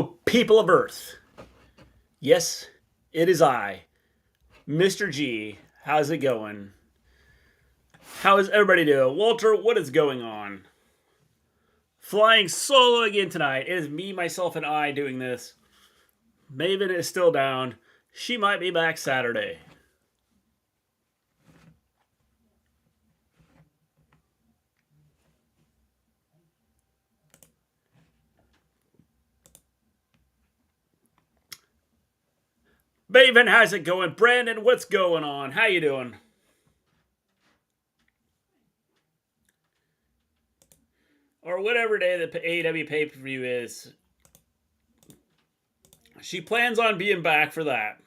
Hello, people of Earth. Yes, it is I, Mr. G. How's it going? How is everybody doing? Walter, what is going on? Flying solo again tonight. It is me, myself, and I doing this. Maven is still down. She might be back Saturday. Maven, how's it going? Brandon, what's going on? How you doing? Or whatever day the AEW pay-per-view is. She plans on being back for that.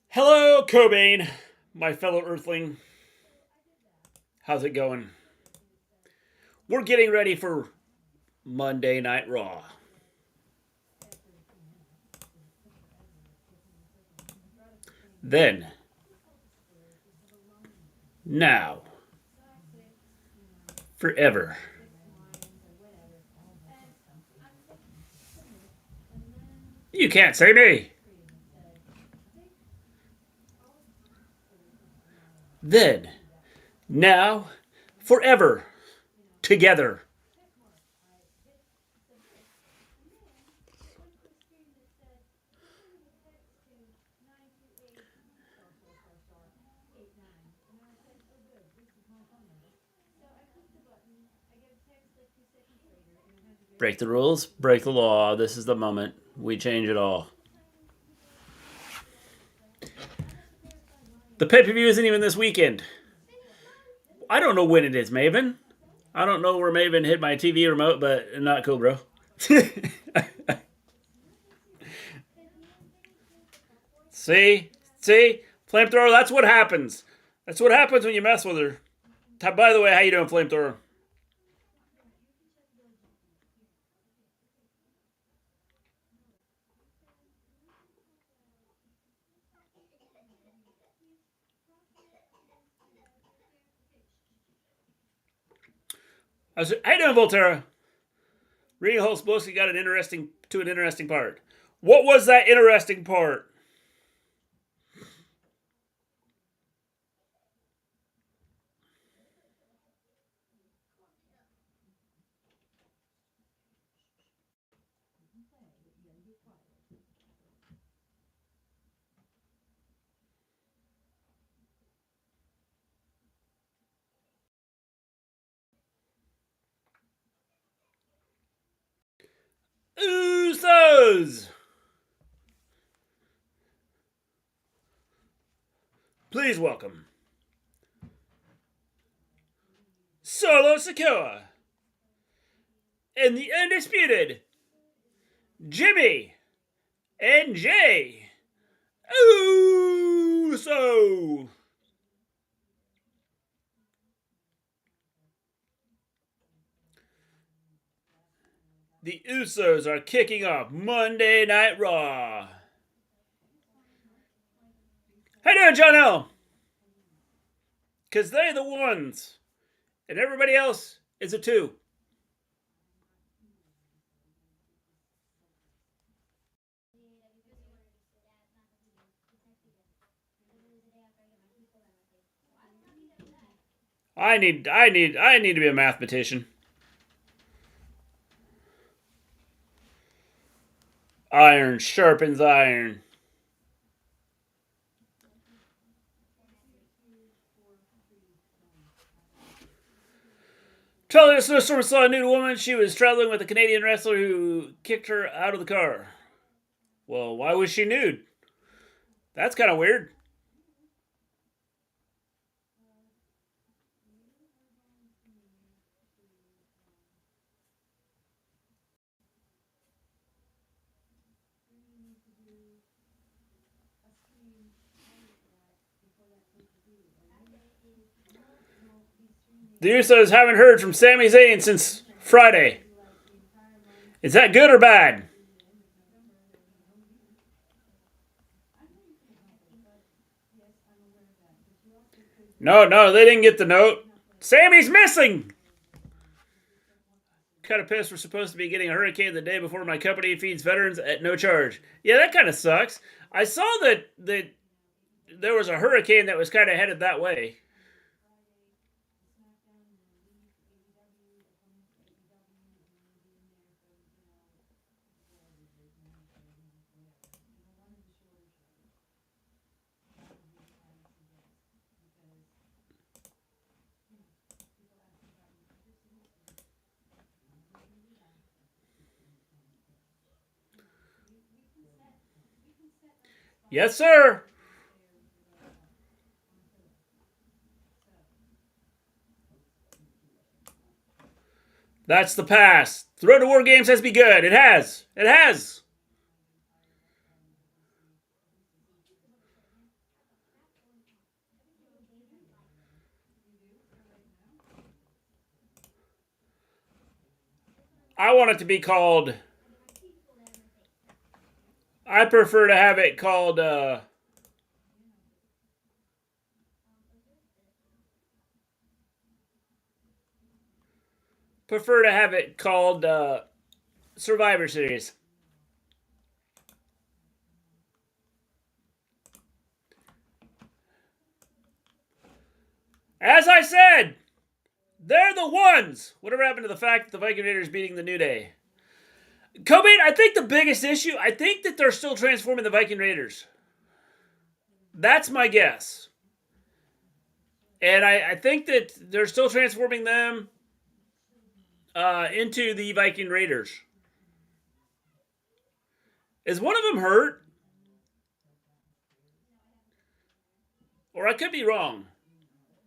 Hello, Cobain, my fellow Earthling. How's it going? We're getting ready for Monday Night Raw. Then, now, forever. You can't say me. Then, now, forever, together. Break the rules, break the law. This is the moment. We change it all. The pay-per-view isn't even this weekend. I don't know when it is, Maven. I don't know where Maven hid my TV remote, but not cool, bro. See? Flamethrower, that's what happens. That's what happens when you mess with her. By the way, how you doing, Flamethrower? How you doing, Volterra? Reading Hulk's books, you got an interesting part. What was that interesting part? Usos! Please welcome Solo Sikoa and the undisputed Jimmy and Jay Uso. The Usos are kicking off Monday Night Raw. How you doing, John L? Because they're the ones. And everybody else is a two. I need to be a mathematician. Iron sharpens iron. Traveling in a snowstorm saw a nude woman. She was traveling with a Canadian wrestler who kicked her out of the car. Well, why was she nude? That's kind of weird. The Usos haven't heard from Sami Zayn since Friday. Is that good or bad? No, they didn't get the note. Sammy's missing! Kind of pissed we're supposed to be getting a hurricane the day before my company feeds veterans at no charge. Yeah, that kind of sucks. I saw that there was a hurricane that was kind of headed that way. Yes, sir. That's the past. The road to War Games has begun. It has. It has. I want it to be called... I prefer to have it called... prefer to have it called Survivor Series. As I said, they're the ones. Whatever happened to the fact that the Viking Raiders beating the New Day? Kobe, I think the biggest issue, I think that they're still transforming the Viking Raiders. That's my guess. And I think that they're still transforming them into the Viking Raiders. Is one of them hurt? Or I could be wrong.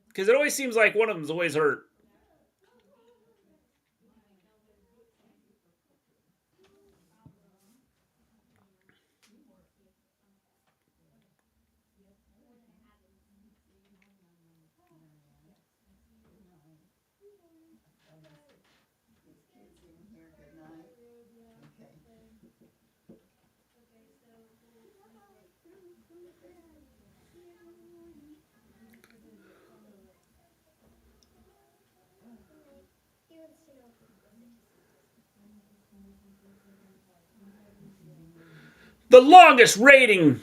Because it always seems like one of them's always hurt. The longest rating.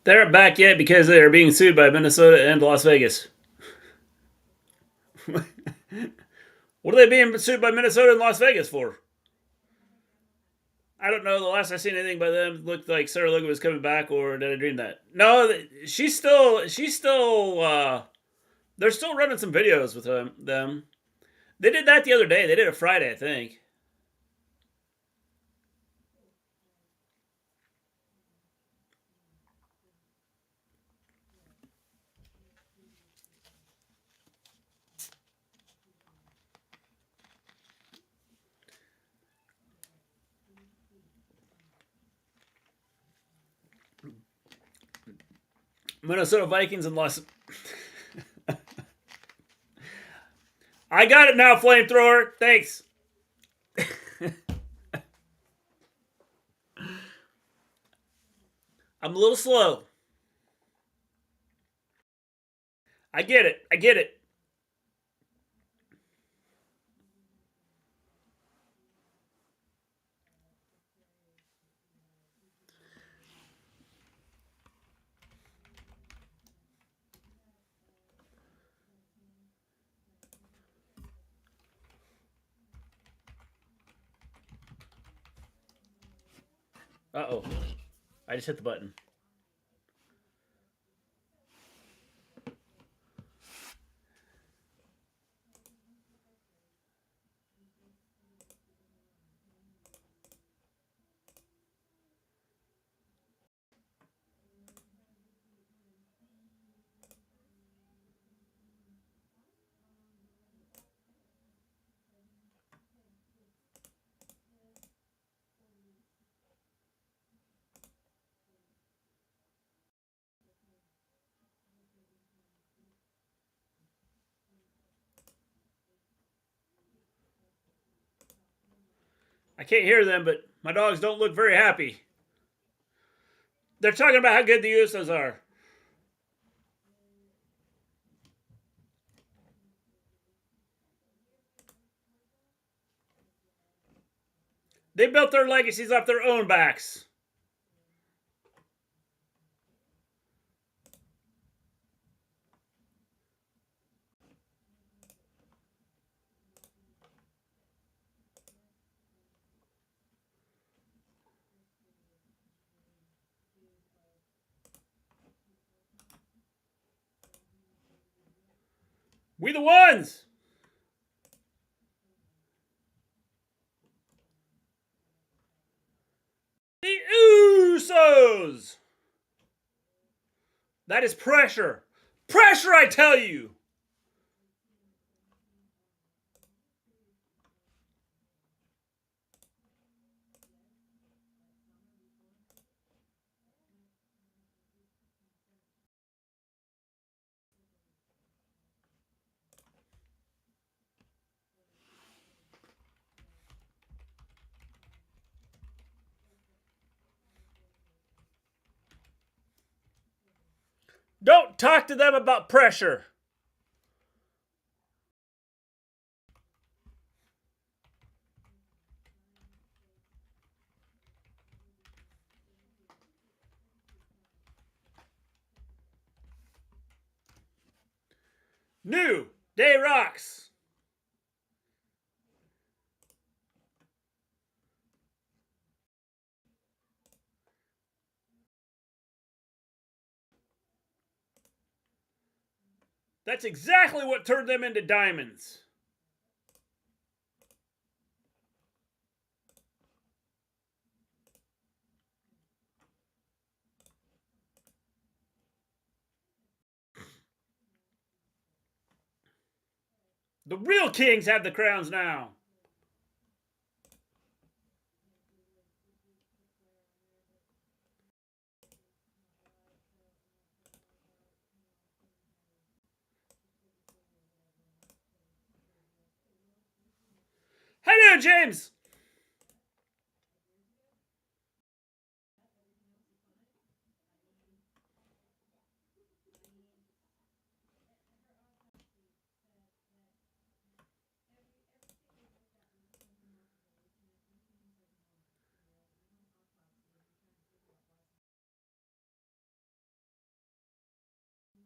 They aren't back yet because they are being sued by Minnesota and Las Vegas. What are they being sued by Minnesota and Las Vegas for? I don't know. The last I seen anything by them looked like Sarah Logan was coming back, or did I dream that? No, she's still, they're still running some videos with them. They did that the other day. They did it Friday, I think. Minnesota Vikings and Los... I got it now, Flamethrower. Thanks. I'm a little slow. I get it. I get it. Uh-oh. I just hit the button. I can't hear them, but My dogs don't look very happy. They're talking about how good the Usos are. They built their legacies off their own backs. We the ones! The Usos! That is pressure. Pressure, I tell you! Don't talk to them about pressure. New Day rocks. That's exactly what turned them into diamonds. The real kings have the crowns now. Hello, James.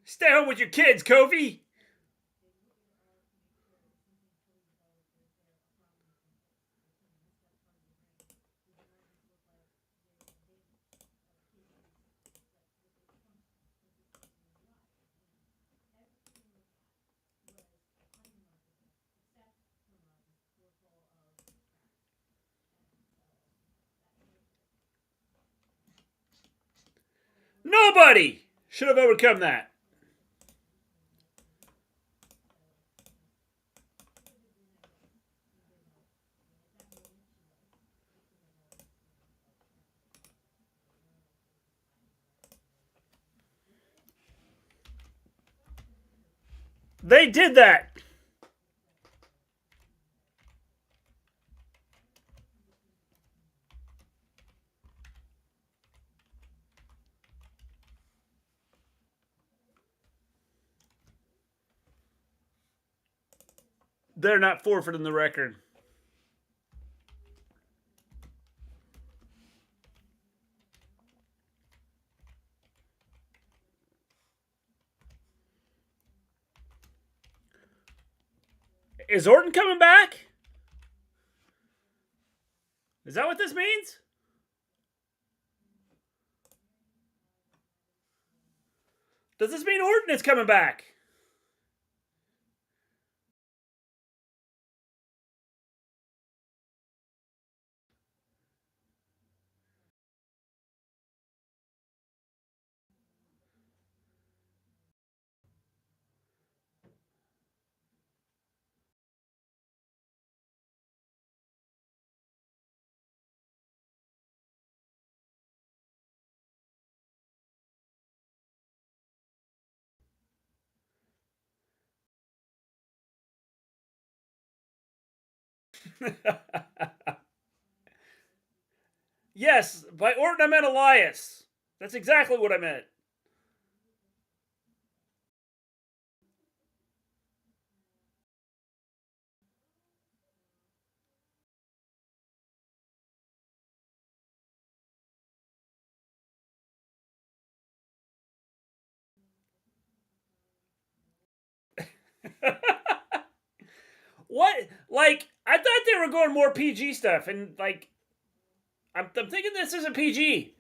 Stay home with your kids, Kofi. Nobody should have overcome that. They did that. They're not forfeiting the record. Is Orton coming back? Is that what this means? Does this mean Orton is coming back? Yes, by Orton I meant Elias. That's exactly what I meant. What? Like, I thought they were going more PG stuff, and like, I'm thinking this isn't PG.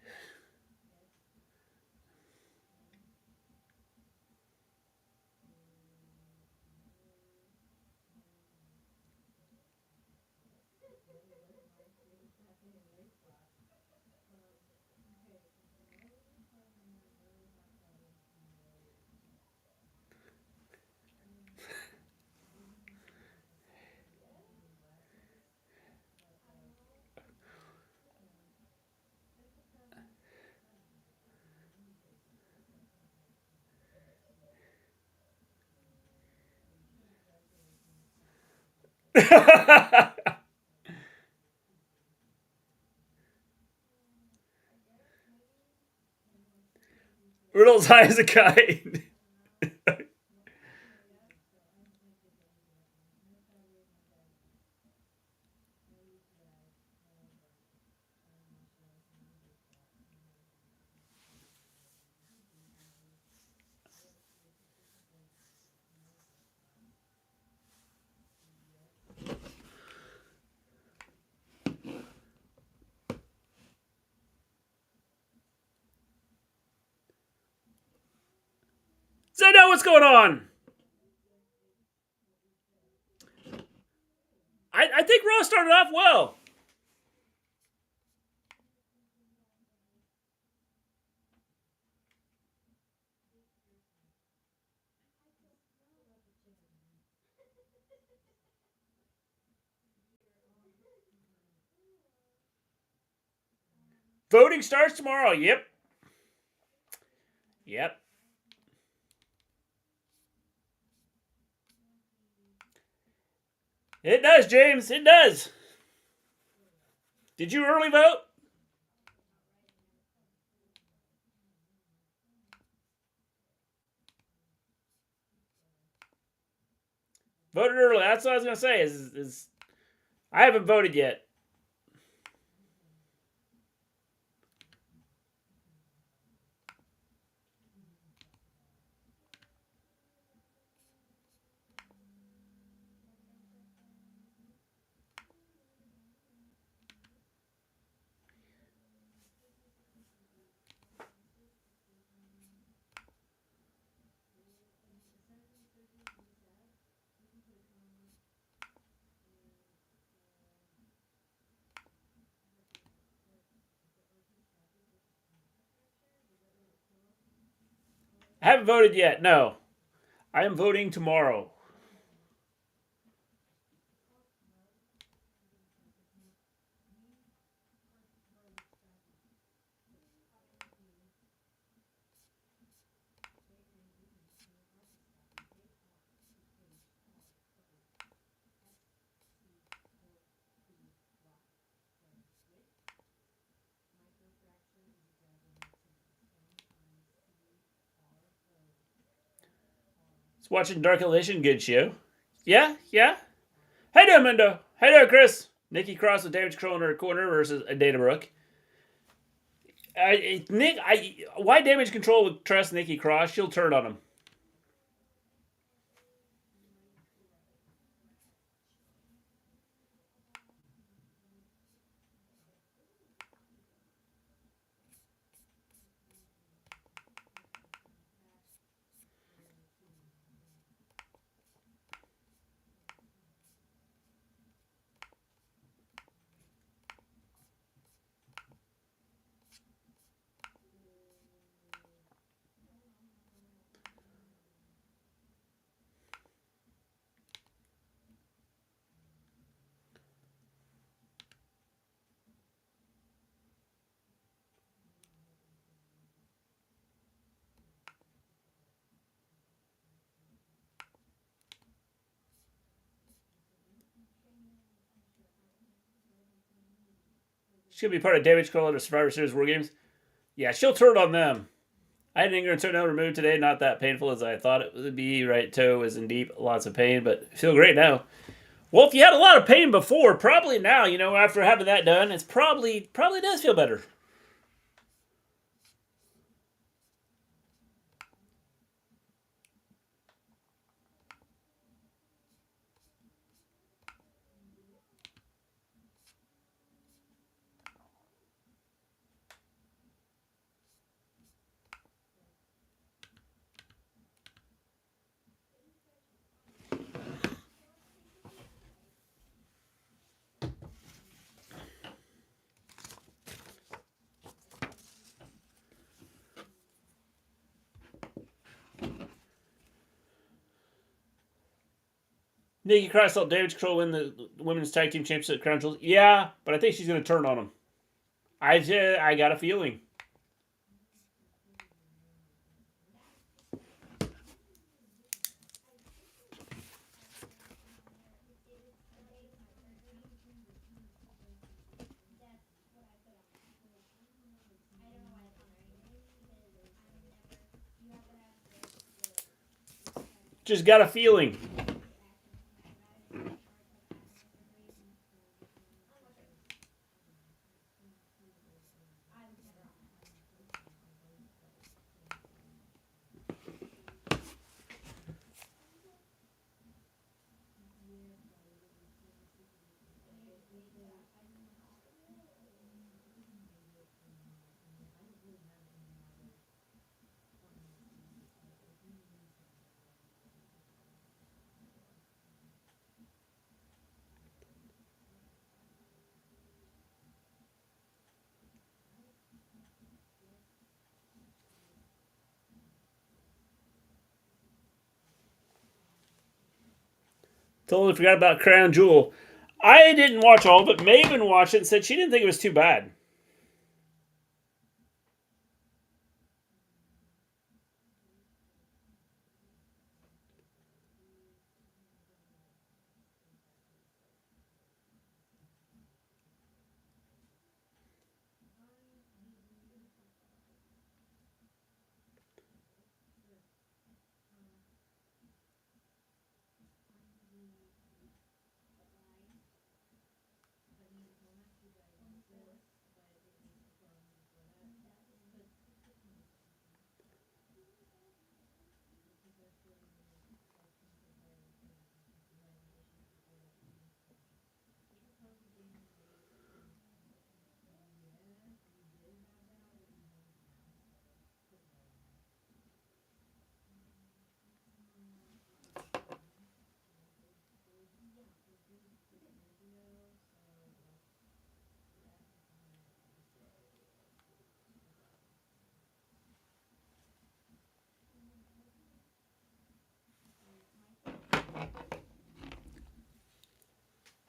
Riddle's high as a kite. So now what's going on? I think Raw started off well. Voting starts tomorrow. Yep. Yep. It does, James. It does. Did you early vote? Voted early. That's what I was gonna say. Is I haven't voted yet. I haven't voted yet. No, I am voting tomorrow. It's watching Dark Elation. Good show. Yeah, yeah. Hey there, Mendo. Hey there, Chris. Nikki Cross with damage control in her corner versus a Dana Brooke. Why damage control would trust Nikki Cross? She'll turn on him. She's going to be part of Damage Control under Survivor Series War Games. Yeah, she'll turn on them. I had an ignorant toenail removed today. Not that painful as I thought it would be. Right toe is in deep, lots of pain, but feel great now. Well, if you had a lot of pain before, probably now, after having that done, it's probably does feel better. Nikki Cross helped Damage Control win the Women's Tag Team Championship at Crown Jewel. Yeah, but I think she's going to turn on them. I got a feeling. Just got a feeling. Totally forgot about Crown Jewel. I didn't watch all of it. Maven watched it and said she didn't think it was too bad.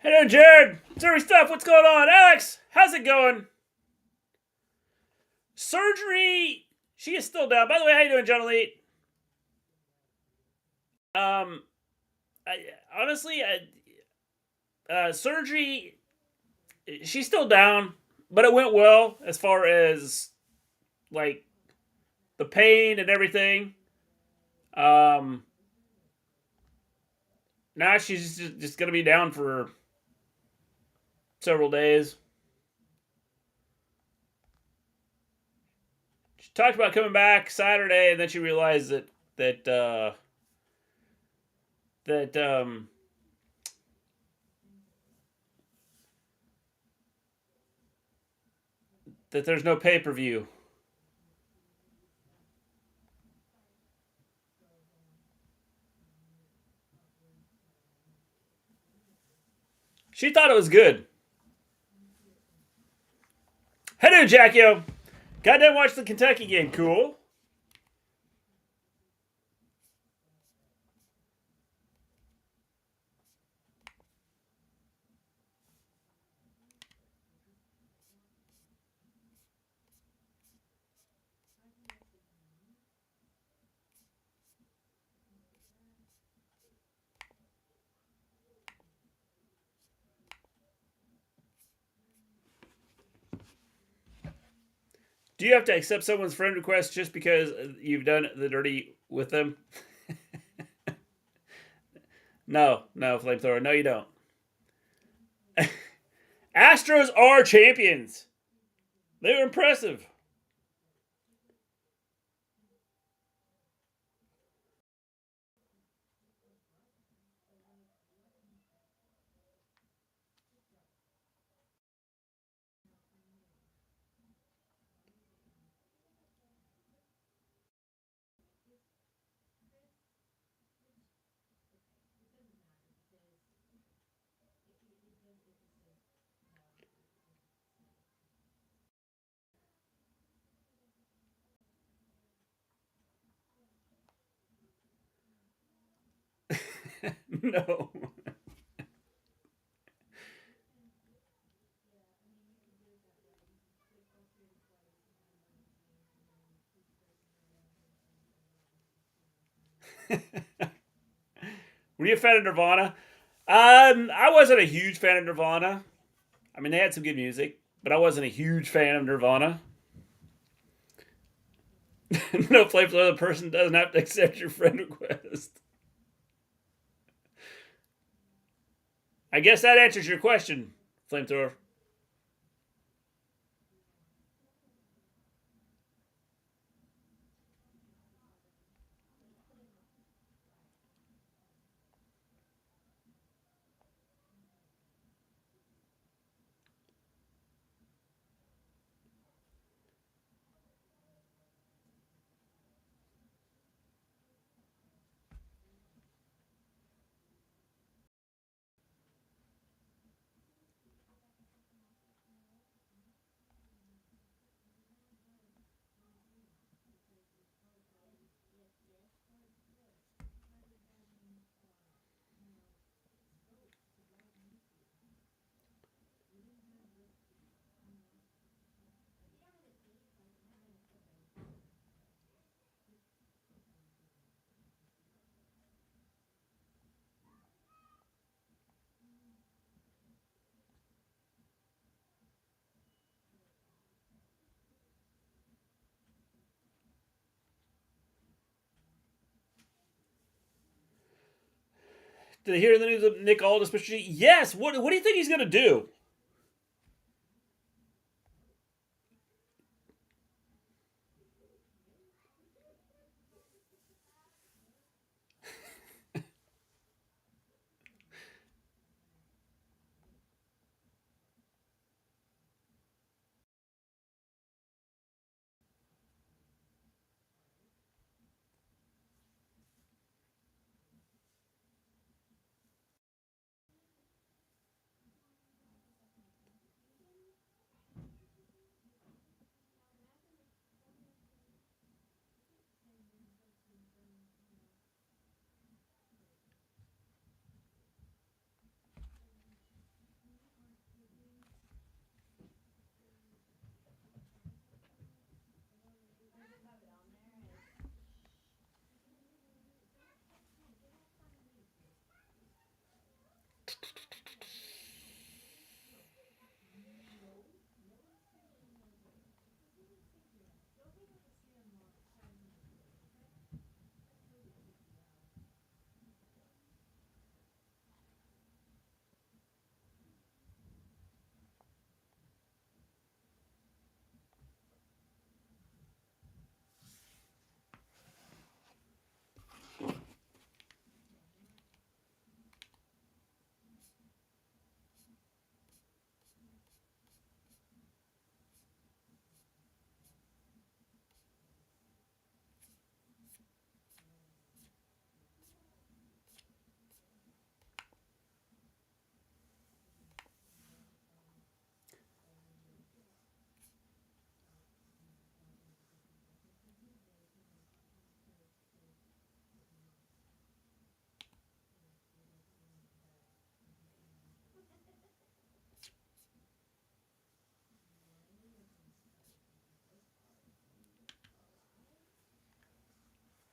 Hello, Jared. Survey stuff. What's going on? Alex, how's it going? Surgery. She is still down. By the way, how you doing, John Elite? Honestly, surgery. She's still down, but it went well as far as like the pain and everything. Now she's just gonna be down for several days. She talked about coming back Saturday, and then she realized that there's no pay-per-view. She thought it was good. Hello, Jackio. Goddamn, watch the Kentucky game. Cool. Do you have to accept someone's friend request just because you've done the dirty with them? No, Flamethrower. No, you don't. Astros are champions. They were impressive. No. Were you a fan of Nirvana? I wasn't a huge fan of Nirvana. I mean, they had some good music, but I wasn't a huge fan of Nirvana. No, Flamethrower, the person doesn't have to accept your friend request. I guess that answers your question, Flamethrower. Did you hear the news of Nick Aldis, Mr. G? Yes. What do you think he's going to do?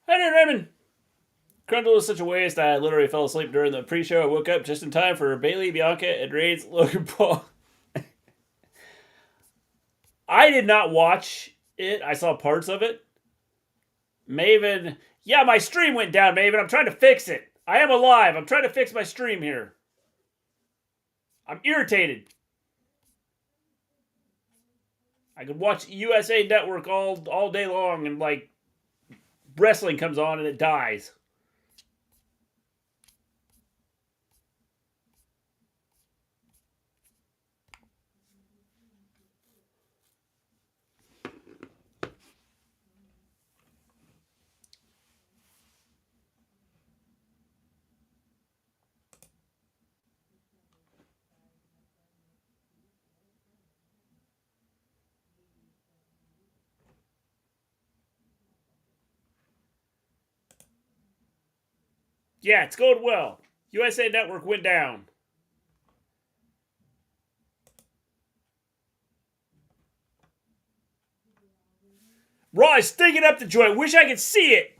Hi there, Raymond. Crundle was such a waste. I literally fell asleep during the pre-show. I woke up just in time for Bailey, Bianca, and Reigns, Logan Paul. I did not watch I saw parts of it. Maven. Yeah, my stream went down, Maven. I'm trying to fix it. I am alive. I'm trying to fix my stream here. I'm irritated. I could watch USA Network all day long and like wrestling comes on and it dies. Yeah, it's going well. USA Network went down. Raw is stinking up the joint. Wish I could see it.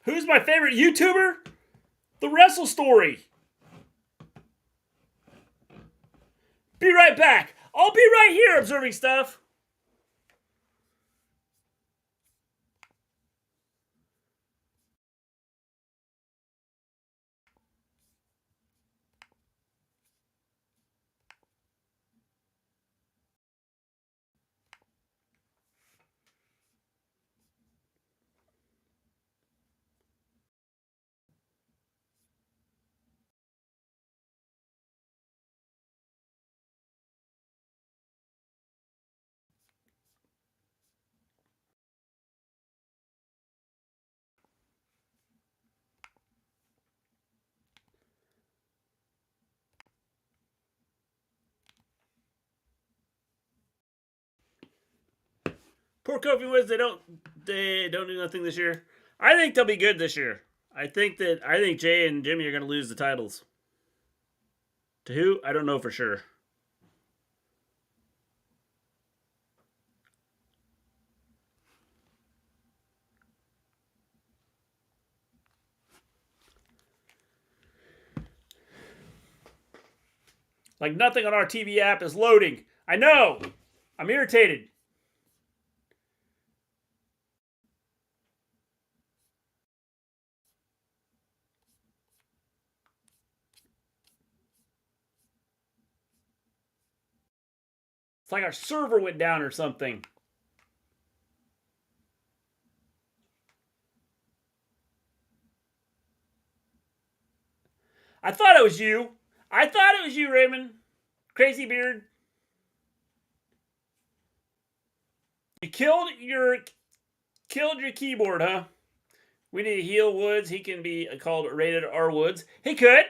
Who's my favorite YouTuber? The Wrestle Story. Be right back. I'll be right here observing stuff. Poor Kofi Woods, they don't do nothing this year. I think they'll be good this year. I think Jay and Jimmy are going to lose the titles. To who? I don't know for sure. Like nothing on our TV app is loading. I know. I'm irritated. It's like our server went down or something. I thought it was you. I thought it was you, Raymond. Crazy Beard. You killed your keyboard, huh? We need to heal Woods. He can be called Rated R Woods. He could.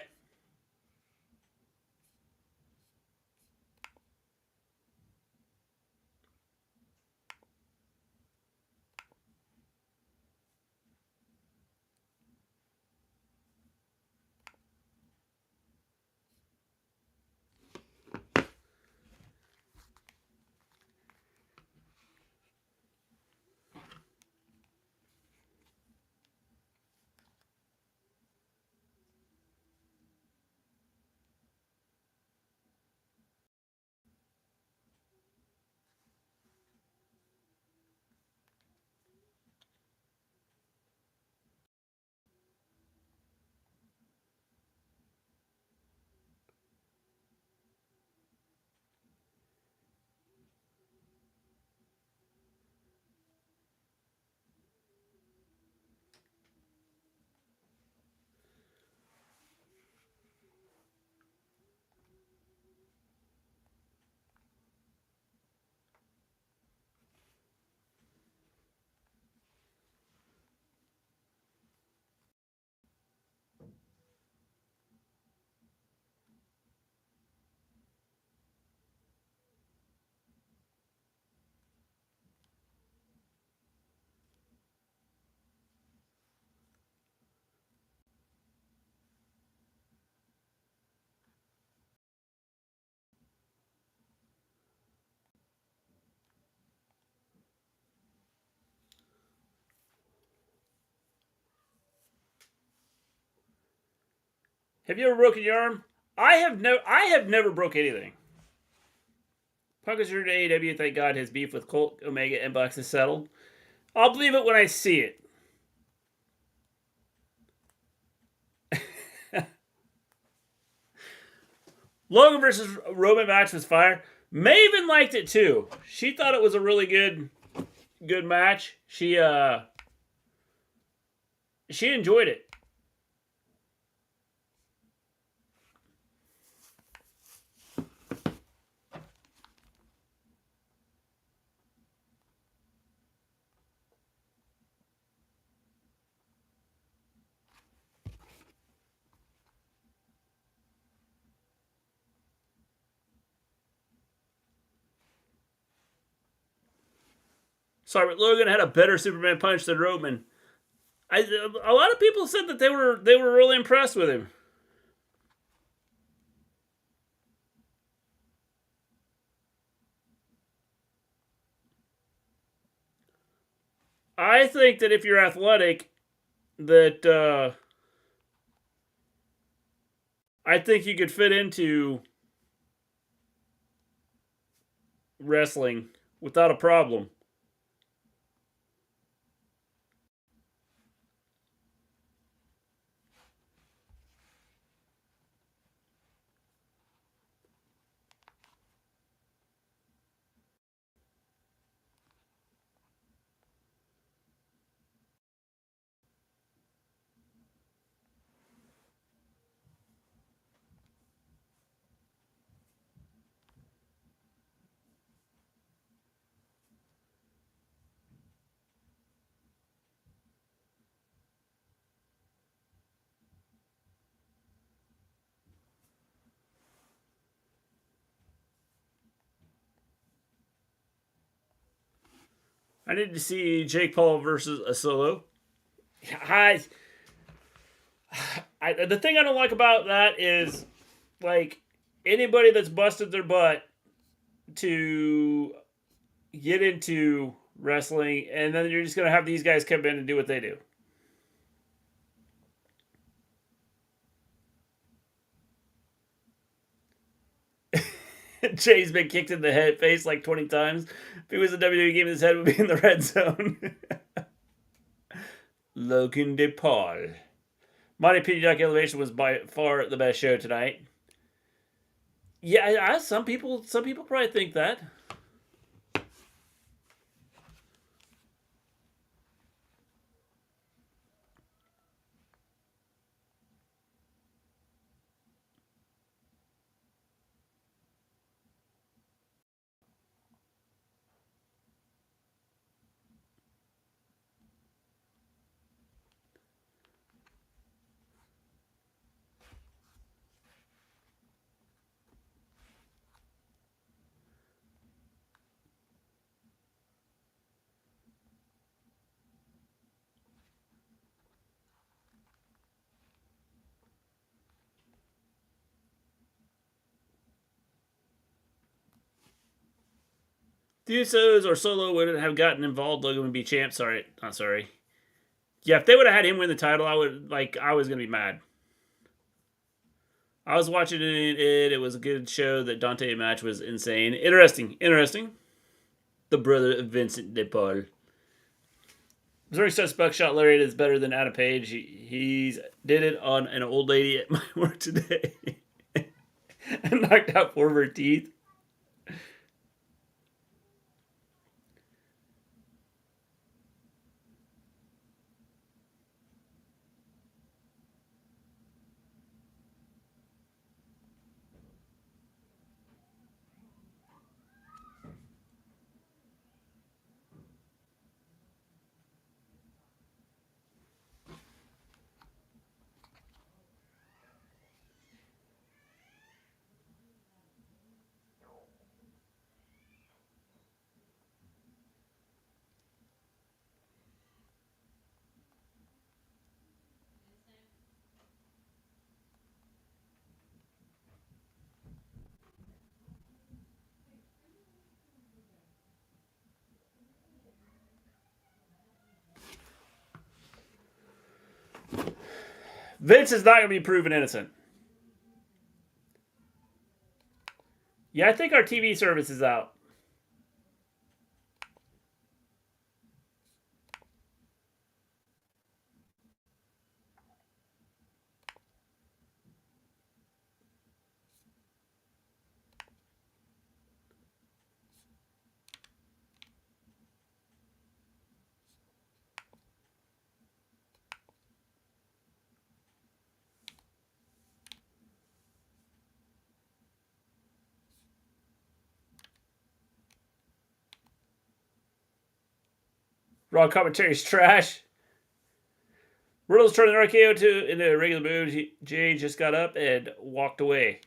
Have you ever broken your arm? I have never broke anything. Punk is returned to AEW. Thank God his beef with Colt, Omega, and Bucks is settled. I'll believe it when I see it. Logan versus Roman match was fire. Maven liked it too. She thought it was a really good match. She enjoyed it. Sorry, but Logan had a better Superman punch than Roman. A lot of people said that they were really impressed with him. I think that if you're athletic, that I think you could fit into wrestling without a problem. I need to see Jake Paul versus a Solo. The thing I don't like about that is, like, anybody that's busted their butt to get into wrestling, and then you're just going to have these guys come in and do what they do. Jay's been kicked in the face like 20 times. If he was a WWE game, his head would be in the red zone. Logan Paul. Monty P. Duck Elevation was by far the best show tonight. Yeah, some people probably think that. The Usos or Solo wouldn't have gotten involved. Logan would be champ. Sorry, not sorry. Yeah, if they would have had him win the title, I was gonna be mad. I was watching it. It was a good show. That Dante match was insane. Interesting. The brother of Vincent De Paul. Missouri Stuff's Buckshot Lariat is better than Adam Page. He's did it on an old lady at my work today. And knocked out 4 of her teeth. Vince is not going to be proven innocent. Yeah, I think our TV service is out. Raw commentary's trash. Riddle's turning the RKO into a regular move. Jay just got up and walked away.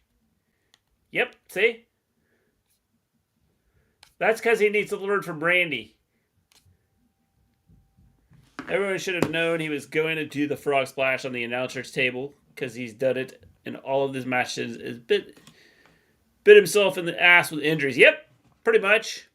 Yep, see? That's because he needs to learn from Brandy. Everyone should have known he was going to do the frog splash on the announcer's table because he's done it in all of his matches. Is bit himself in the ass with injuries. Yep, pretty much.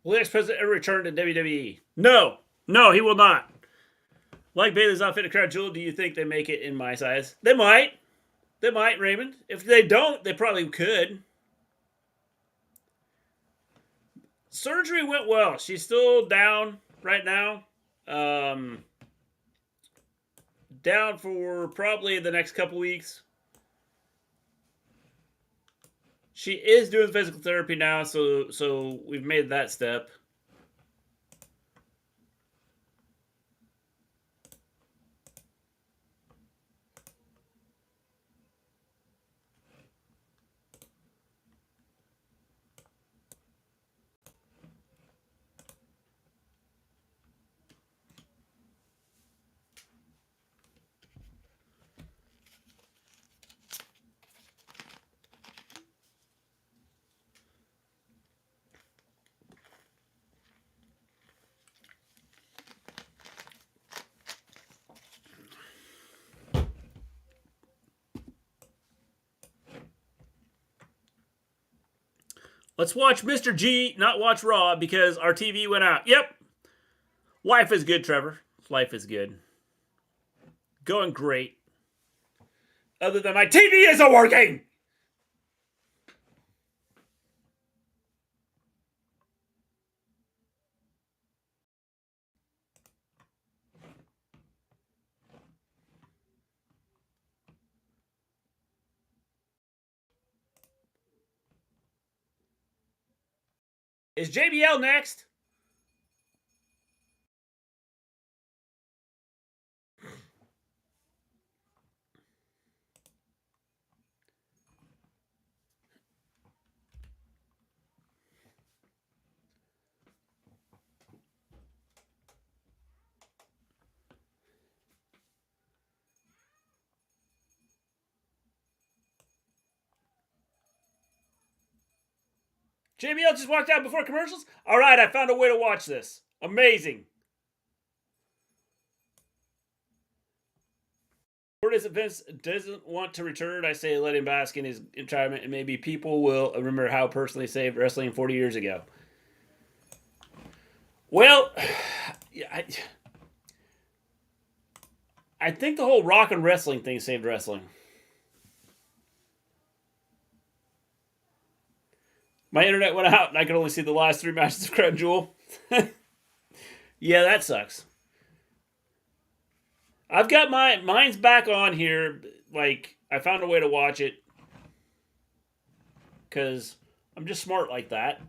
Will the ex-president ever return to WWE? No. No, he will not. Like Bailey's outfit at Crown Jewel, do you think they make it in my size? They might. They might, Raymond. If they don't, they probably could. Surgery went well. She's still down right now. Down for probably the next couple weeks. She is doing physical therapy now, so we've made that step. Let's watch Mister G, not watch Raw, because our TV went out. Yep. Life is good, Trevor. Life is good. Going great. Other than my TV isn't working! Is JBL next? JBL just walked out before commercials? All right, I found a way to watch this. Amazing. Or if Vince doesn't want to return, I say let him bask in his retirement, and maybe people will remember how personally saved wrestling 40 years ago. Well, I think the whole rock and wrestling thing saved wrestling. My internet went out and I could only see the last 3 matches of Crown Jewel. Yeah, that sucks. I've got mine's back on here. Like, I found a way to watch it. Because I'm just smart like that.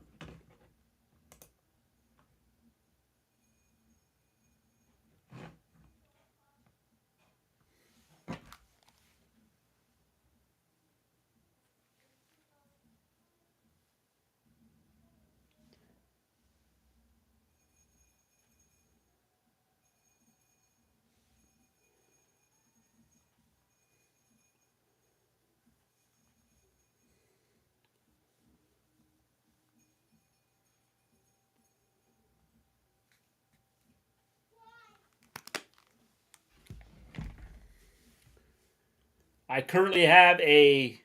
I currently have a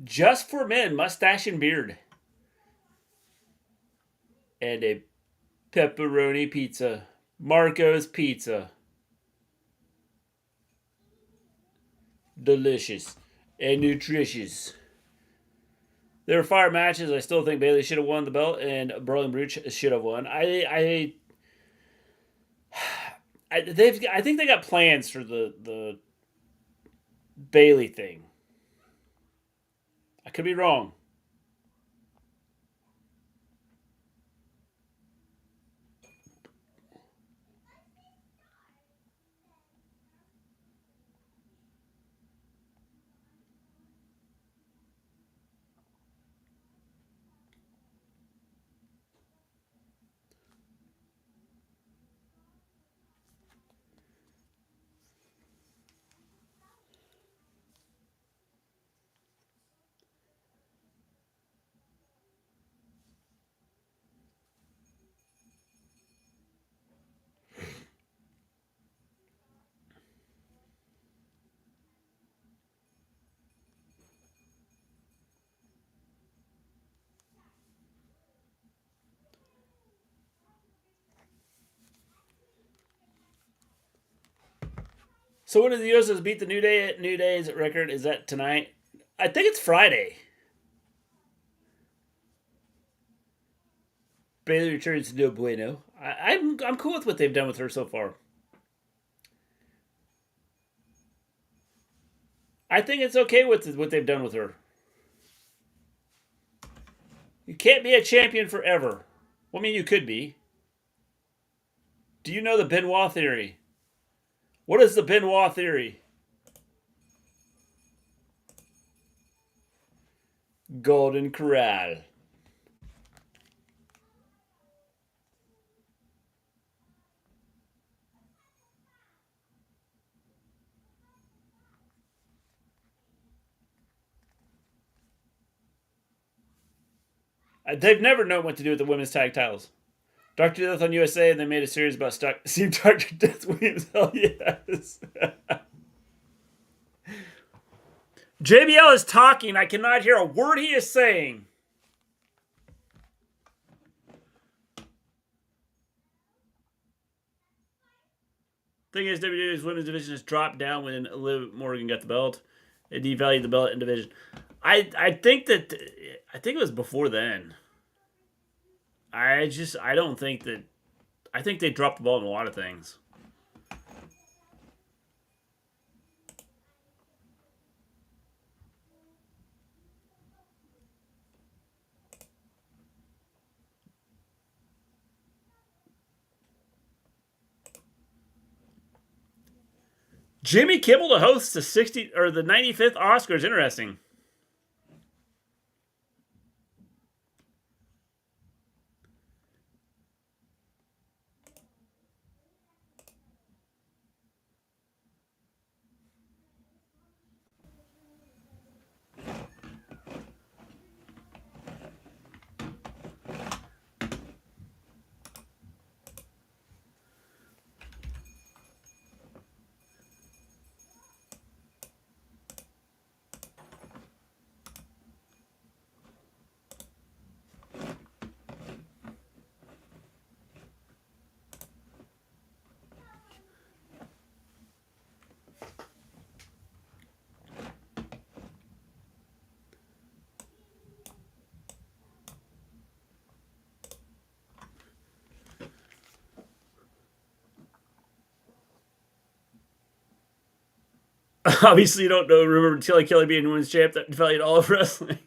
Just for Men mustache and beard. And a pepperoni pizza. Marco's Pizza. Delicious and nutritious. There were fire matches. I still think Bayley should have won the belt, and Brawling Brute should have won. I think they got plans for the Bayley thing. I could be wrong. So when does the Usos beat the New Day at New Day's record? Is that tonight? I think it's Friday. Bayley returns to No Bueno. I'm cool with what they've done with her so far. I think it's okay with what they've done with her. You can't be a champion forever. Well, I mean, you could be. Do you know the Benoit theory? What is the Benoit theory? Golden Corral. They've never known what to do with the women's tag titles. Dr. Death on USA, and they made a series about Steve Dr. Death Williams. Hell yes. JBL is talking. I cannot hear a word he is saying. Thing is, WWE's women's division has dropped down when Liv Morgan got the belt. It devalued the belt in division. I think it was before then. I don't think that. I think they dropped the ball in a lot of things. Jimmy Kimmel to host the 95th Oscars. Interesting. Obviously, you don't know. Remember Kelly being women's champ that valued all of wrestling.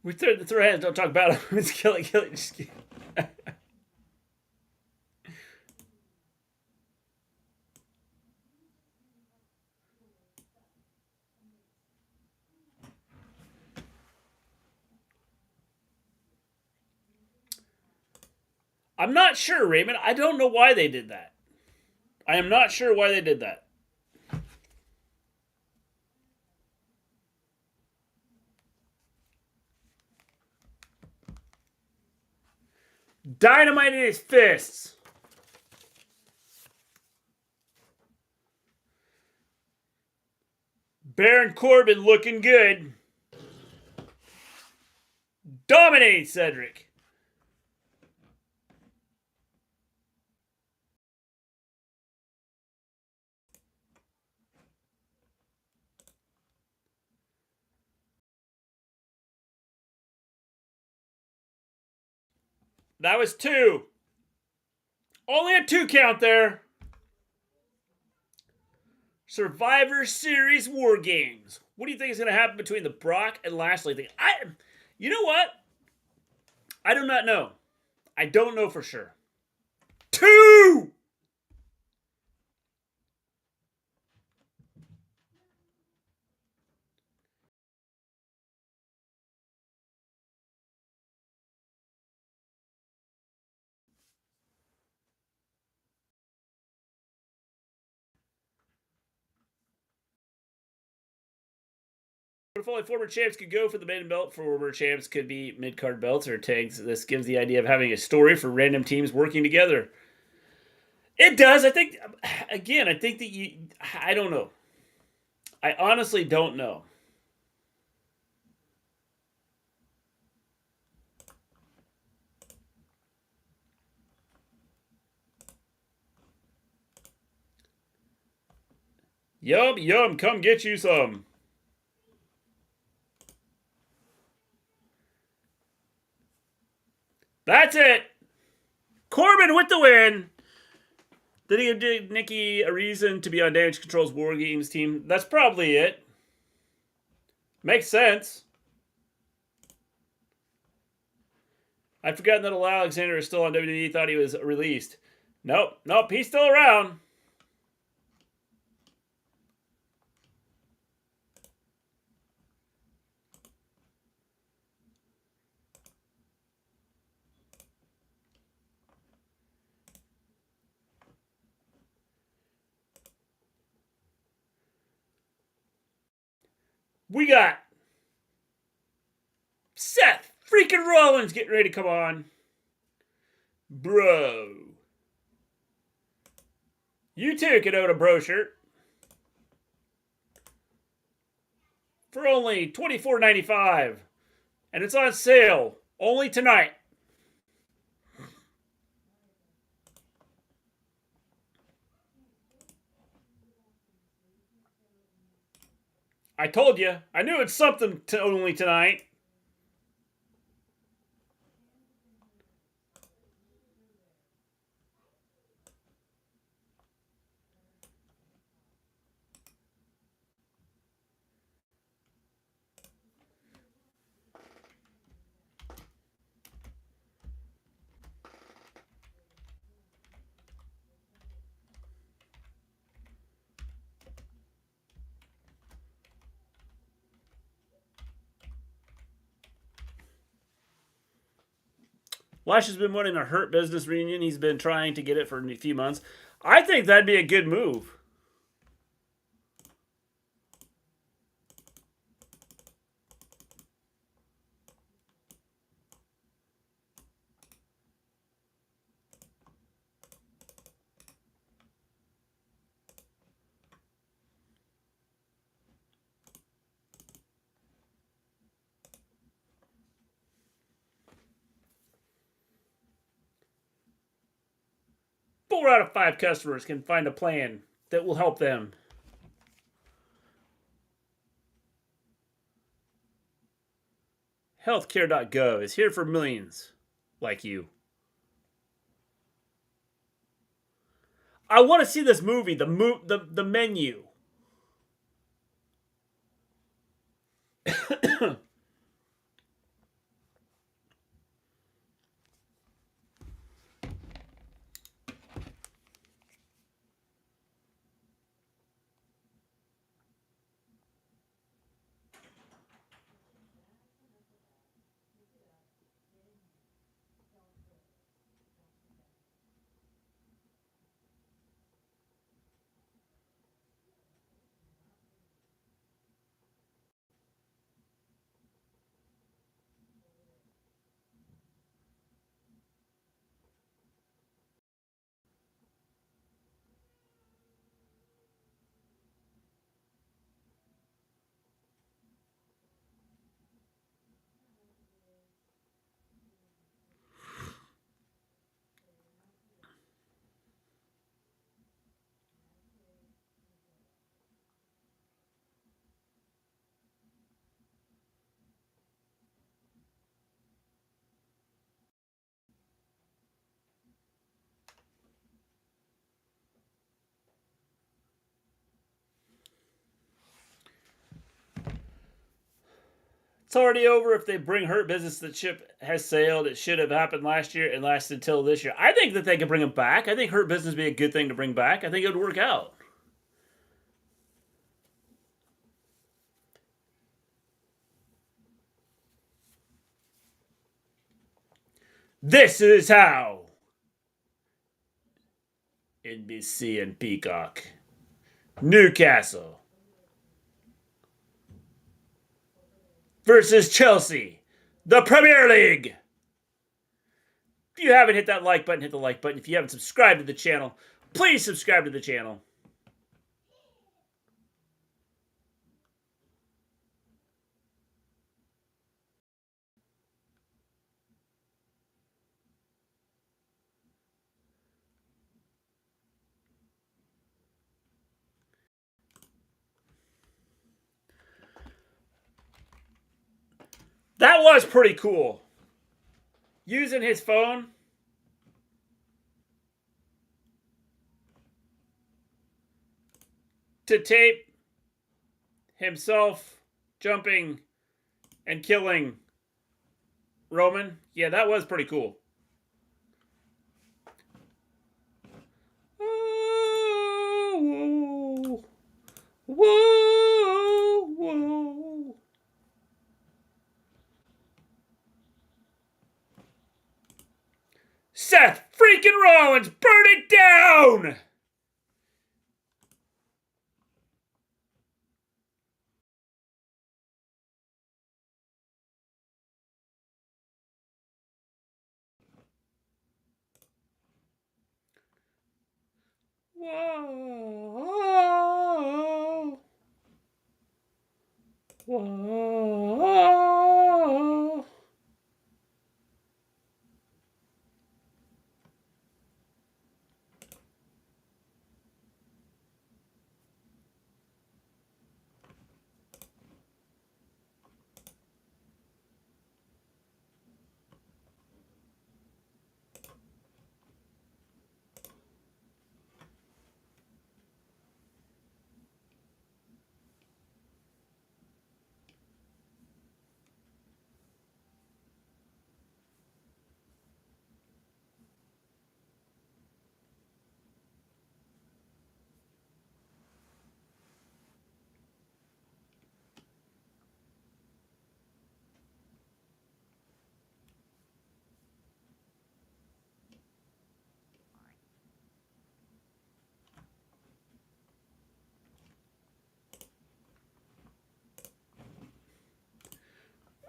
We throw hands, don't talk about him. It's Kelly. Just kidding. I'm not sure, Raymond. I don't know why they did that. I am not sure why they did that. Dynamite in his fists. Baron Corbin looking good. Dominate Cedric. That was 2. Only a 2 count there. Survivor Series War Games. What do you think is going to happen between the Brock and Lashley thing? You know what? I do not know. I don't know for sure. 2! If only former champs could go for the main belt, former champs could be mid-card belts or tags. This gives the idea of having a story for random teams working together. It does. I think, again, I think that I don't know. I honestly don't know. Yum, come get you some. That's it. Corbin with the win. Did he give Nikki a reason to be on Damage Control's War Games team? That's probably it. Makes sense. I'd forgotten that Alexander is still on WWE. Thought he was released. Nope, he's still around. We got Seth freaking Rollins getting ready to come on. Bro. You too can own a bro shirt. For only $24.95. And it's on sale. Only tonight. I told you. I knew it's something only tonight. Lash has been wanting a Hurt Business reunion. He's been trying to get it for a few months. I think that'd be a good move. 4 out of 5 customers can find a plan that will help them. Healthcare.gov is here for millions like you. I want to see this movie, the menu. It's already over if they bring Hurt Business. The ship has sailed. It should have happened last year and lasted until this year. I think that they could bring him back. I think Hurt Business would be a good thing to bring back. I think it would work out. This is how NBC and Peacock. Newcastle versus Chelsea, the Premier League. If you haven't hit that like button, hit the like button. If you haven't subscribed to the channel, please subscribe to the channel. That was pretty cool. Using his phone to tape himself jumping and killing Roman. Yeah, that was pretty cool. Whoa, whoa, whoa. Seth freaking Rollins, burn it down! Whoa. Whoa.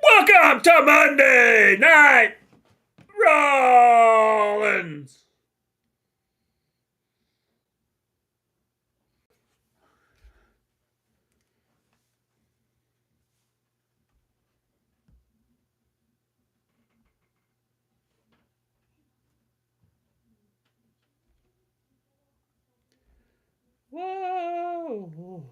Welcome to Monday Night Rollins. Oh.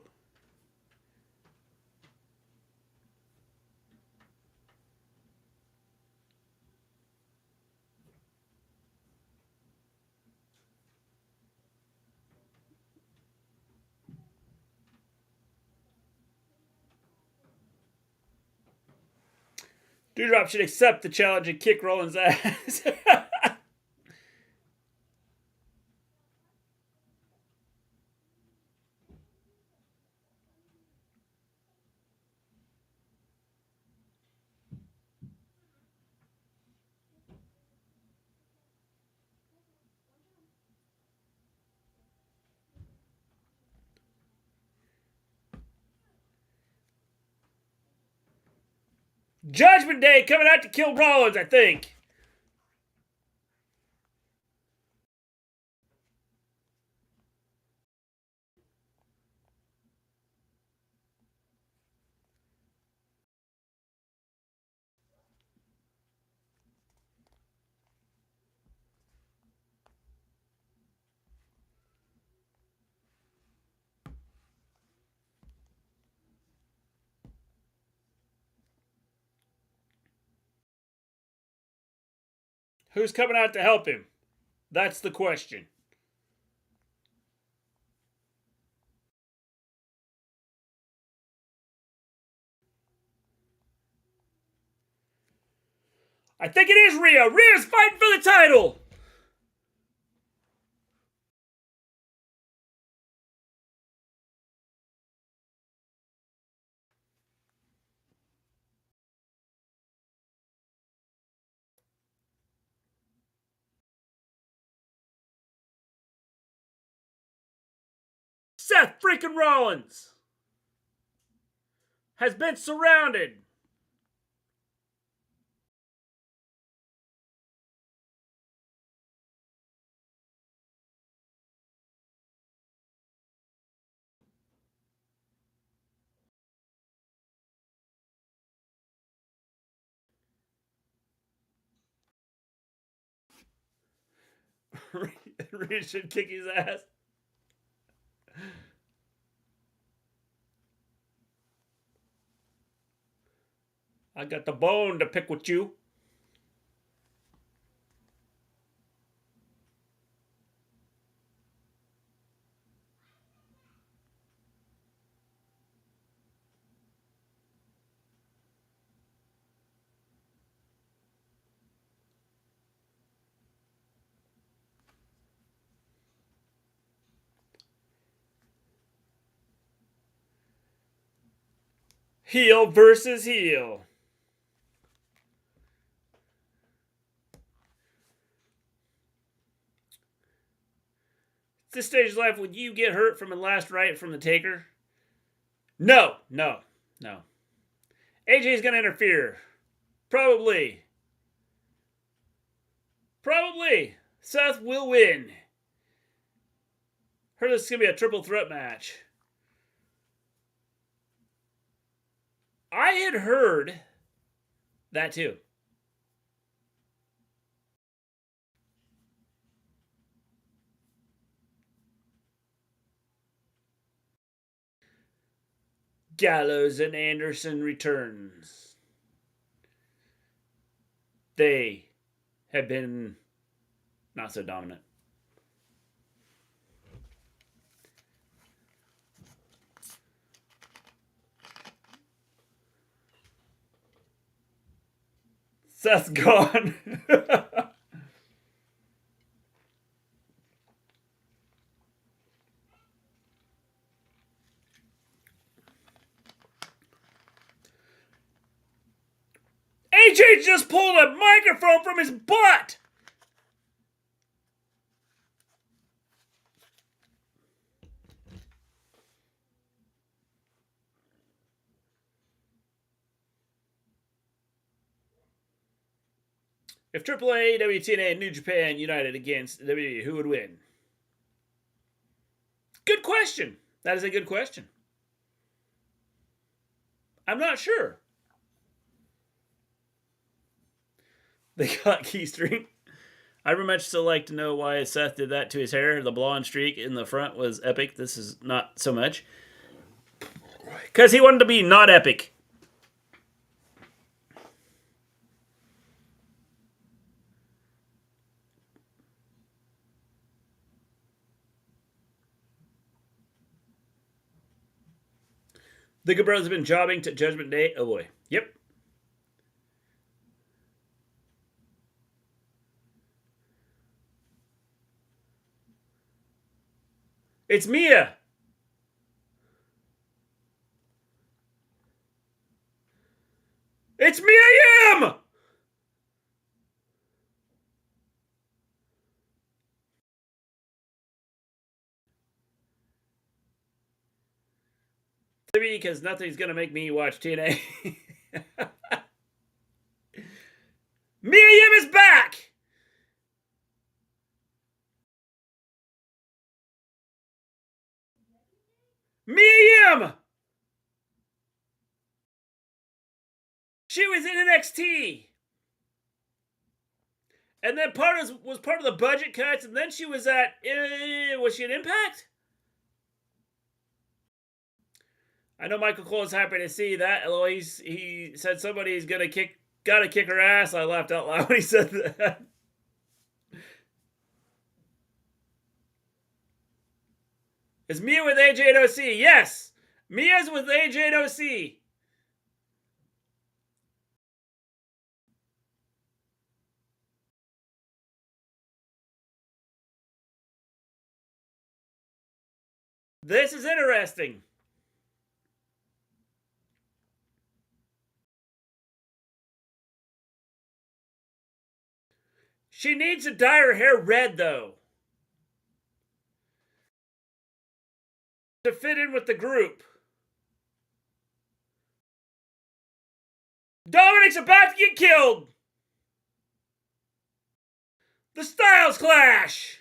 Doudrop should accept the challenge and kick Rollins' ass. Judgment Day coming out to kill Rollins, I think. Who's coming out to help him? That's the question. I think it is Rhea. Rhea's fighting for the title. Seth freaking Rollins has been surrounded. Rhea should kick his ass. I got the bone to pick with you. Heel versus heel. At this stage of life, would you get hurt from a last right from the Taker? No. AJ's going to interfere. Probably. Seth will win. Heard this is going to be a triple threat match. I had heard that too. Gallows and Anderson returns. They have been not so dominant. Seth's gone. AJ just pulled a microphone from his butt. If AAA, WTNA, and New Japan united against WWE, who would win? Good question. That is a good question. I'm not sure. They got Keystream. I very much still like to know why Seth did that to his hair. The blonde streak in the front was epic. This is not so much. Because he wanted to be not epic. The Good Brothers have been jobbing to Judgment Day. Oh boy. Yep. It's Mia. It's Mia Yim. Because nothing's gonna make me watch TNA. Mia Yim is back. Mia Yim. She was in NXT. And then was part of the budget cuts, and then she was at was she at Impact? I know Michael Cole is happy to see that. Although he said somebody's gotta kick her ass. I laughed out loud when he said that. Is Mia with AJ and OC? Yes, Mia's with AJ and OC. This is interesting. She needs to dye her hair red, though, to fit in with the group. Dominic's about to get killed. The Styles Clash.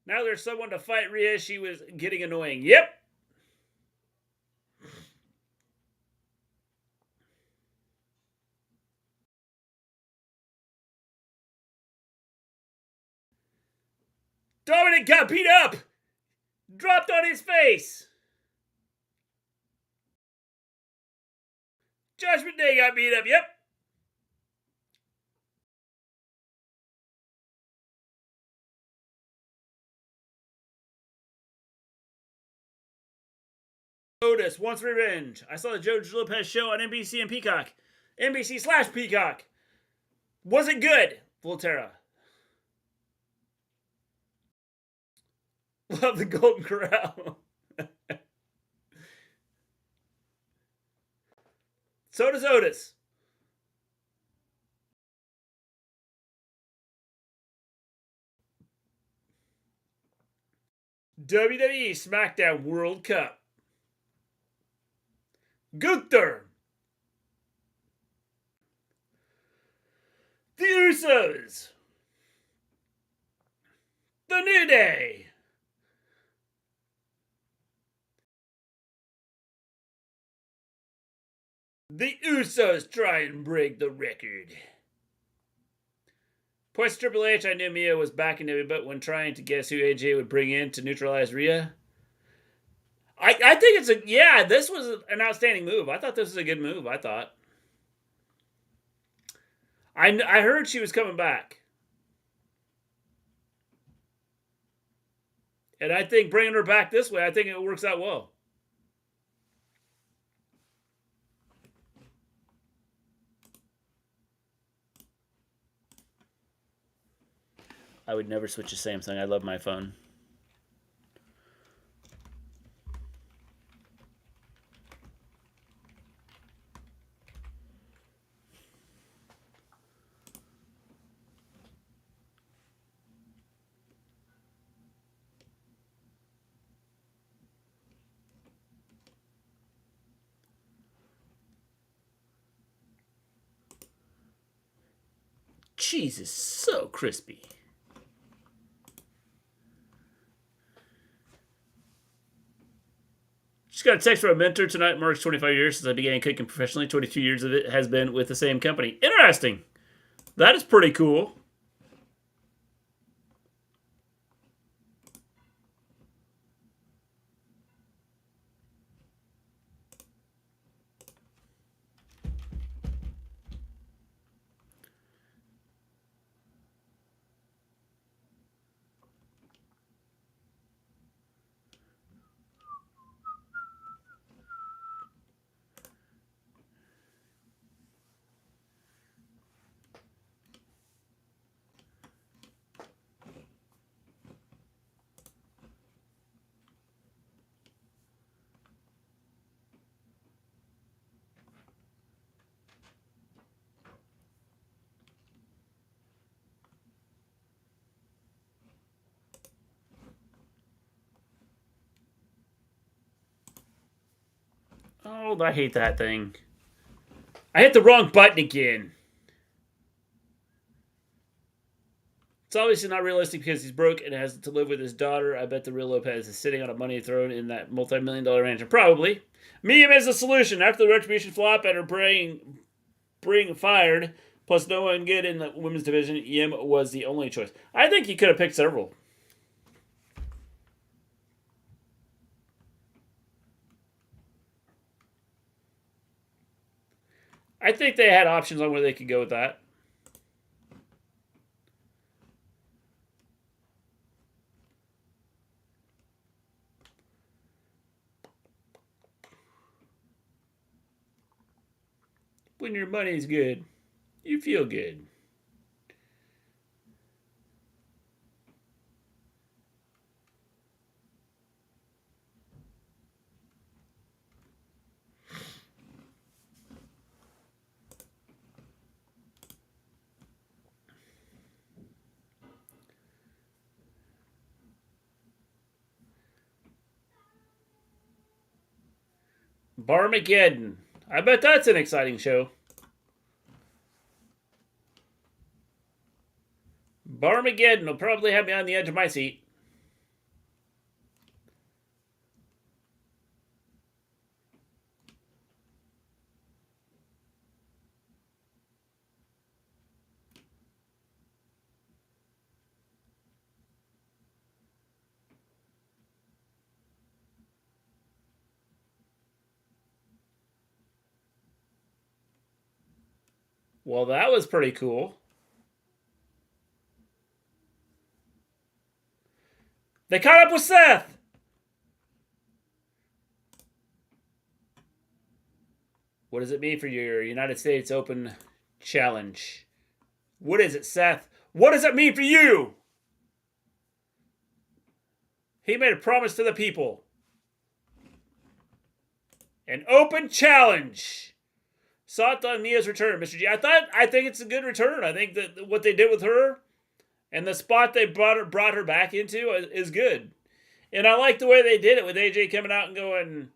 Now there's someone to fight Rhea. She was getting annoying. Yep. Dominic got beat up. Dropped on his face. Judgment Day got beat up. Yep. Otis wants revenge. I saw the George Lopez show on NBC and Peacock. NBC/Peacock. Was it good? Volterra. Love the Golden Corral. So does Otis. WWE SmackDown World Cup. Gunther. The Usos. The New Day. The Usos try and break the record. Points Triple H. I knew Mia was back in WWE, but when trying to guess who AJ would bring in to neutralize Rhea, I think it's this was an outstanding move. I thought this was a good move. I thought. I heard she was coming back. And I think bringing her back this way, I think it works out well. I would never switch to Samsung. I love my phone. Cheese is so crispy. Just got a text from a mentor tonight. Marks 25 years since I began cooking professionally. 22 years of it has been with the same company. Interesting. That is pretty cool. Oh, I hate that thing. I hit the wrong button again. It's obviously not realistic because he's broke and has to live with his daughter. I bet the real Lopez is sitting on a money throne in that multi-million-dollar mansion. Probably. Meme is the solution. After the Retribution flop and her being fired, plus no one good in the women's division, Yim was the only choice. I think he could have picked several. I think they had options on where they could go with that. When your money's good, you feel good. Barmageddon. I bet that's an exciting show. Barmageddon will probably have me on the edge of my seat. Well, that was pretty cool. They caught up with Seth. What does it mean for your United States Open Challenge? What is it, Seth? What does it mean for you? He made a promise to the people. An open challenge. Sought on Mia's return, Mr. G. I think it's a good return. I think that what they did with her and the spot they brought her back into is good. And I like the way they did it with AJ coming out and going,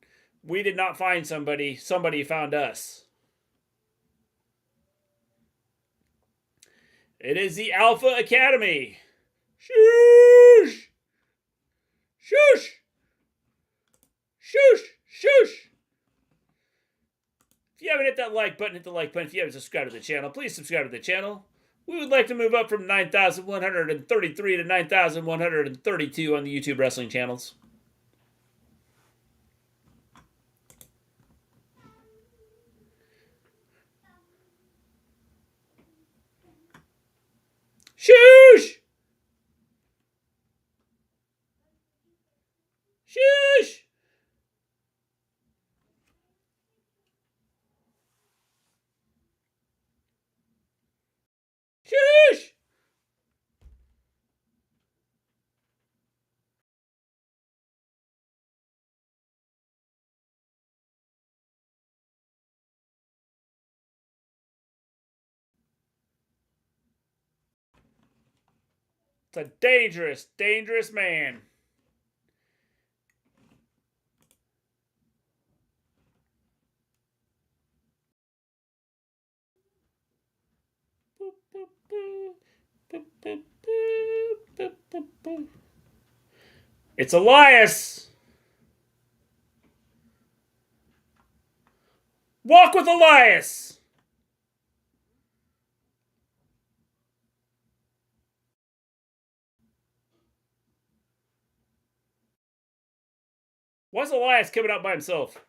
we did not find somebody. Somebody found us. It is the Alpha Academy. Shush! Shush! Shush! Shush! If you haven't hit that like button, hit the like button. If you haven't subscribed to the channel, please subscribe to the channel. We would like to move up from 9,133 to 9,132 on the YouTube wrestling channels. Shush! Shush! Shush! It's a dangerous, dangerous man. It's Elias. Walk with Elias. Why's Elias coming out by himself?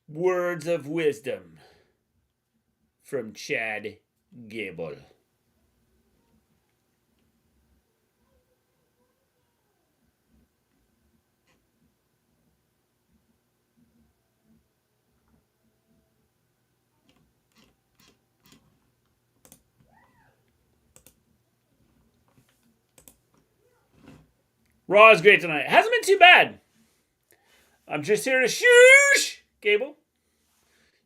Words of wisdom from Chad Gable. Raw is great tonight. Hasn't been too bad. I'm just here to shush, Gable.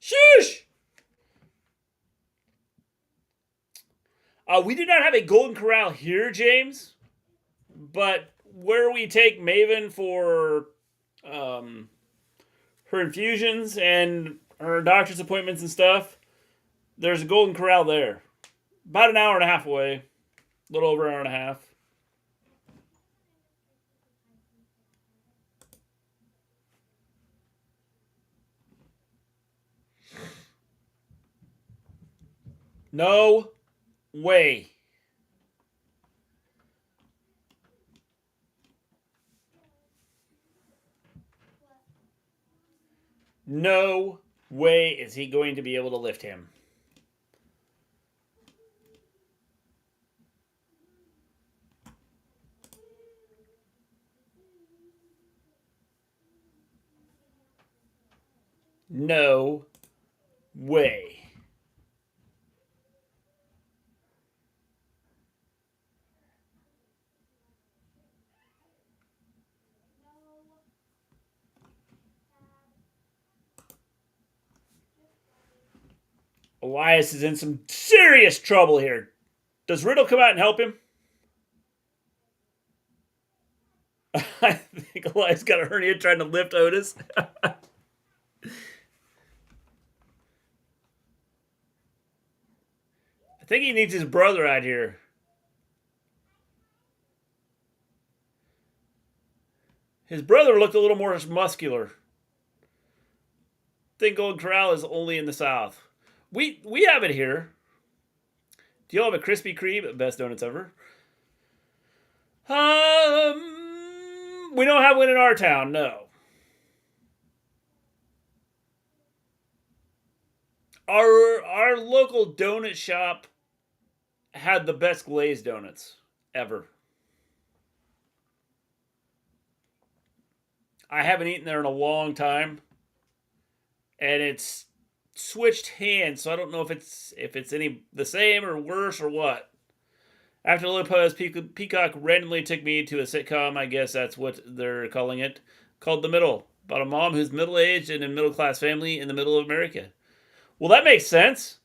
Shush! We do not have a Golden Corral here, James. But where we take Maven for her infusions and her doctor's appointments and stuff, there's a Golden Corral there. About an hour and a half away. A little over an hour and a half. No way. No way is he going to be able to lift him. No way. Elias is in some serious trouble here. Does Riddle come out and help him? I think Elias got a hernia trying to lift Otis. I think he needs his brother out here. His brother looked a little more muscular. I think Golden Corral is only in the South. We have it here. Do you all have a Krispy Kreme? Best donuts ever. We don't have one in our town, no. Our local donut shop had the best glazed donuts ever. I haven't eaten there in a long time, and it's switched hands, so I don't know if it's any the same or worse or what. After Lopez, Peacock randomly took me to a sitcom, I guess that's what they're calling it, called The Middle, about a mom who's middle-aged and in a middle-class family in the middle of America. Well, that makes sense.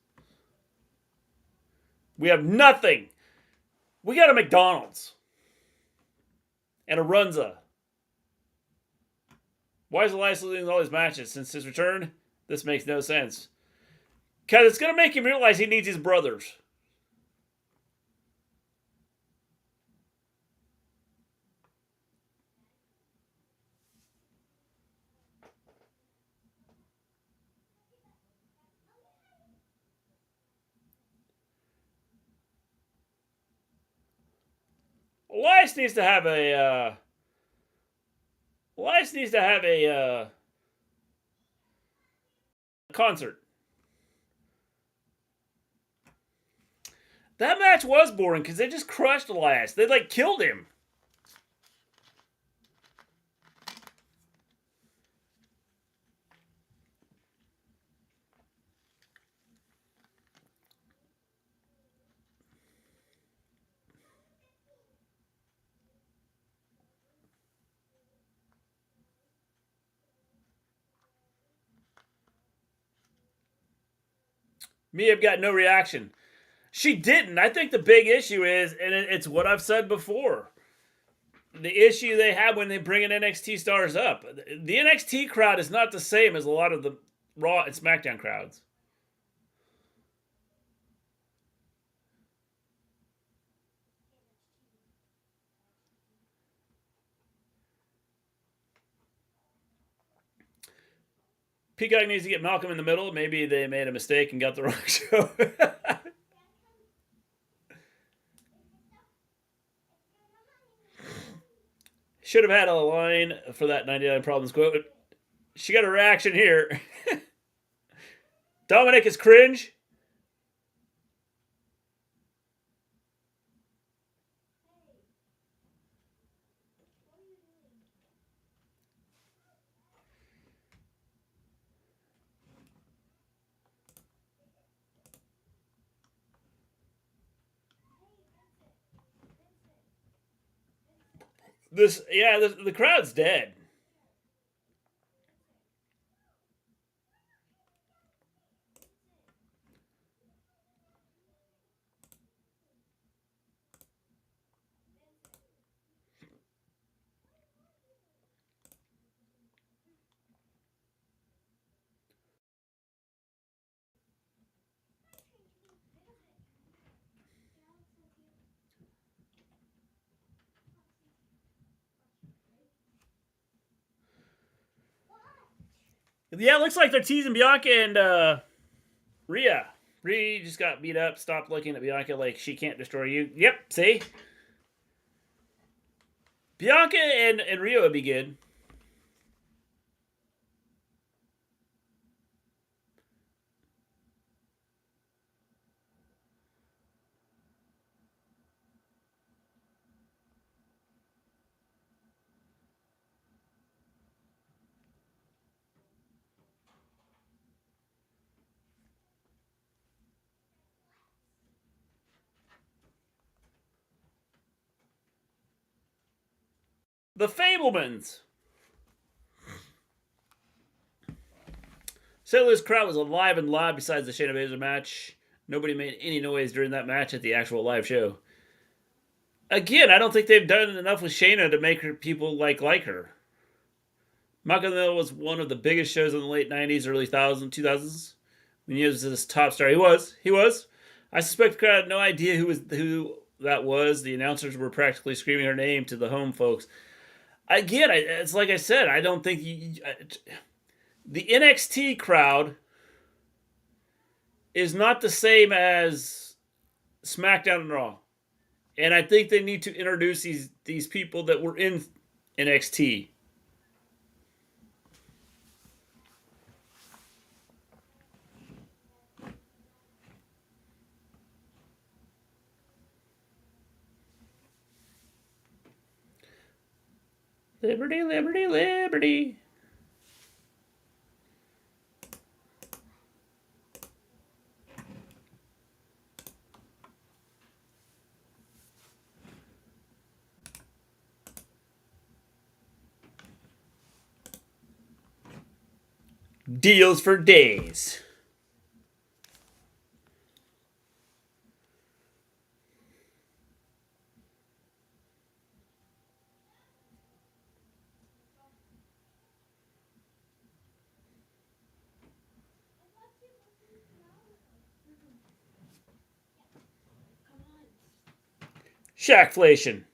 We have nothing. We got a McDonald's and a Runza. Why is Elias losing all his matches? Since his return, this makes no sense. Because it's going to make him realize he needs his brothers. Elias needs to have a concert. That match was boring because they just crushed Elias. They killed him. Mia got no reaction. She didn't. I think the big issue is, and it's what I've said before, the issue they have when they bring in NXT stars up. The NXT crowd is not the same as a lot of the Raw and SmackDown crowds. Peacock needs to get Malcolm in the middle. Maybe they made a mistake and got the wrong show. Should have had a line for that 99 Problems quote. She got a reaction here. Dominic is cringe. The crowd's dead. Yeah, it looks like they're teasing Bianca and Rhea. Rhea just got beat up. Stop looking at Bianca like she can't destroy you. Yep, see? Bianca and Rhea would be good. The Fablemans. St. Louis crowd was alive and loud besides the Shayna Baszler match. Nobody made any noise during that match at the actual live show. Again, I don't think they've done enough with Shayna to make people like her. Makamil was one of the biggest shows in the late 90s, early 2000s. When he was this top star. He was. I suspect the crowd had no idea who that was. The announcers were practically screaming her name to the home folks. Again, it's like I said, I don't think the NXT crowd is not the same as SmackDown and Raw. And I think they need to introduce these people that were in NXT. Liberty, liberty, liberty. Deals for days. Shackflation.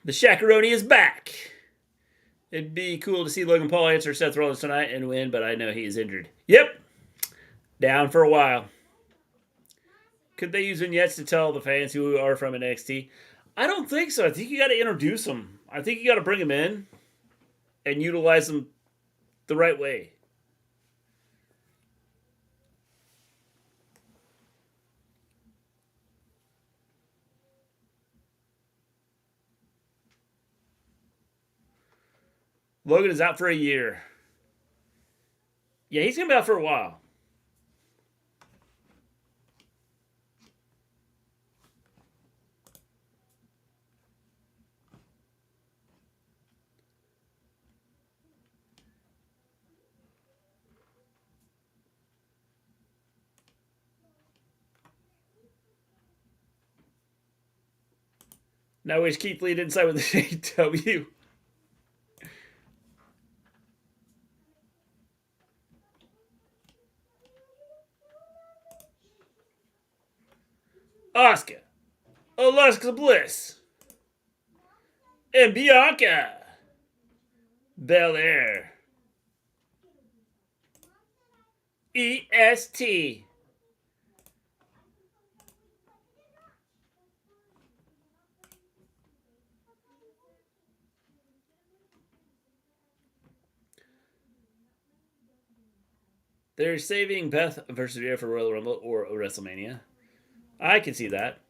The Shackaroni is back. It'd be cool to see Logan Paul answer Seth Rollins tonight and win, but I know he's injured. Yep. Down for a while. Could they use vignettes to tell the fans who are from NXT? I don't think so. I think you got to introduce them. I think you got to bring them in and utilize them the right way. Logan is out for a year. Yeah, he's going to be out for a while. Now wish Keith Lee didn't sign with the AEW. Asuka, Alexa Bliss, and Bianca Belair. EST. They're saving Beth versus Rhea for Royal Rumble or WrestleMania. I can see that.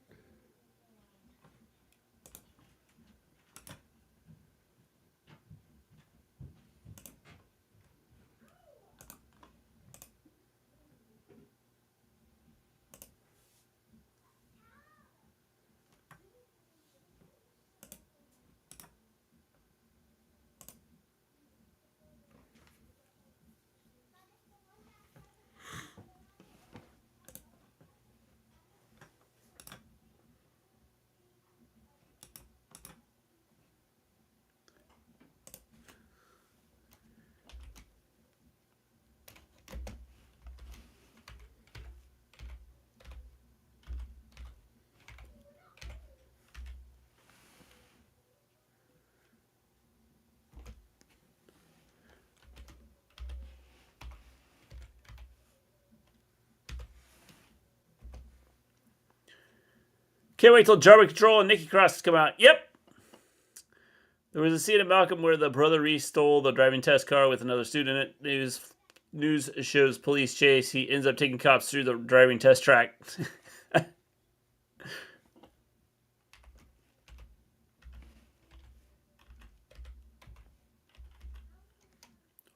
Can't wait till Jarman Control and Nikki Cross come out. Yep. There was a scene at Malcolm where the brother Reese stole the driving test car with another student in it. News shows police chase. He ends up taking cops through the driving test track.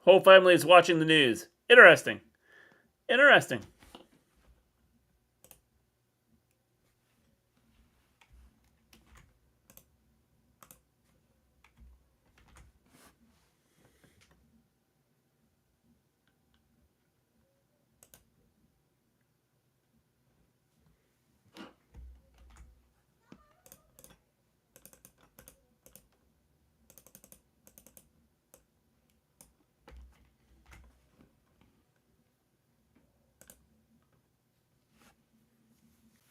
Whole family is watching the news. Interesting. Interesting.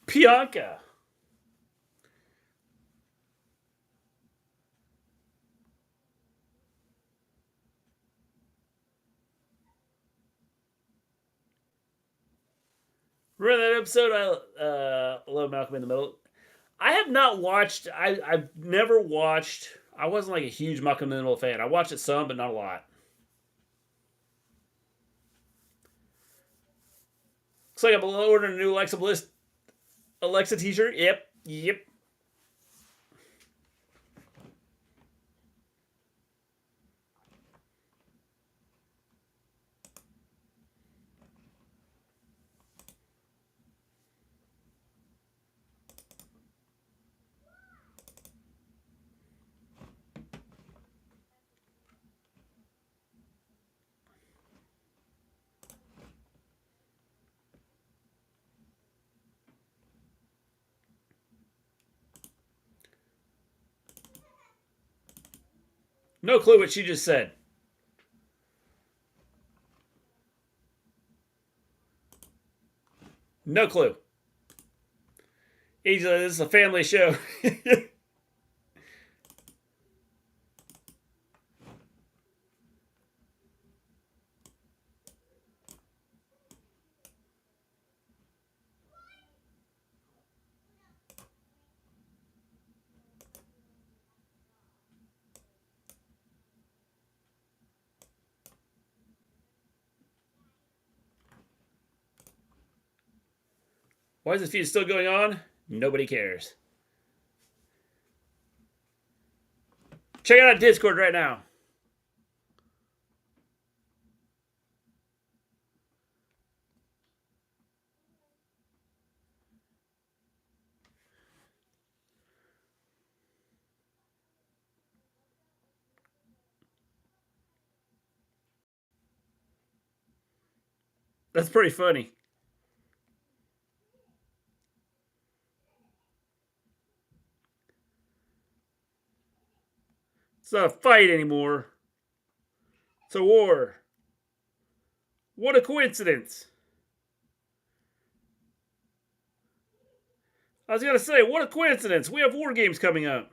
Bianca. Remember that episode? I love Malcolm in the Middle. I have not watched. I've never watched. I wasn't like a huge Malcolm in the Middle fan. I watched it some, but not a lot. Looks like I'm ordering a new Alexa t-shirt. Yep. No clue what she just said. No clue. Easily, this is a family show. Why is this feud still going on? Nobody cares. Check out Discord right now. That's pretty funny. It's not a fight anymore. It's a war. What a coincidence. I was going to say, what a coincidence. We have War Games coming up.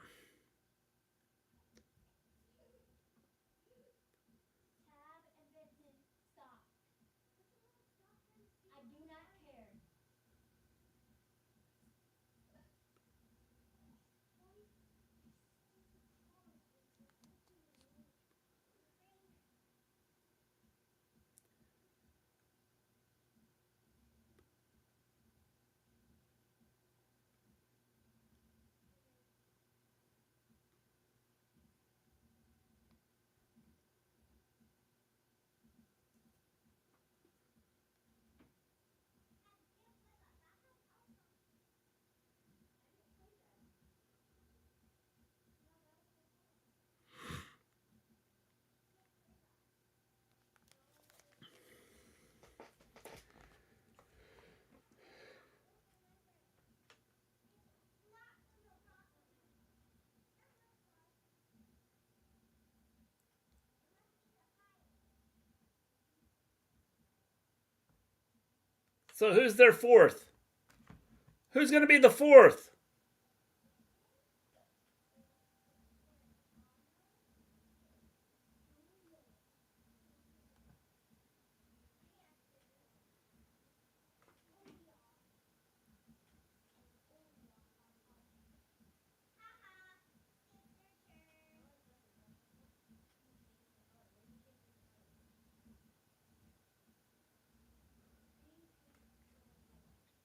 So who's their fourth? Who's going to be the fourth?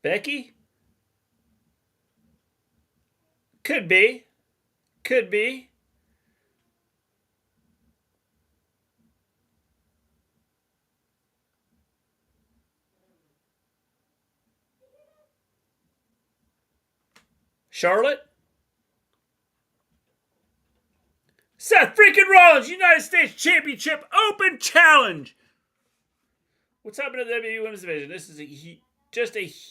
Becky? Could be. Could be. Charlotte? Seth freaking Rollins, United States Championship Open Challenge. What's happening to the WWE Women's Division? This is just a huge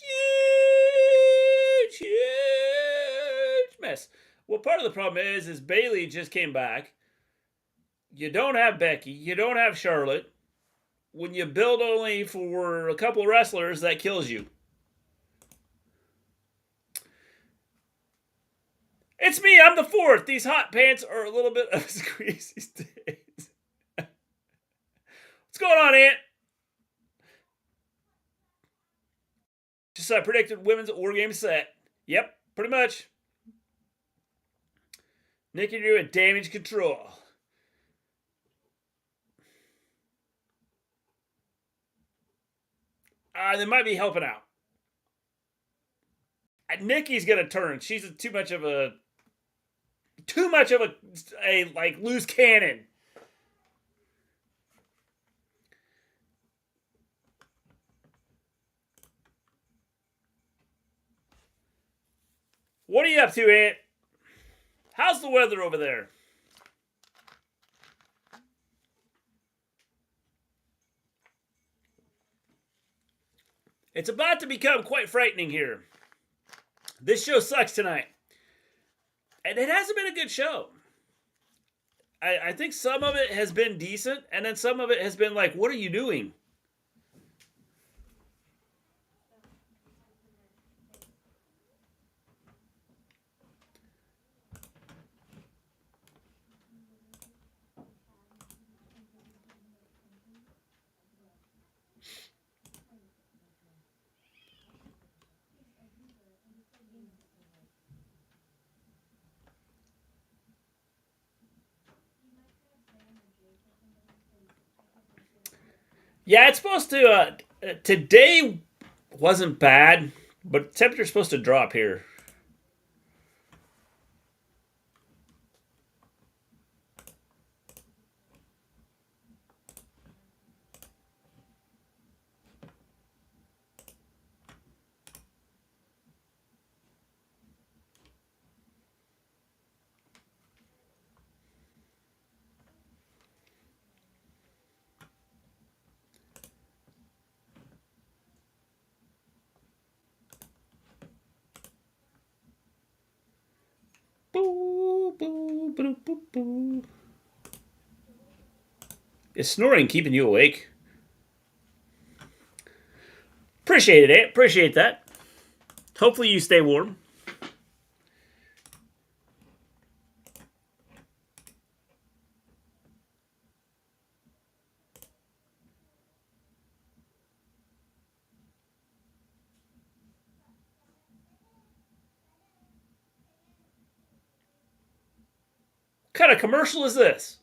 mess. Well, part of the problem is Bayley just came back. You don't have Becky. You don't have Charlotte. When you build only for a couple wrestlers, that kills you. It's me. I'm the fourth. These hot pants are a little bit of a squeeze these days. What's going on, Ant? Just I predicted women's War Game set. Yep, pretty much. Nikki doing damage control. They might be helping out. Nikki's gonna turn. She's too much of a like loose cannon. What are you up to, Ant? How's the weather over there? It's about to become quite frightening here. This show sucks tonight. And it hasn't been a good show. I think some of it has been decent, and then some of it has been like, what are you doing? Yeah, it's supposed to. Today wasn't bad, but temperature's supposed to drop here. Is snoring keeping you awake? Appreciate it, appreciate that. Hopefully you stay warm. What kind of commercial is this?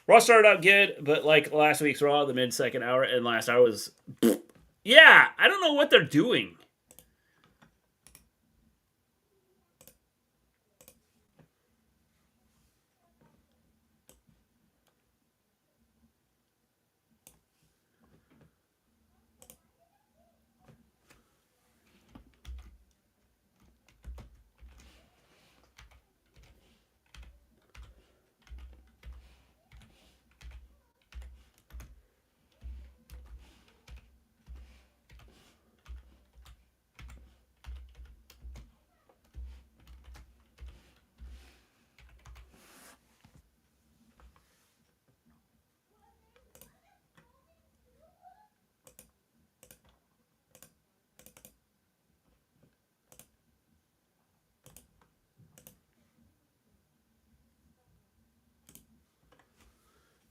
Raw started out good, but like last week's Raw, the mid-second hour and last hour was... Yeah, I don't know what they're doing.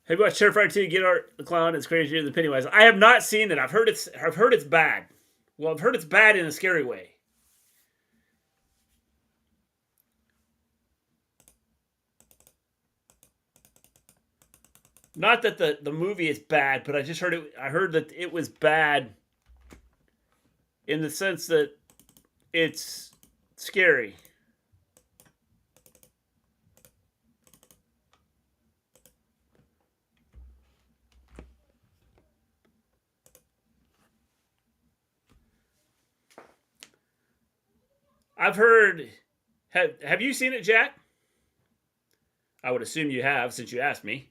Have you watched Terrifier 2? Get Art the Clown. It's crazier than Pennywise. I have not seen it. I've heard it's bad. Well, I've heard it's bad in a scary way. Not that the movie is bad, but I just heard it. I heard that it was bad in the sense that it's scary. I've heard. Have you seen it, Jack? I would assume you have, since you asked me.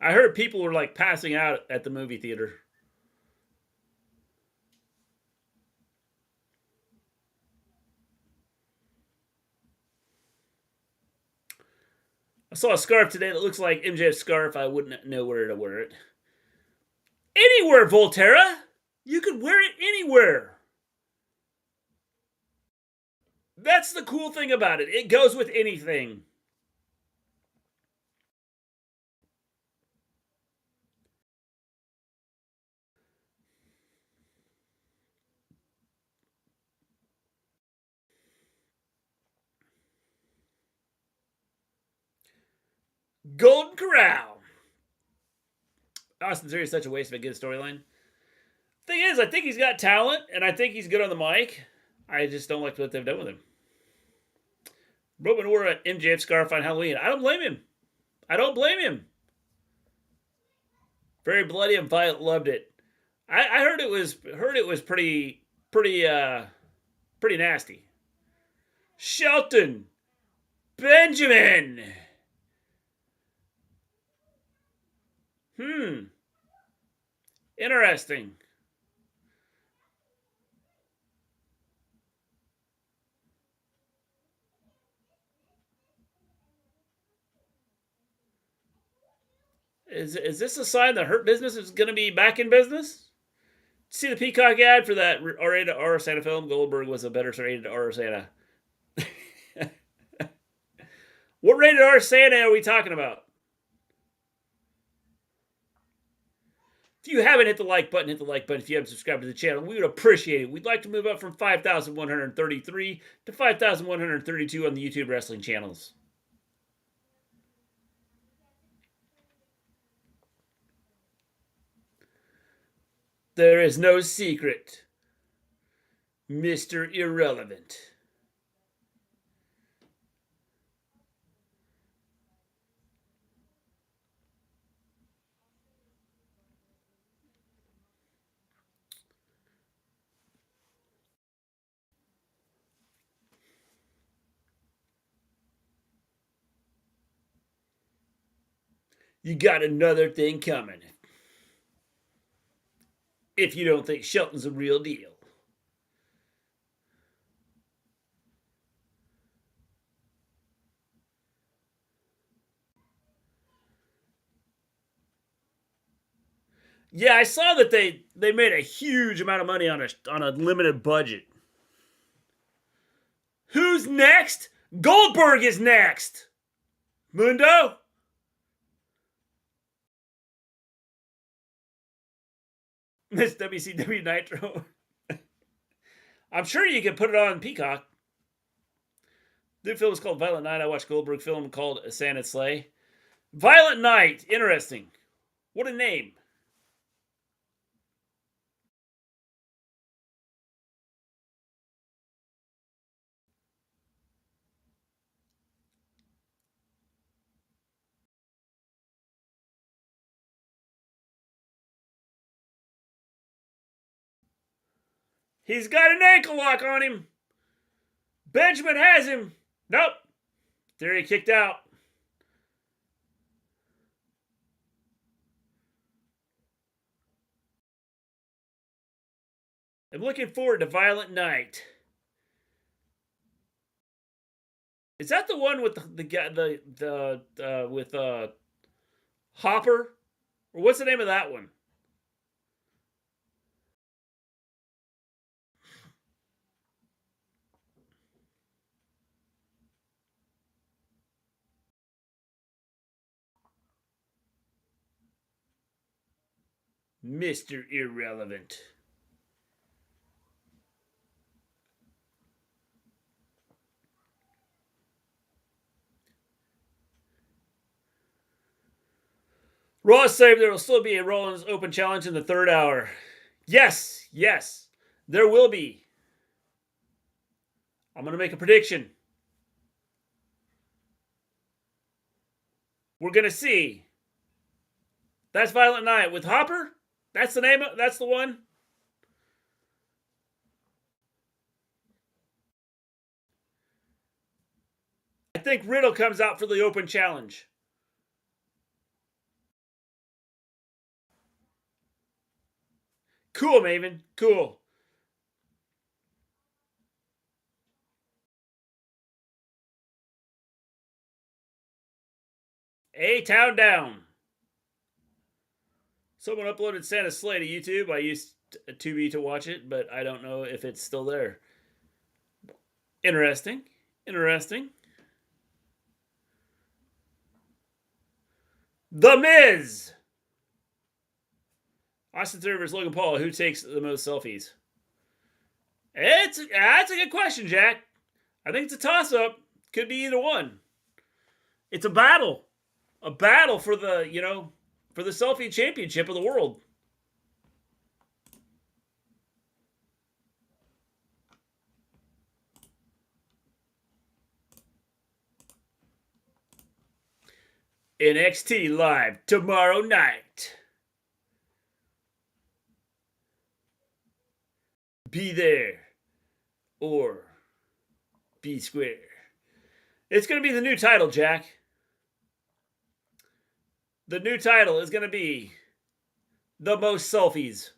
I heard people were like passing out at the movie theater. I saw a scarf today that looks like MJF's scarf. I wouldn't know where to wear it. Anywhere, Volterra! You could wear it anywhere. That's the cool thing about it. It goes with anything. Golden Corral. Austin Theory is such a waste of a good storyline. Thing is, I think he's got talent, and I think he's good on the mic. I just don't like what they've done with him. Roman wore an MJF scarf on Halloween. I don't blame him. I don't blame him. Very bloody, and Violet loved it. I heard it was pretty nasty. Shelton Benjamin. Interesting. Is this a sign that Hurt Business is going to be back in business? See the Peacock ad for that R-rated R Santa film? Goldberg was a better rated R Santa. What rated R Santa are we talking about? If you haven't hit the like button, hit the like button. If you haven't subscribed to the channel, we would appreciate it. We'd like to move up from 5,133 to 5,132 on the YouTube wrestling channels. There is no secret, Mr. Irrelevant. You got another thing coming. If you don't think Shelton's a real deal. Yeah, I saw that they made a huge amount of money on a limited budget. Who's next? Goldberg is next. Mundo? This WCW Nitro. I'm sure you can put it on Peacock. The film is called Violent Night. I watched Goldberg film called Sand Slay. Violent Night. Interesting. What a name. He's got an ankle lock on him. Benjamin has him. Nope. Theory kicked out. I'm looking forward to Violent Night. Is that the one with with Hopper? Or what's the name of that one? Mr. Irrelevant. Raw said there will still be a Rollins Open Challenge in the 3rd hour. Yes, yes, there will be. I'm going to make a prediction. We're going to see. That's Violent Night with Hopper. That's the name. That's the one. I think Riddle comes out for the Open Challenge. Cool, Maven. Cool. A-Town Down. Someone uploaded Santa's Sleigh to YouTube. I used Tubi to watch it, but I don't know if it's still there. Interesting. Interesting. The Miz. Austin Theory versus Logan Paul. Who takes the most selfies? That's a good question, Jack. I think it's a toss-up. Could be either one. It's a battle. A battle for the, for the selfie championship of the world. NXT live tomorrow night. Be there or be square. It's going to be the new title, Jack. The new title is going to be the most selfies.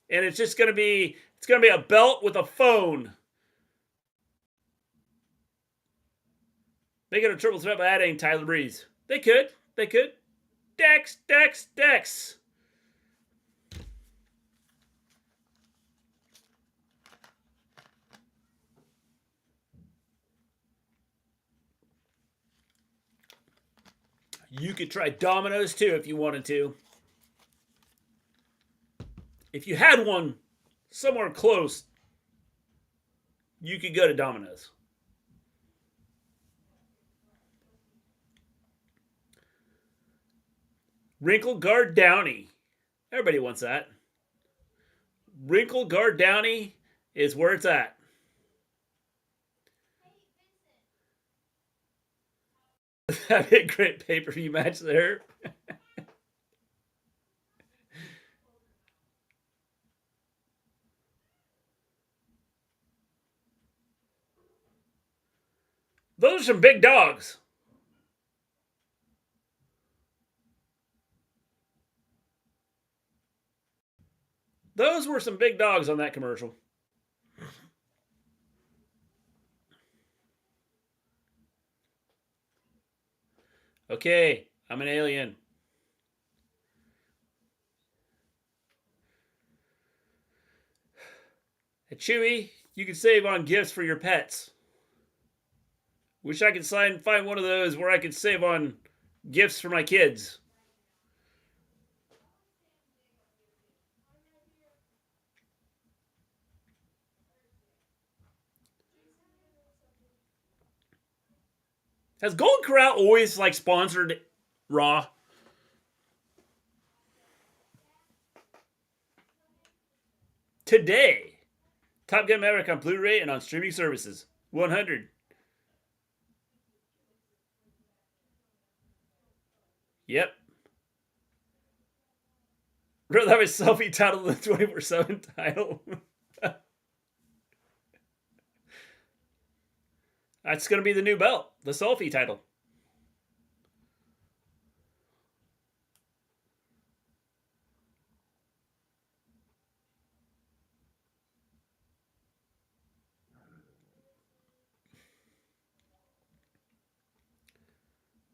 And it's just going to be, a belt with a phone. They get a triple threat by adding Tyler Breeze. They could. Dex. You could try Domino's too if you wanted to. If you had one somewhere close, you could go to Domino's. Wrinkle Guard Downey. Everybody wants that. Wrinkle Guard Downey is where it's at. That'd be a great pay-per-view match there. Those are some big dogs. Those were some big dogs on that commercial. Okay, I'm an alien. At Chewy, you can save on gifts for your pets. Wish I could find one of those where I could save on gifts for my kids. Has Golden Corral always sponsored Raw? Today, Top Gun Maverick on Blu-ray and on streaming services. 100. Yep. Rather have a selfie title than the 24/7 title. That's going to be the new belt, the selfie title.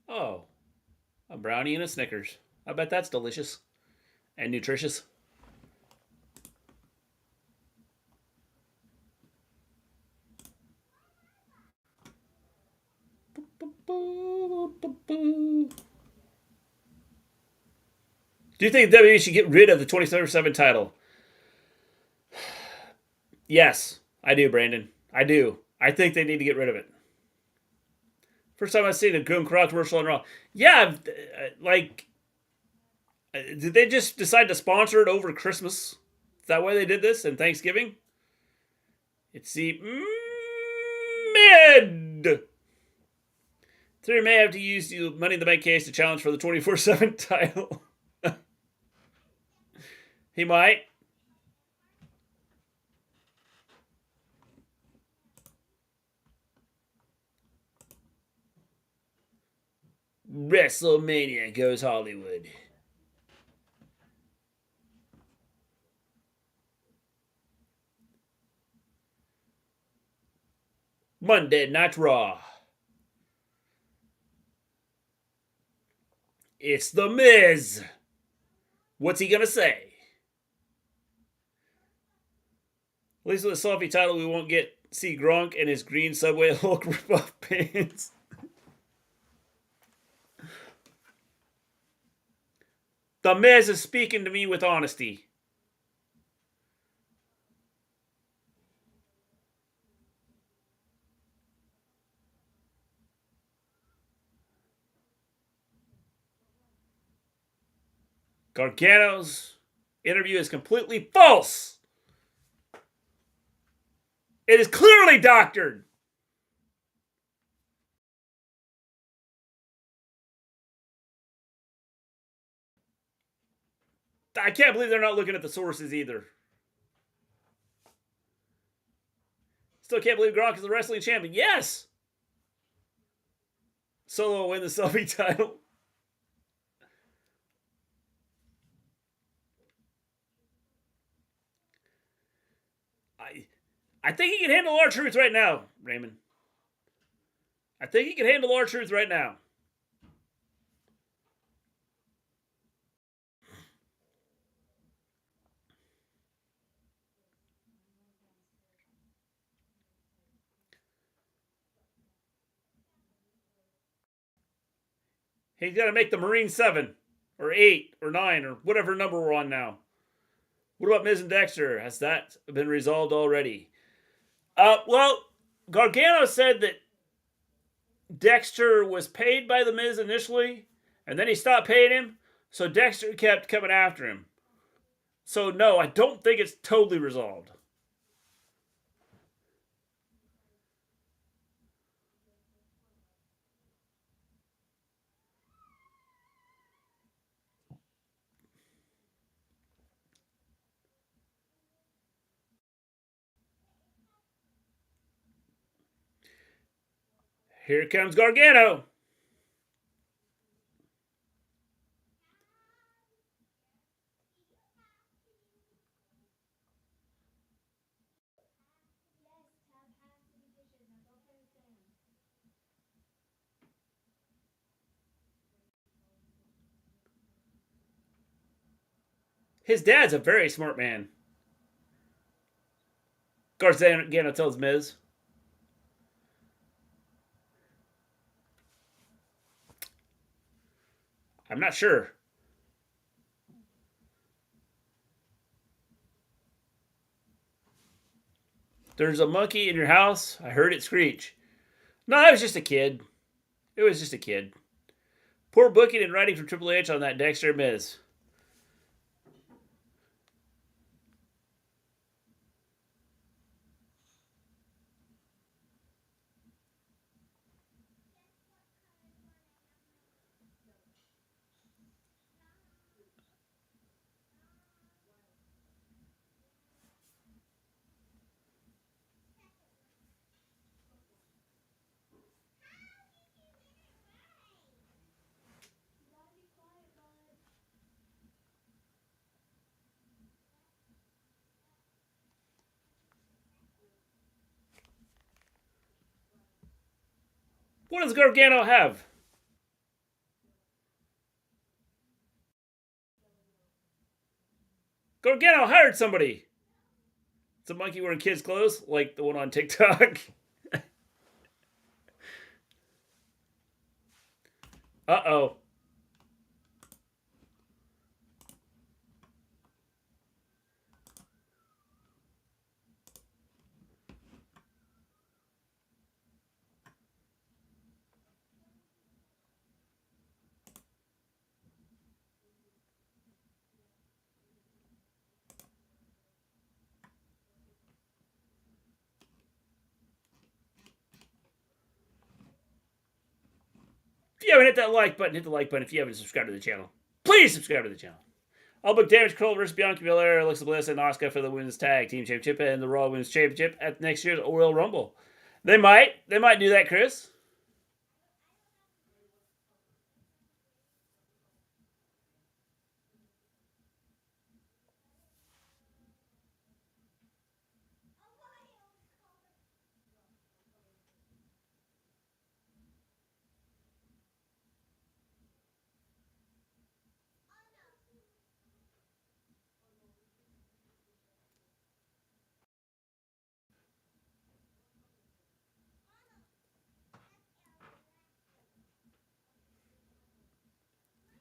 Oh, a brownie and a Snickers. I bet that's delicious and nutritious. Do you think WWE should get rid of the 24/7 title? Yes, I do, Brandon. I do. I think they need to get rid of it. First time I've seen a Goon Croc commercial on Raw. Yeah, like, did they just decide to sponsor it over Christmas? Is that why they did this and Thanksgiving? It's the mid. Theory may have to use the Money in the Bank case to challenge for the 24/7 title. He might. WrestleMania goes Hollywood. Monday Night Raw. It's The Miz. What's he gonna say? At least with the selfie title, we won't get see Gronk and his green Subway Hulk ripoff pants. The Miz is speaking to me with honesty. Gargano's interview is completely false. It is clearly doctored. I can't believe they're not looking at the sources either. Still can't believe Gronk is the wrestling champion. Yes! Solo will win the selfie title. I think he can handle our truth right now, Raymond. I think he can handle our truth right now. He's got to make the Marine 7 or 8 or 9 or whatever number we're on now. What about Miz and Dexter? Has that been resolved already? Well, Gargano said that Dexter was paid by the Miz initially, and then he stopped paying him, so Dexter kept coming after him. So no, I don't think it's totally resolved. Here comes Gargano. His dad's a very smart man. Gargano tells Miz. I'm not sure. There's a monkey in your house. I heard it screech. No, it was just a kid. It was just a kid. Poor booking and writing from Triple H on that Dexter Miz. What does Gargano have? Gargano hired somebody. It's a monkey wearing kids' clothes, like the one on TikTok. Uh-oh. haven't hit that like button, hit the like button. If you haven't subscribed to the channel, please subscribe to the channel. I'll book Damage Control versus Bianca Belair, Alexa Bliss, and Asuka for the Women's Tag Team Championship and the Raw Women's Championship at next year's Royal Rumble. They might do that, Chris.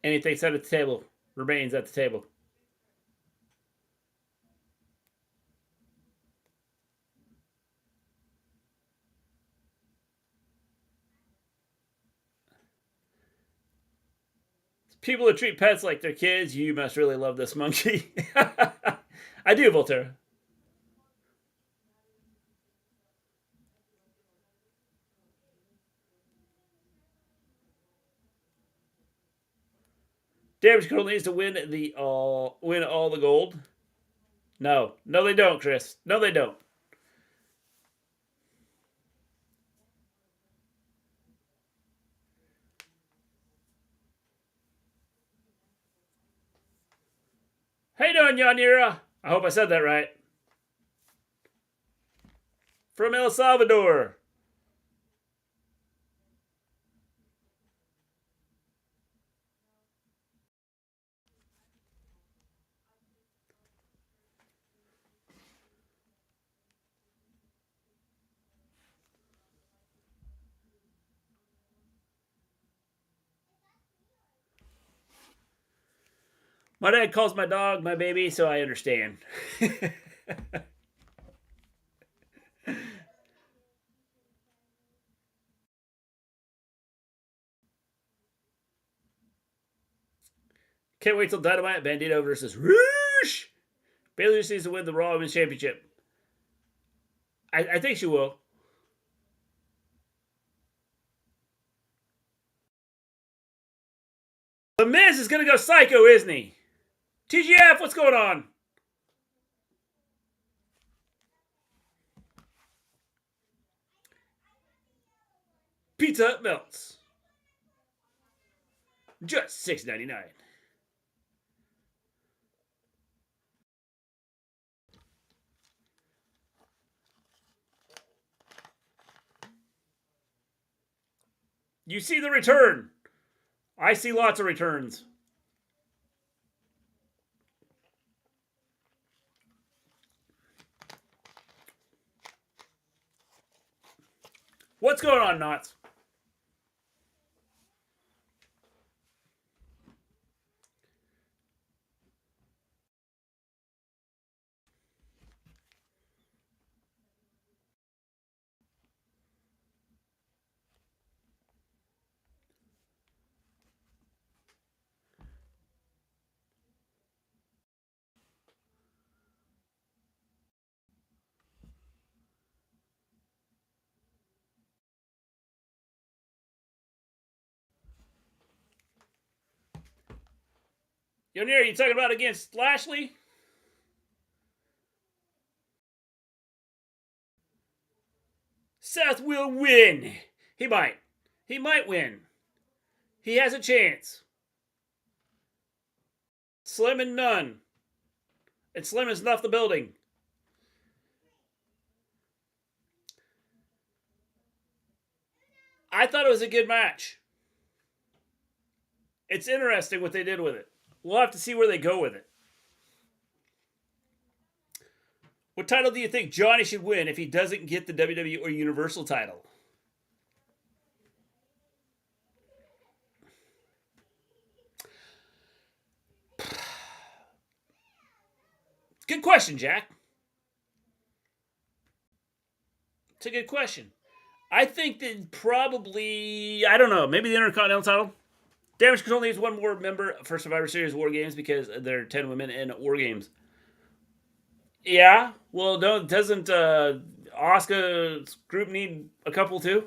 Anything said at the table remains at the table. People who treat pets like their kids, you must really love this monkey. I do, Voltaire. Damage Control needs to win all the gold. No, they don't, Chris. No, they don't. How you doing, Yanira? I hope I said that right. From El Salvador. My dad calls my dog my baby, so I understand. Can't wait till Dynamite Bandito versus Roosh. Bayley just needs to win the Raw Women's Championship. I think she will. The Miz is going to go psycho, isn't he? TGF, what's going on? Pizza melts. Just $6.99. You see the return. I see lots of returns. What's going on, Knots? Yonir, are you talking about against Lashley? Seth will win. He might. He might win. He has a chance. Slim and none. And Slim has left the building. I thought it was a good match. It's interesting what they did with it. We'll have to see where they go with it. What title do you think Johnny should win if he doesn't get the WWE or Universal title? Good question, Jack. It's a good question. I think that probably, I don't know, maybe the Intercontinental title. Damage Control needs one more member for Survivor Series War Games because there are 10 women in War Games. Yeah, well, doesn't Asuka's group need a couple too?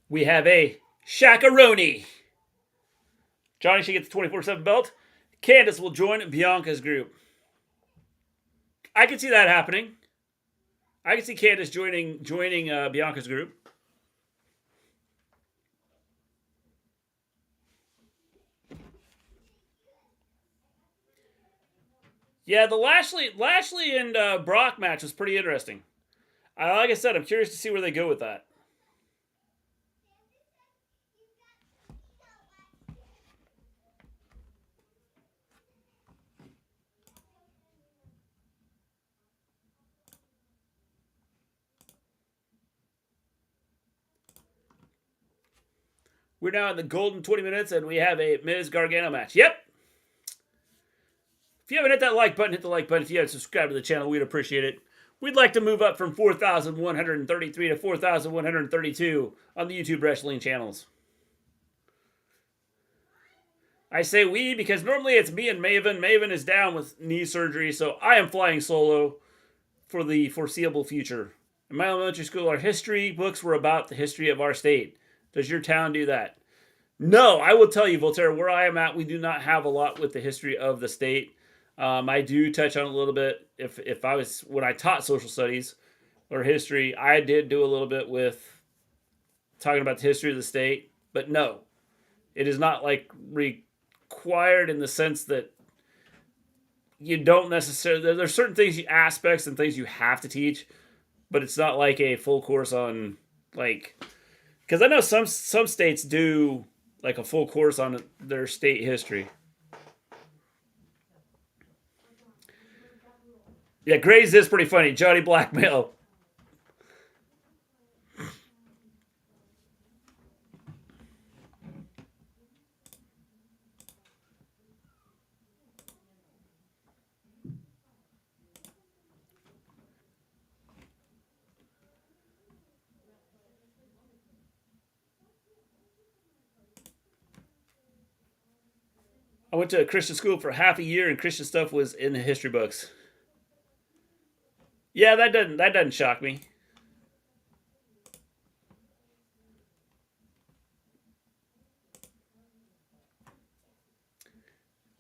We have a Shakaroni. Johnny should get the 24/7 belt. Candice will join Bianca's group. I can see that happening. I can see Candice joining Bianca's group. Yeah, the Lashley and Brock match was pretty interesting. Like I said, I'm curious to see where they go with that. We're now in the golden 20 minutes, and we have a Miz Gargano match. Yep. If you haven't hit that like button, hit the like button. If you haven't subscribed to the channel, we'd appreciate it. We'd like to move up from 4,133 to 4,132 on the YouTube wrestling channels. I say we because normally it's me and Maven. Maven is down with knee surgery, so I am flying solo for the foreseeable future. In my elementary school, our history books were about the history of our state. Does your town do that? No, I will tell you, Voltaire, where I am at, we do not have a lot with the history of the state. I do touch on a little bit. If I was, when I taught social studies or history, I did do a little bit with talking about the history of the state. But no, it is not like required in the sense that you don't necessarily, there's certain things, aspects and things you have to teach, but it's not like a full course on, like, because I know some states do like a full course on their state history. Yeah, Grays is pretty funny. Johnny Blackmail. I went to a Christian school for half a year, and Christian stuff was in the history books. Yeah, that doesn't shock me.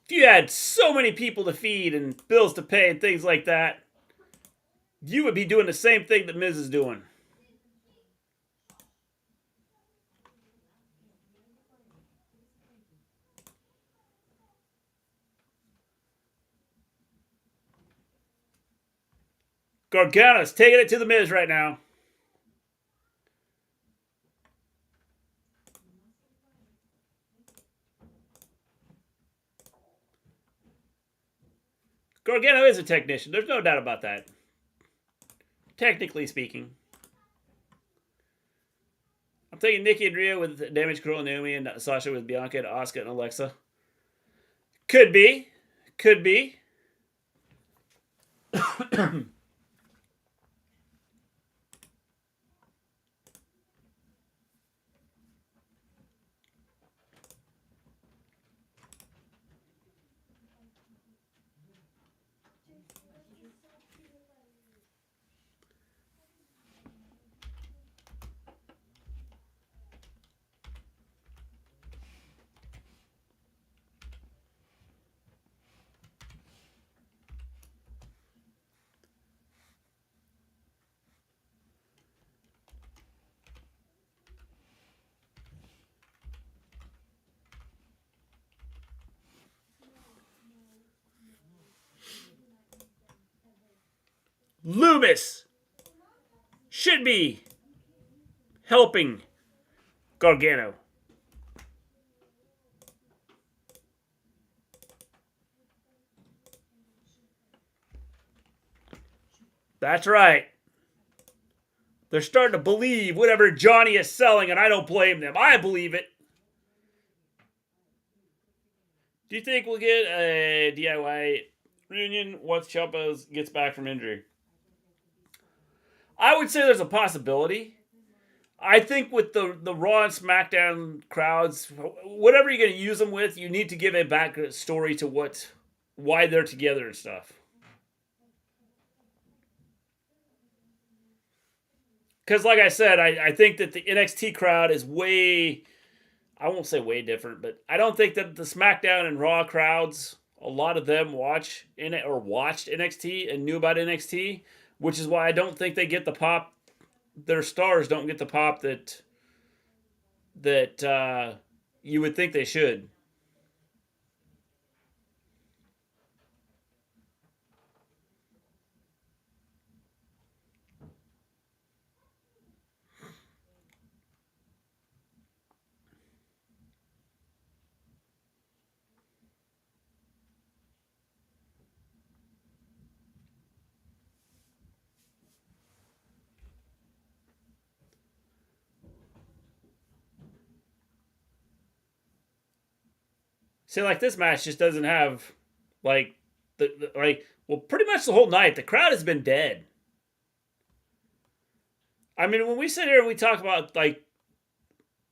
If you had so many people to feed and bills to pay and things like that, you would be doing the same thing that Miz is doing. Gargano's taking it to the Miz right now. Gargano is a technician. There's no doubt about that. Technically speaking. I'm thinking Nikki and Rhea with Damage Control and Naomi, and Sasha with Bianca and Asuka and Alexa. Could be. Could be. Loomis should be helping Gargano. That's right. They're starting to believe whatever Johnny is selling, and I don't blame them. I believe it. Do you think we'll get a DIY reunion once Ciampa gets back from injury? I would say there's a possibility. I think with the Raw and SmackDown crowds, whatever you're going to use them with, you need to give a back story to why they're together and stuff. Because, like I said, I think that the NXT crowd is way, I won't say way different, but I don't think that the SmackDown and Raw crowds, a lot of them watch in it or watched NXT and knew about NXT, which is why I don't think they get the pop. Their stars don't get the pop that you would think they should. See, like this match just doesn't have like like well, pretty much the whole night the crowd has been dead. I mean, when we sit here and we talk about like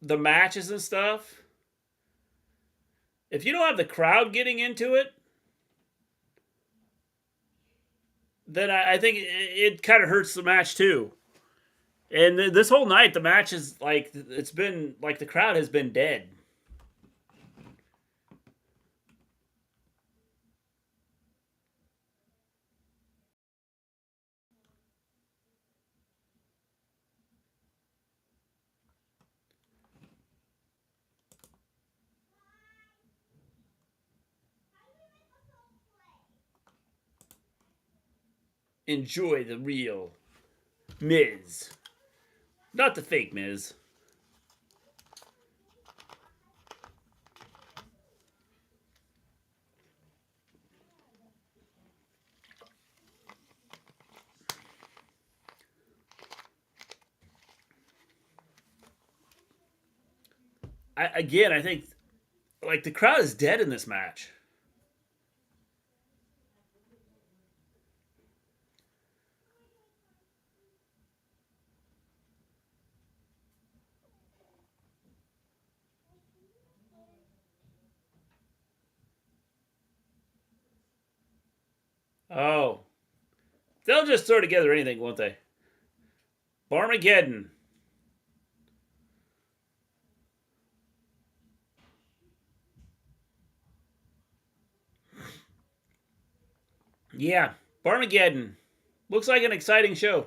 the matches and stuff, if you don't have the crowd getting into it, then I think it kind of hurts the match too. And this whole night, the match is like it's been like the crowd has been dead. Enjoy the real Miz, not the fake Miz. I think like the crowd is dead in this match. Oh, they'll just throw together anything, won't they? Barmageddon. Yeah, Barmageddon. Looks like an exciting show.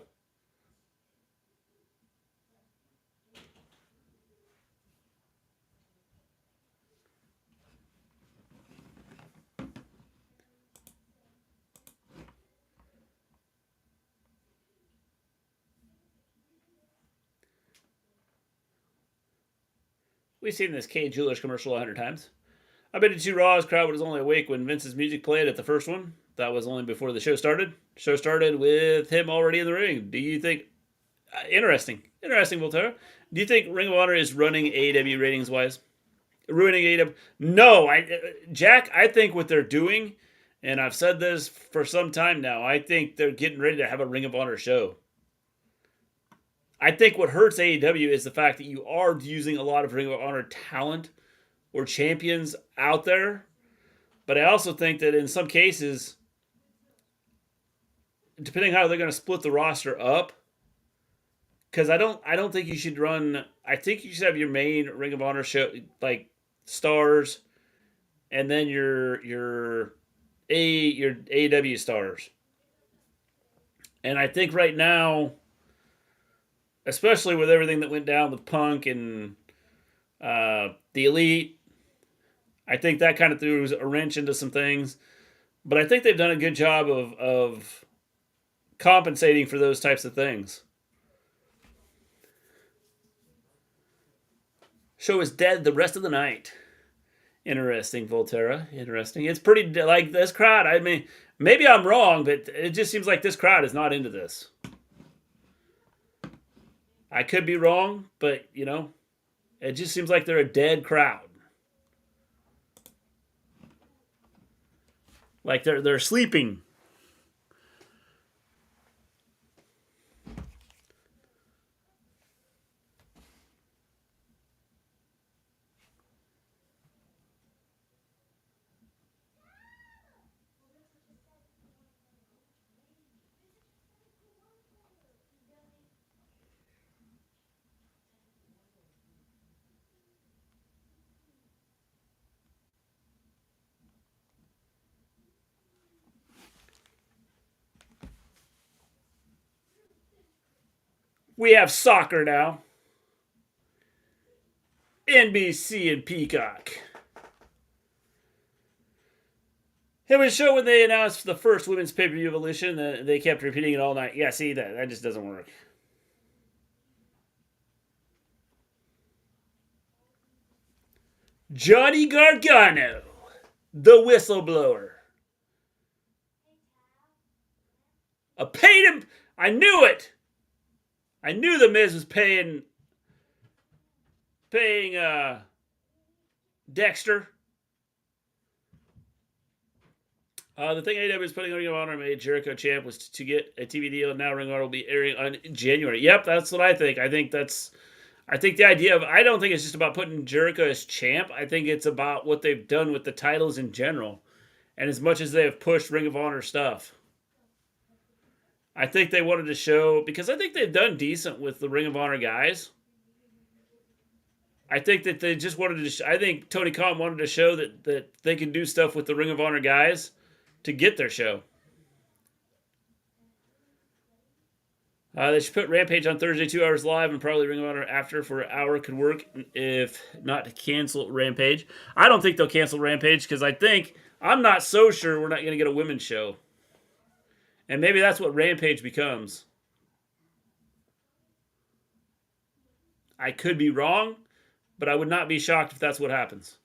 We've seen this K Jewelers commercial 100 times. I've been to two Raws. Crowd was only awake when Vince's music played at the first one. That was only before the show started. Show started with him already in the ring. Do you think? Interesting, Voltaire. Do you think Ring of Honor is running AEW ratings wise? Ruining AEW? No, Jack. I think what they're doing, and I've said this for some time now. I think they're getting ready to have a Ring of Honor show. I think what hurts AEW is the fact that you are using a lot of Ring of Honor talent or champions out there. But I also think that in some cases, depending on how they're going to split the roster up, because I don't think you should run. I think you should have your main Ring of Honor show like stars, and then your AEW stars. And I think right now, especially with everything that went down with Punk and the Elite, I think that kind of threw a wrench into some things. But I think they've done a good job of compensating for those types of things. Show is dead the rest of the night. Interesting, Volterra. Interesting. It's pretty like this crowd. I mean, maybe I'm wrong, but it just seems like this crowd is not into this. I could be wrong, but it just seems like they're a dead crowd. Like they're sleeping. We have soccer now. NBC and Peacock. It was a show when they announced the first women's pay-per-view evolution. They kept repeating it all night. Yeah, see, that just doesn't work. Johnny Gargano, the whistleblower. Paid him. I knew it. I knew the Miz was paying Dexter. The thing AEW is putting on Ring of Honor made Jericho champ was to get a TV deal. Now Ring of Honor will be airing on January. Yep, that's what I think. I think the idea of, I don't think it's just about putting Jericho as champ. I think it's about what they've done with the titles in general. And as much as they have pushed Ring of Honor stuff. I think they wanted to show, because I think they've done decent with the Ring of Honor guys. I think that they just wanted to, I think Tony Khan wanted to show that they can do stuff with the Ring of Honor guys to get their show. They should put Rampage on Thursday, 2 hours live, and probably Ring of Honor after for an hour could work, if not to cancel Rampage. I don't think they'll cancel Rampage, because I'm not so sure we're not going to get a women's show. And maybe that's what Rampage becomes. I could be wrong, but I would not be shocked if that's what happens.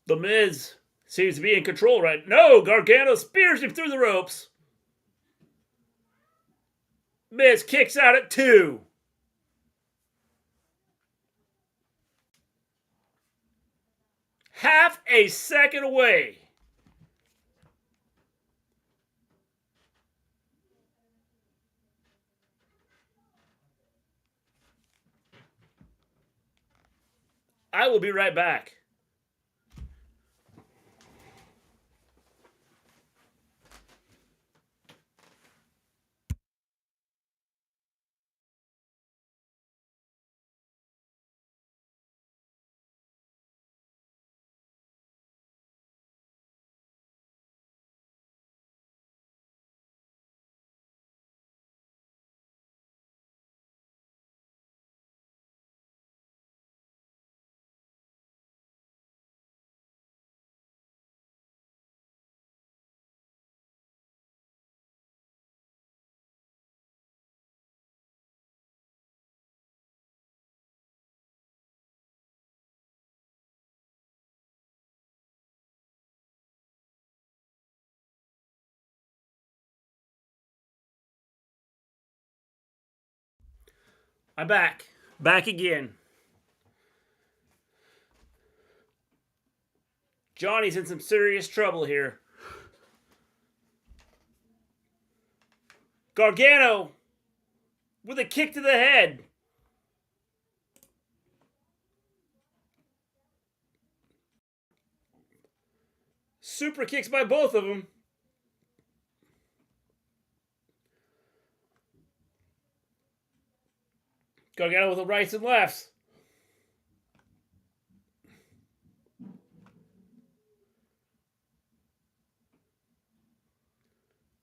The Miz seems to be in control right now. No, Gargano spears him through the ropes. Miz kicks out at 2. Half a second away. I will be right back. I'm back. Back again. Johnny's in some serious trouble here. Gargano with a kick to the head. Super kicks by both of them. Gargano with the rights and lefts.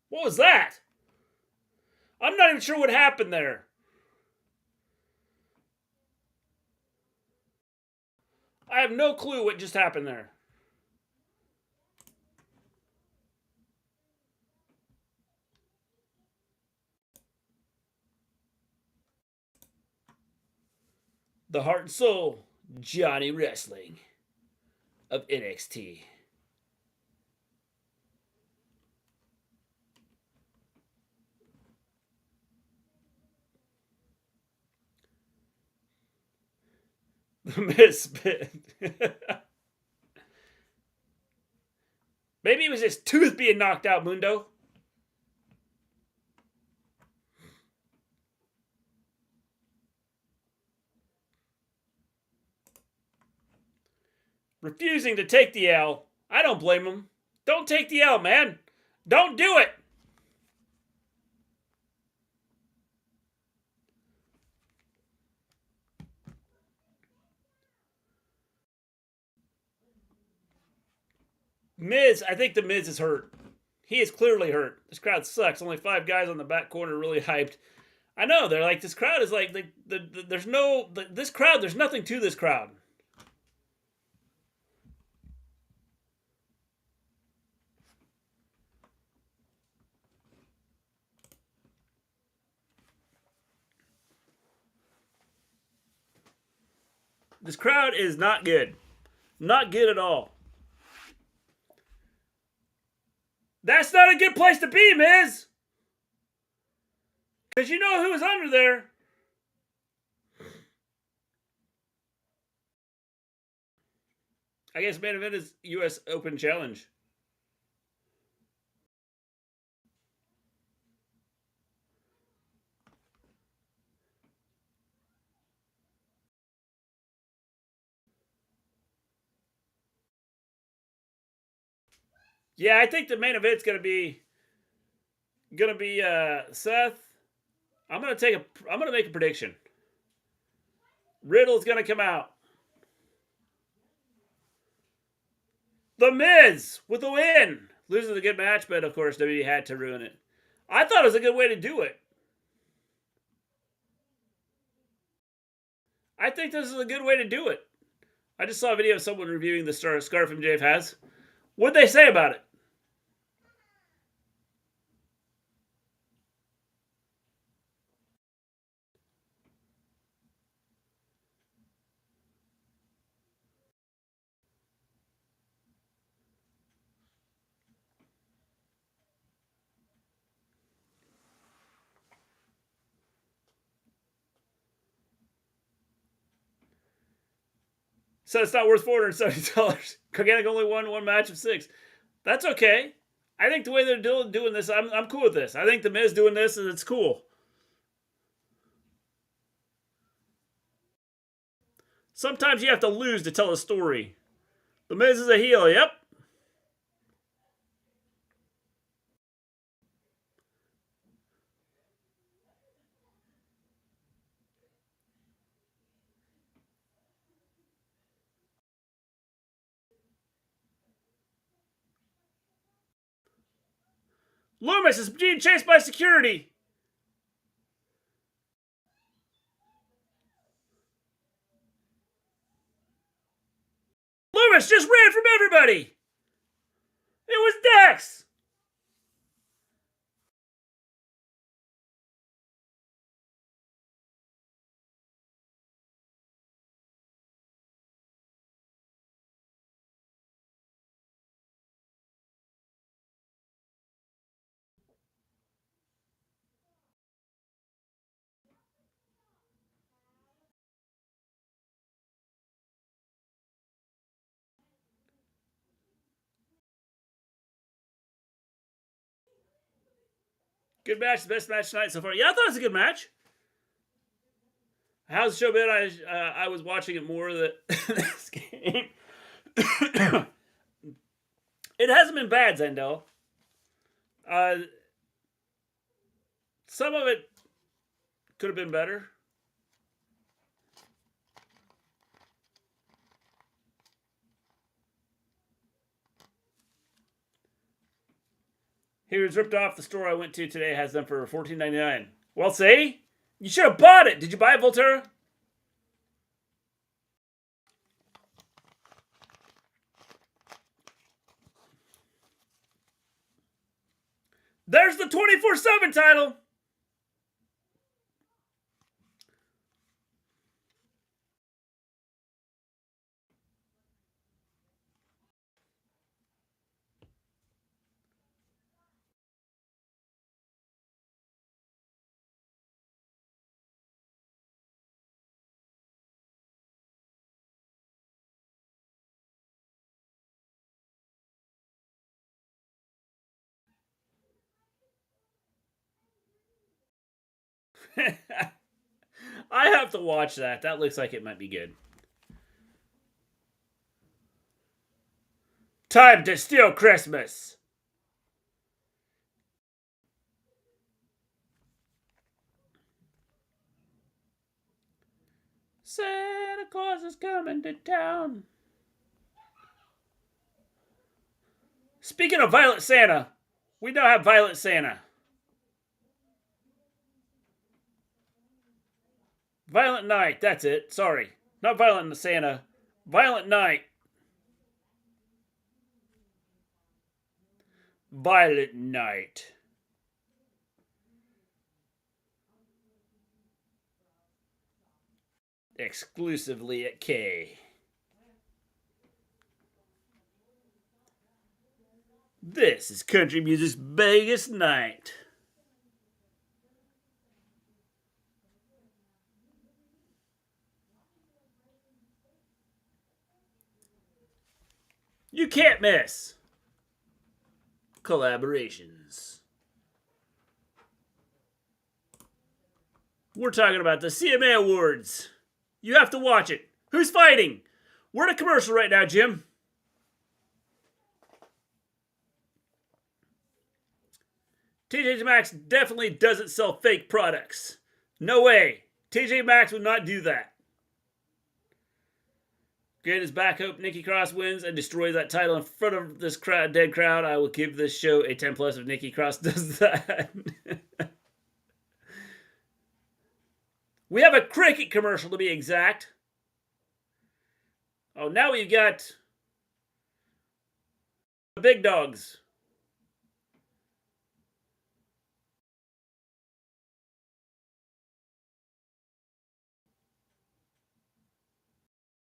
What was that? I'm not even sure what happened there. I have no clue what just happened there. The heart and soul, Johnny Wrestling of NXT. The misspit. Maybe it was his tooth being knocked out, Mundo. Refusing to take the L. I don't blame him. Don't take the L, man. Don't do it. Miz, I think the Miz is hurt. He is clearly hurt. This crowd sucks. Only 5 guys on the back corner really hyped. I know, they're like, this crowd is like, there's no, this crowd, there's nothing to this crowd. This crowd is not good. Not good at all. That's not a good place to be, Miz. Because you know who's under there. I guess main event is U.S. Open Challenge. Yeah, I think the main event's gonna be Seth. I'm gonna make a prediction. Riddle's gonna come out. The Miz with the win. Loses a good match, but of course WWE had to ruin it. I thought it was a good way to do it. I think this is a good way to do it. I just saw a video of someone reviewing the scarf MJF has. What'd they say about it? So it's not worth $470. Organic only won 1 match of 6. That's okay. I think the way they're doing this, I'm cool with this. I think the Miz doing this, and it's cool. Sometimes you have to lose to tell a story. The Miz is a heel, yep. Loomis is being chased by security. Loomis just ran from everybody. It was Dex. Good match, the best match tonight so far. Yeah, I thought it was a good match. How's the show been? I was watching it more this game. It hasn't been bad, Zendel. Some of it could have been better. He was ripped off. The store I went to today has them for $14.99. Well, see? You should have bought it. Did you buy it, Volterra? There's the 24/7 title. I have to watch that. That looks like it might be good. Time to steal Christmas. Santa Claus is coming to town. Speaking of Violet Santa, we now have Violet Santa. Violent Night, that's it. Sorry. Not Violent Santa. Violent Night. Violet Night. Exclusively at K. This is country music's biggest night. You can't miss. Collaborations. We're talking about the CMA Awards. You have to watch it. Who's fighting? We're in a commercial right now, Jim. TJ Maxx definitely doesn't sell fake products. No way. TJ Maxx would not do that. Great is back. Hope Nikki Cross wins and destroys that title in front of this dead crowd. I will give this show a 10 plus if Nikki Cross does that. We have a cricket commercial to be exact. Oh, now we've got the big dogs.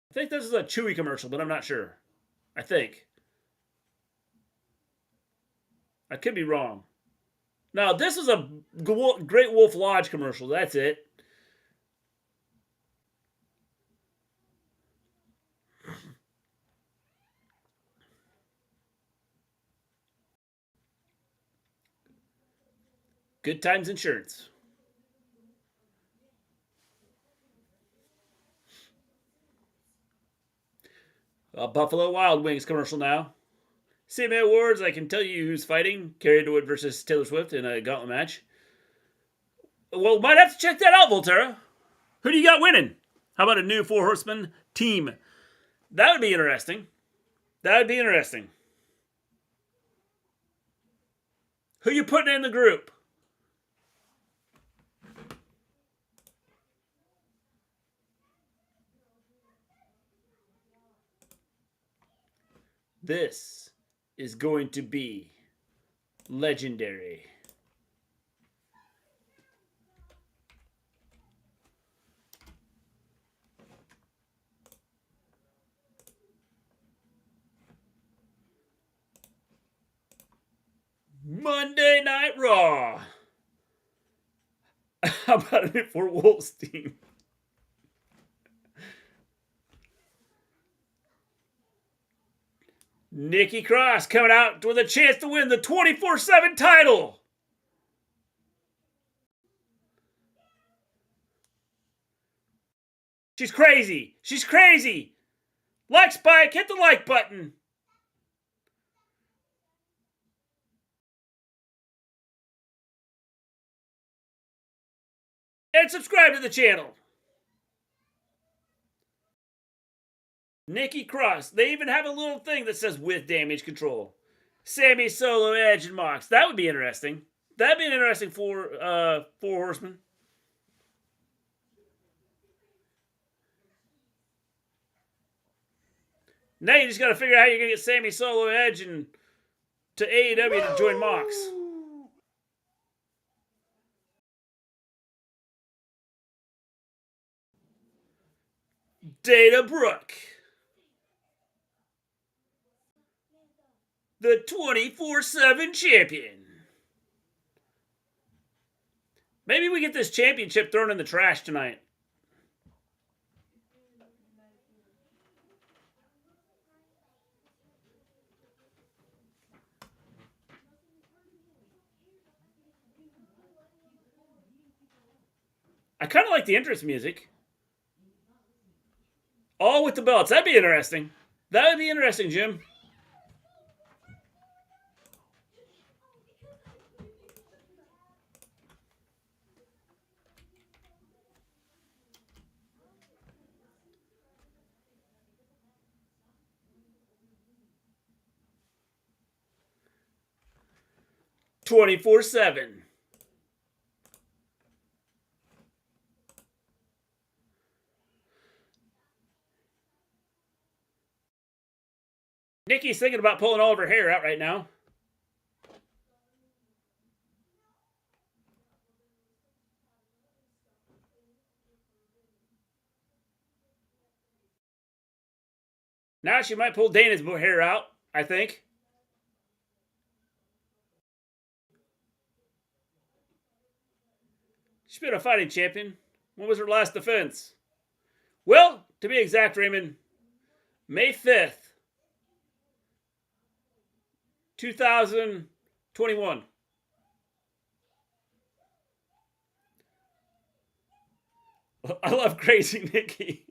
I think this is a Chewy commercial, but I'm not sure. I think. I could be wrong. No, this is a Great Wolf Lodge commercial. That's it. Good Times Insurance. A Buffalo Wild Wings commercial now. CMA Awards, I can tell you who's fighting. Carrie Underwood versus Taylor Swift in a gauntlet match. Well, might have to check that out, Volterra. Who do you got winning? How about a new Four Horsemen team? That would be interesting. That would be interesting. Who you putting in the group? This is going to be legendary. Monday Night Raw. How about it for Wolfstein? Nikki Cross coming out with a chance to win the 24/7 title. She's crazy. She's crazy. Like Spike, hit the like button. And subscribe to the channel. Nikki Cross. They even have a little thing that says with damage control. Sammy, Solo, Edge, and Mox. That would be interesting. That'd be an interesting Four Horsemen. Now you just got to figure out how you're going to get Sammy, Solo, Edge, and to AEW to join Mox. Dana Brooke. The 24/7 champion. Maybe we get this championship thrown in the trash tonight. I kind of like the entrance music. All with the belts. That'd be interesting. That would be interesting, Jim. 24/7. Nikki's thinking about pulling all of her hair out right now. Now she might pull Dana's hair out, I think. She's been a fighting champion. When was her last defense? Well, to be exact, Raymond, May 5th, 2021. I love Crazy Nikki.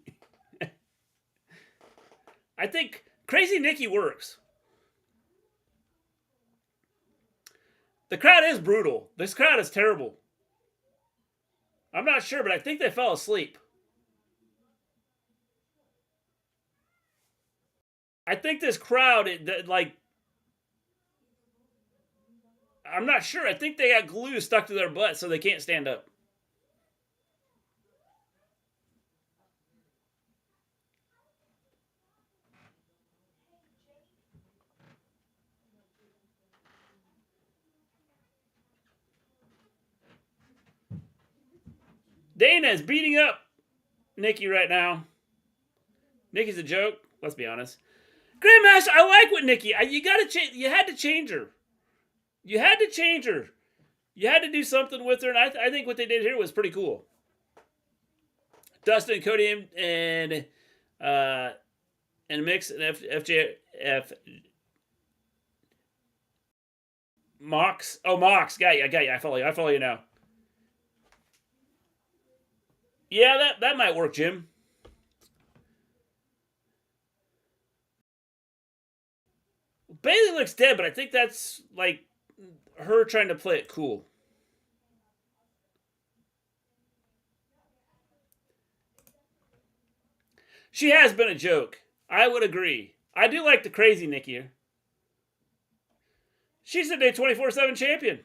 I think Crazy Nikki works. The crowd is brutal. This crowd is terrible. I'm not sure, but I think they fell asleep. I think this crowd, like, I'm not sure. I think they got glue stuck to their butt so they can't stand up. Dana is beating up Nikki right now. Nikki's a joke. Let's be honest. Grandmaster, I like what Nikki. You gotta change. You had to change her. You had to change her. You had to do something with her, and I think what they did here was pretty cool. Dustin, Cody, and Mix and FJF. Mox. Oh, Mox. Got you. I follow you. I follow you now. Yeah, that might work, Jim. Bayley looks dead, but I think that's like her trying to play it cool. She has been a joke. I would agree. I do like the Crazy Nikki. She's a day 24/7 champion.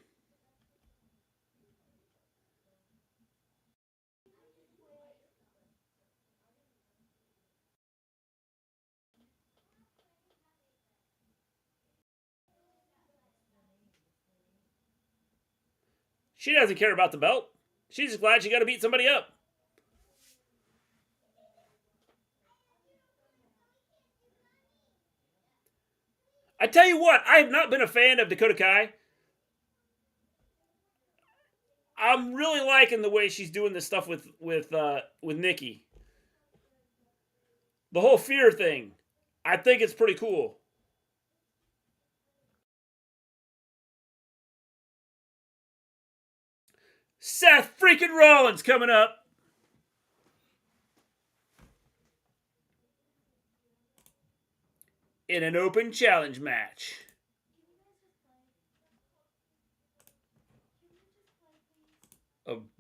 She doesn't care about the belt. She's just glad she got to beat somebody up. I tell you what, I have not been a fan of Dakota Kai. I'm really liking the way she's doing this stuff with Nikki. The whole fear thing. I think it's pretty cool. Seth freaking Rollins coming up. In an open challenge match.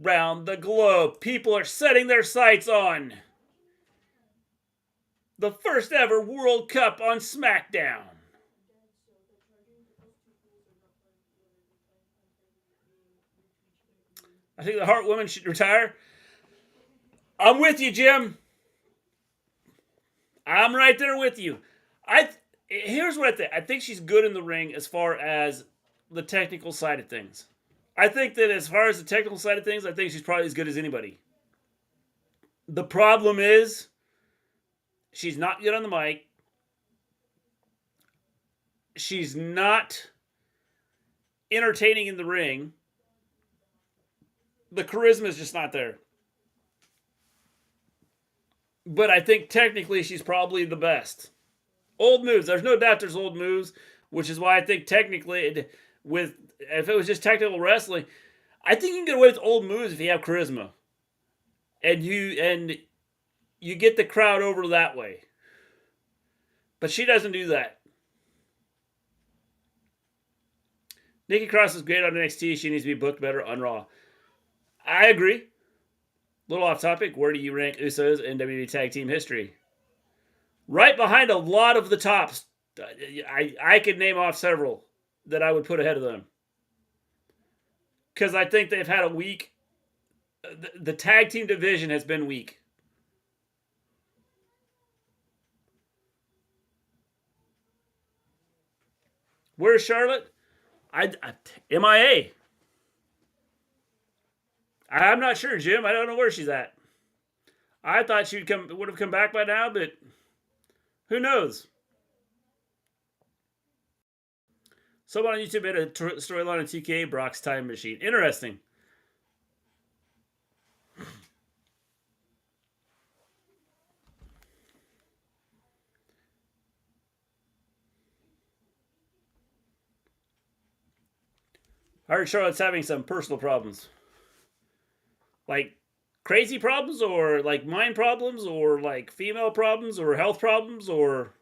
Around the globe, people are setting their sights on the first ever World Cup on SmackDown. I think the Hart women should retire. I'm with you, Jim. I'm right there with you. Here's what I think. I think she's good in the ring as far as the technical side of things. I think that as far as the technical side of things, I think she's probably as good as anybody. The problem is she's not good on the mic. She's not entertaining in the ring. The charisma is just not there. But I think technically she's probably the best. Old moves. There's no doubt there's old moves, which is why I think technically, if it was just technical wrestling, I think you can get away with old moves if you have charisma. And you get the crowd over that way. But she doesn't do that. Nikki Cross is great on NXT. She needs to be booked better on Raw. I agree. Little off topic. Where do you rank Usos in WWE Tag Team history? Right behind a lot of the tops. I could name off several that I would put ahead of them. because I think they've had a weak. The tag team division has been weak. Where's Charlotte? MIA. I'm not sure, Jim. I don't know where she's at. I thought she would have come back by now, but who knows? Someone on YouTube made a storyline on TK Brock's time machine. Interesting. I heard Charlotte's having some personal problems. Like crazy problems, or like mind problems, or like female problems, or health problems, or...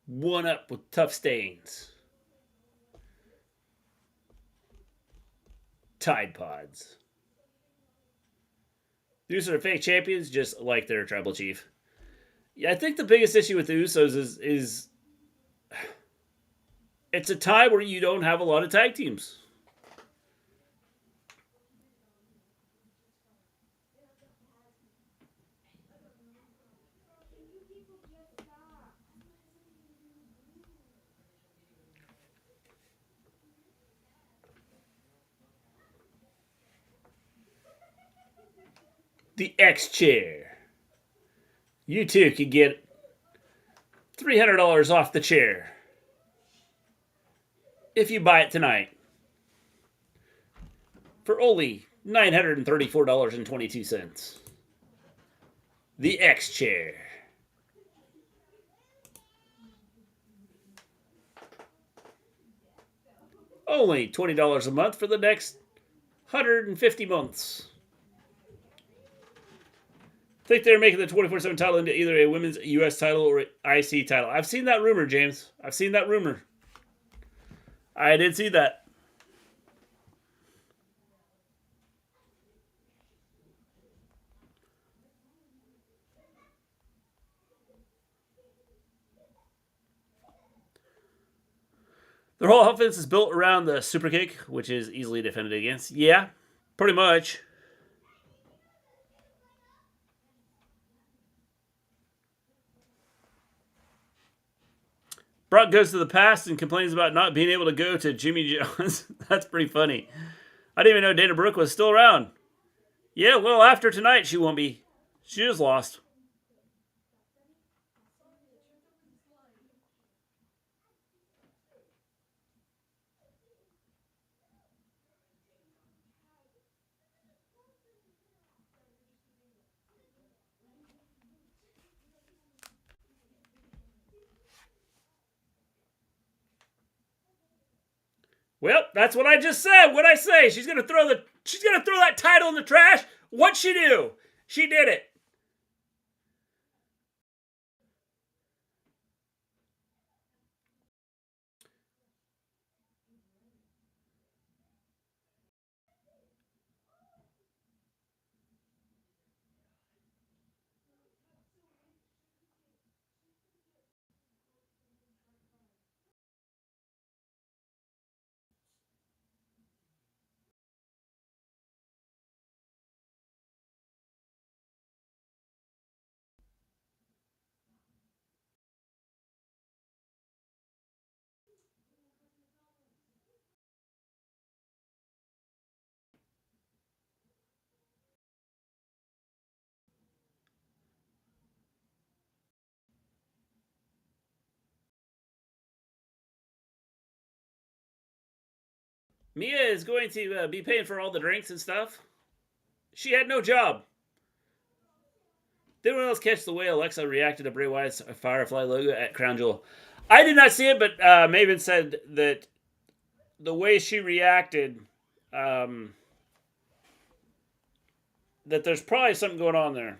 One up with tough stains. Tide Pods. The Usos are fake champions, just like their tribal chief. Yeah, I think the biggest issue with the Usos is it's a time where you don't have a lot of tag teams. The X Chair. You too can get $300 off the chair if you buy it tonight for only $934.22. The X Chair. Only $20 a month for the next 150 months. Think they're making the 24/7 title into either a women's U.S. title or IC title. I've seen that rumor, James. I've seen that rumor. I did see that. Their whole offense is built around the super kick, which is easily defended against. Yeah, pretty much. Brock goes to the past and complains about not being able to go to Jimmy John's. That's pretty funny. I didn't even know Dana Brooke was still around. Yeah, well, after tonight, she won't be. She just lost. Well, that's what I just said. What'd I say? She's gonna throw that title in the trash. What'd she do? She did it. Mia is going to be paying for all the drinks and stuff. She had no job. Did anyone else catch the way Alexa reacted to Bray Wyatt's Firefly logo at Crown Jewel? I did not see it, but Maven said that the way she reacted, that there's probably something going on there.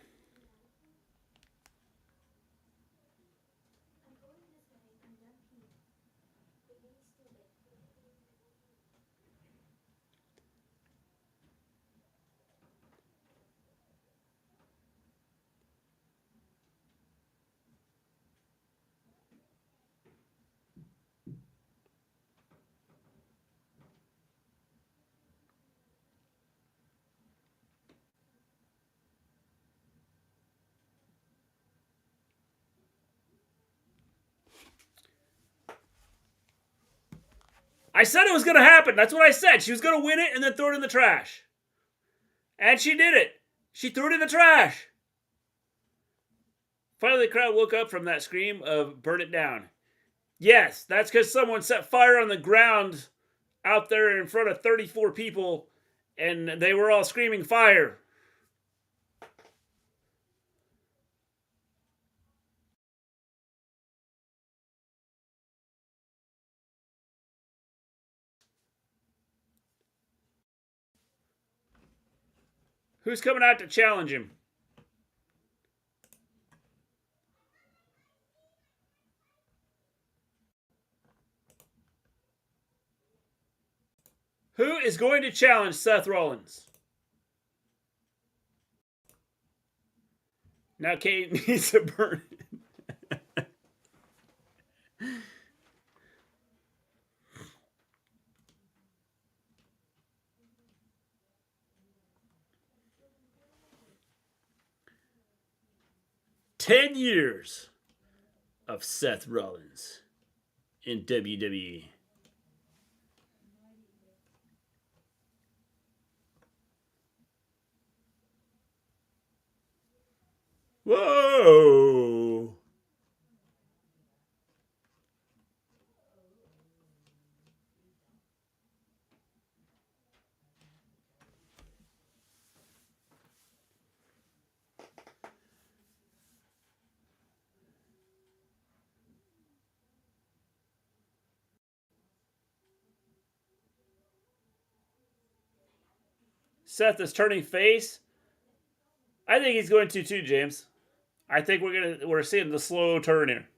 I said it was going to happen. That's what I said. She was going to win it and then throw it in the trash. And she did it. She threw it in the trash. Finally, the crowd woke up from that scream of burn it down. Yes, that's because someone set fire on the ground out there in front of 34 people, and they were all screaming fire. Who's coming out to challenge him? Who is going to challenge Seth Rollins? Now Kate needs to burn it. "10 years of Seth Rollins in WWE. Whoa! Seth is turning face. I think he's going to too, James. I think we're seeing the slow turn here.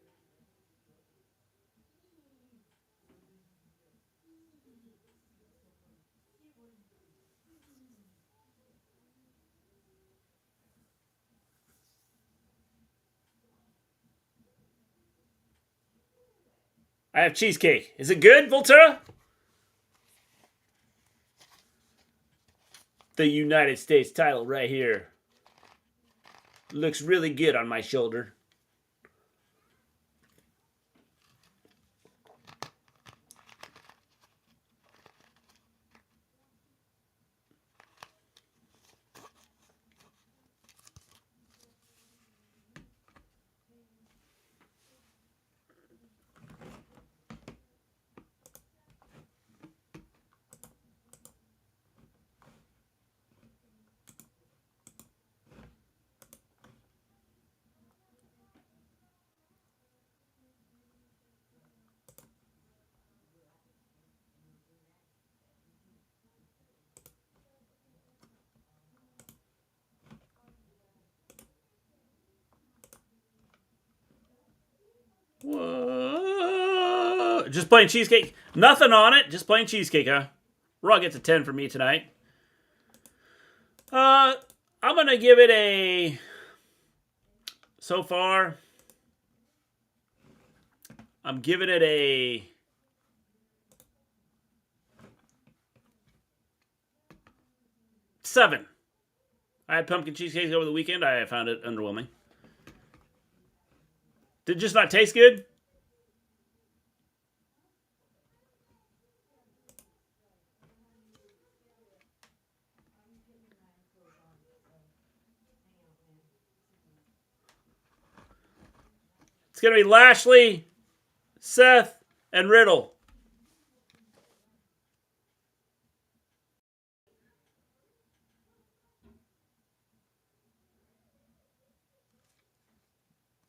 I have cheesecake. Is it good, Volterra? The United States title right here. Looks really good on my shoulder. Whoa. Just plain cheesecake. Nothing on it. Just plain cheesecake, huh? Raw gets a 10 for me tonight. I'm going to give it a... So far, I'm giving it a... seven. I had pumpkin cheesecake over the weekend. I found it underwhelming. Did it just not taste good? It's going to be Lashley, Seth, and Riddle.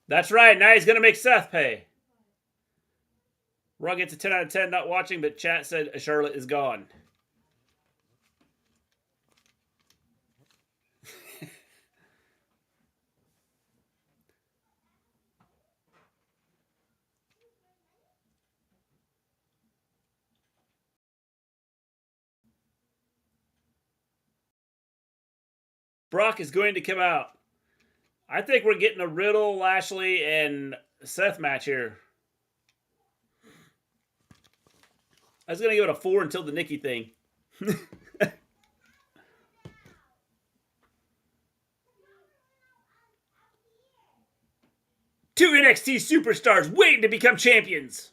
That's right. Now he's going to make Seth pay. Raw gets a 10 out of 10. Not watching, but chat said Charlotte is gone. Brock is going to come out. I think we're getting a Riddle, Lashley, and Seth match here. I was going to give it a 4 until the Nikki thing. Two NXT superstars waiting to become champions.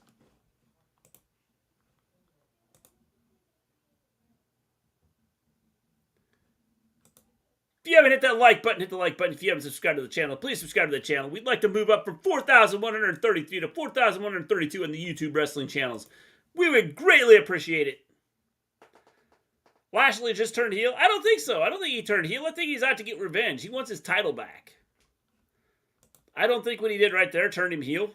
that like button, hit the like button. If you haven't subscribed to the channel, please subscribe to the channel. We'd like to move up from 4,133 to 4,132 on the YouTube wrestling channels. We would greatly appreciate it. Lashley just turned heel? I don't think so. I don't think he turned heel. I think he's out to get revenge. He wants his title back. I don't think what he did right there turned him heel.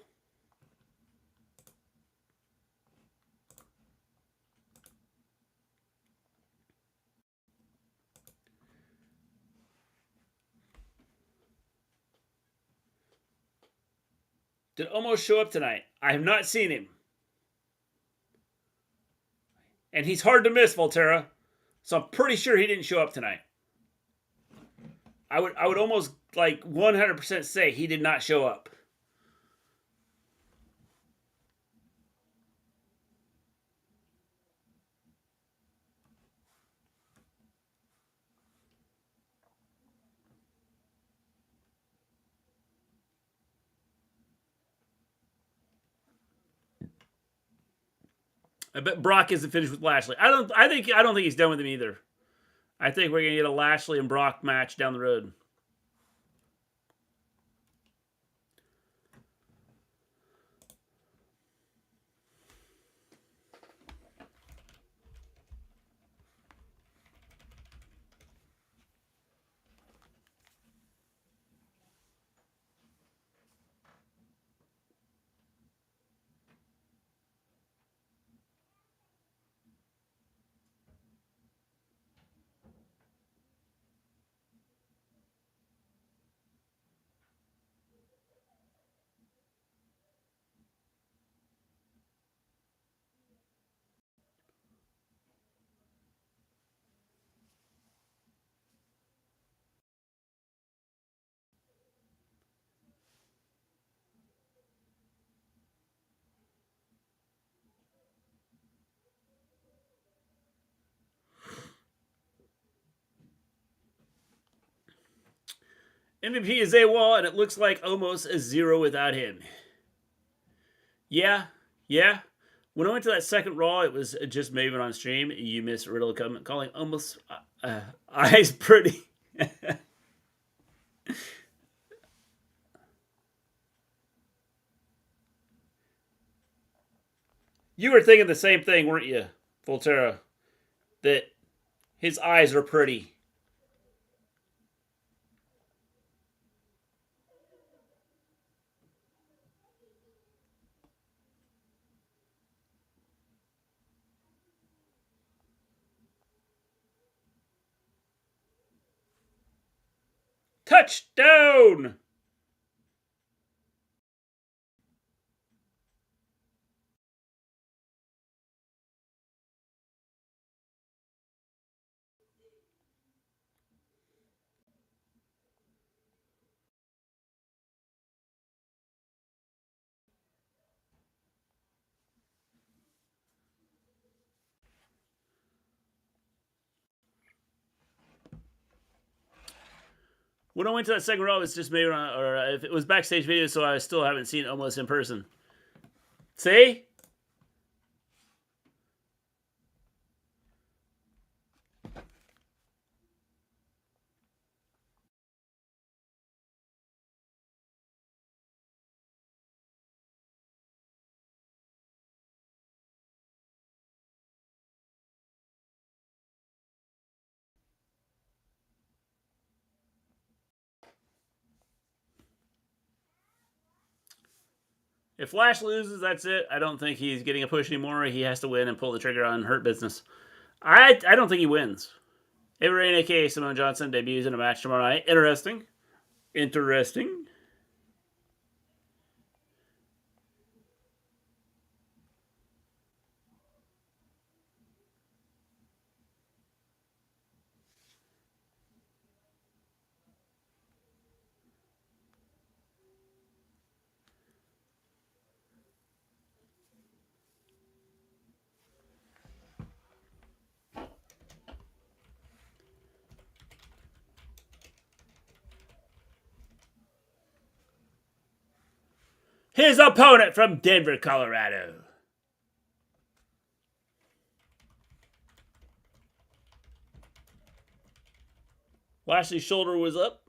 Did Omos show up tonight? I have not seen him. And he's hard to miss, Volterra. So I'm pretty sure he didn't show up tonight. I would almost like 100% say he did not show up. I bet Brock isn't finished with Lashley. I don't think he's done with him either. I think we're gonna get a Lashley and Brock match down the road. MVP is AWOL, and it looks like almost a 0 without him. Yeah. When I went to that second Raw, it was just Maven on stream. You missed Riddle calling almost eyes pretty. You were thinking the same thing, weren't you, Volterra? That his eyes are pretty. Touchdown! When I went to that second Raw, it was just maybe, or if it was backstage video, so I still haven't seen almost in person. See? If Lashley loses, that's it. I don't think he's getting a push anymore. He has to win and pull the trigger on Hurt Business. I don't think he wins. Ava Rain, a.k.a. Simone Johnson, debuts in a match tomorrow night. Interesting. His opponent from Denver, Colorado. Lashley's shoulder was up.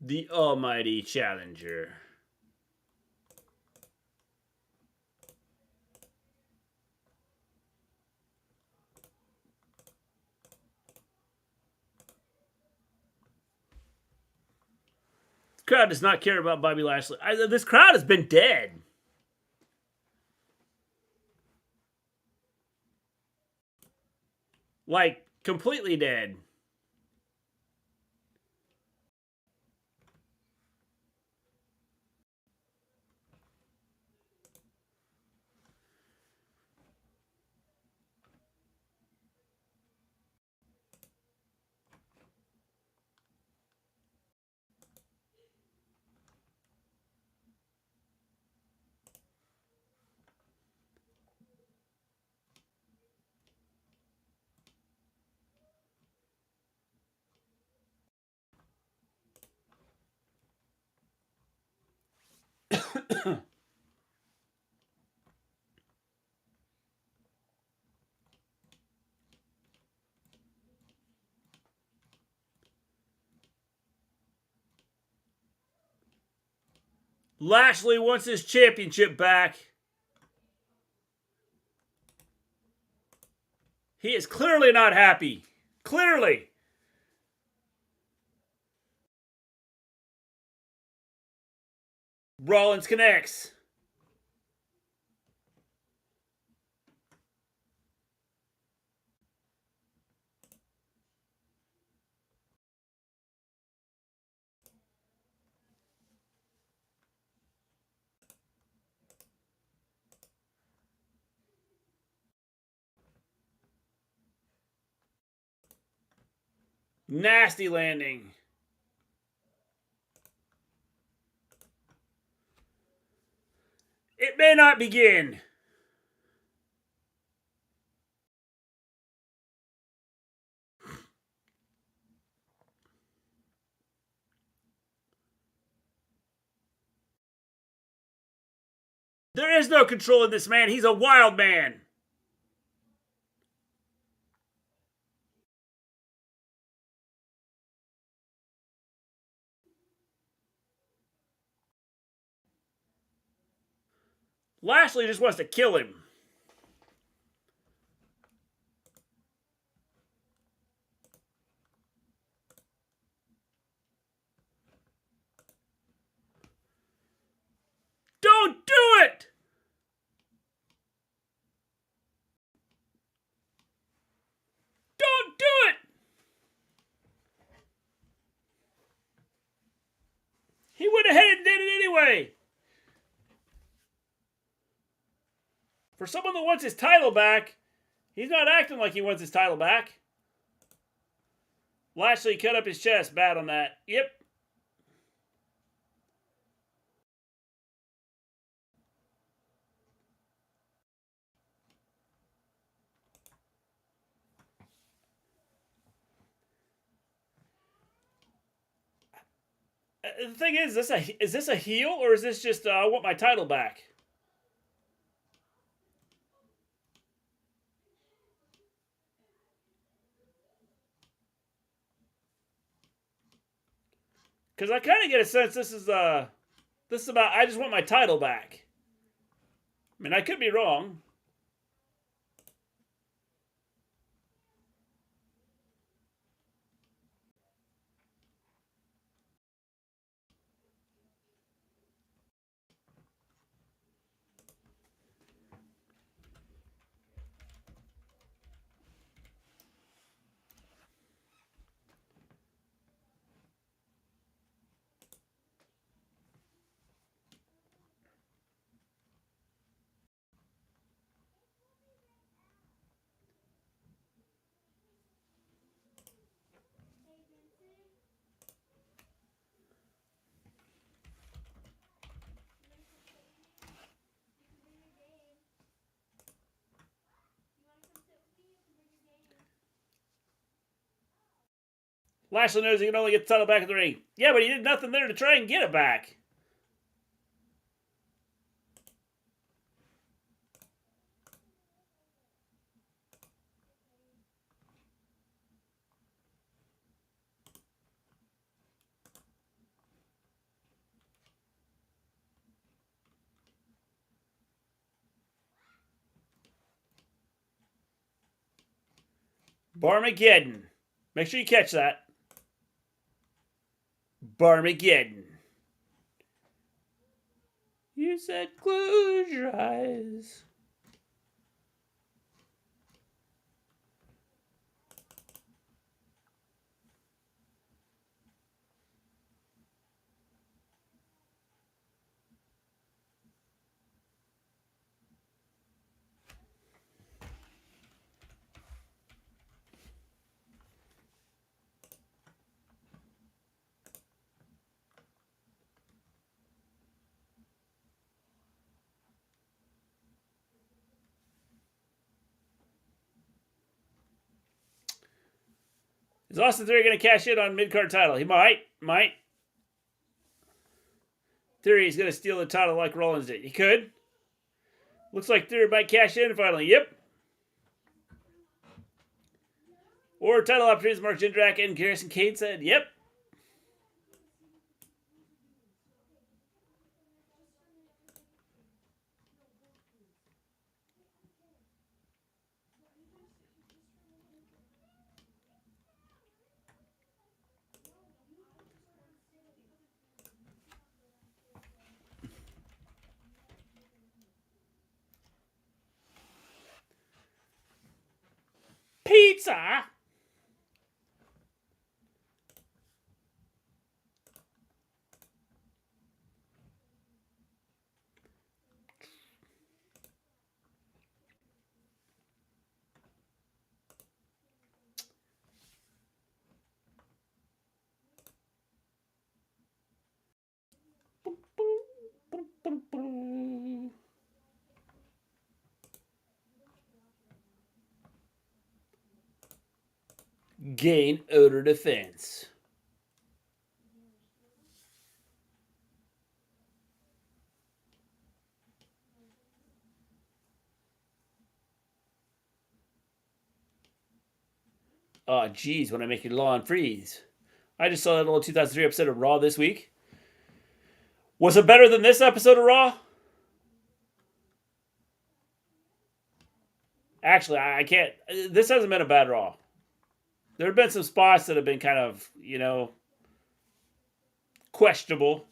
The almighty challenger. Crowd does not care about Bobby Lashley. This crowd has been dead. Like, completely dead. Lashley wants his championship back. He is clearly not happy. Clearly. Rollins connects. Nasty landing. It may not begin. There is no control in this man. He's a wild man. Lashley just wants to kill him. Don't do it! Don't do it! He went ahead and did it anyway. For someone that wants his title back, he's not acting like he wants his title back. Lashley cut up his chest. Bad on that. Yep. The thing is this a heel or is this just I want my title back? Because I kind of get a sense this is about I just want my title back. I mean, I could be wrong. Lashley knows he can only get the title back in the ring. Yeah, but he did nothing there to try and get it back. Barmageddon. Make sure you catch that. Barmageddon. You said close your eyes. Is Austin Theory going to cash in on mid-card title? He might. Theory is going to steal the title like Rollins did. He could. Looks like Theory might cash in finally. Yep. Or title opportunities, Mark Jindrak and Garrison Cade said. Yep. Pizza. Gain odor defense. Oh, geez, when I make your lawn freeze. I just saw that little 2003 episode of Raw this week. Was it better than this episode of Raw? Actually, I can't. This hasn't been a bad Raw. There have been some spots that have been kind of, questionable.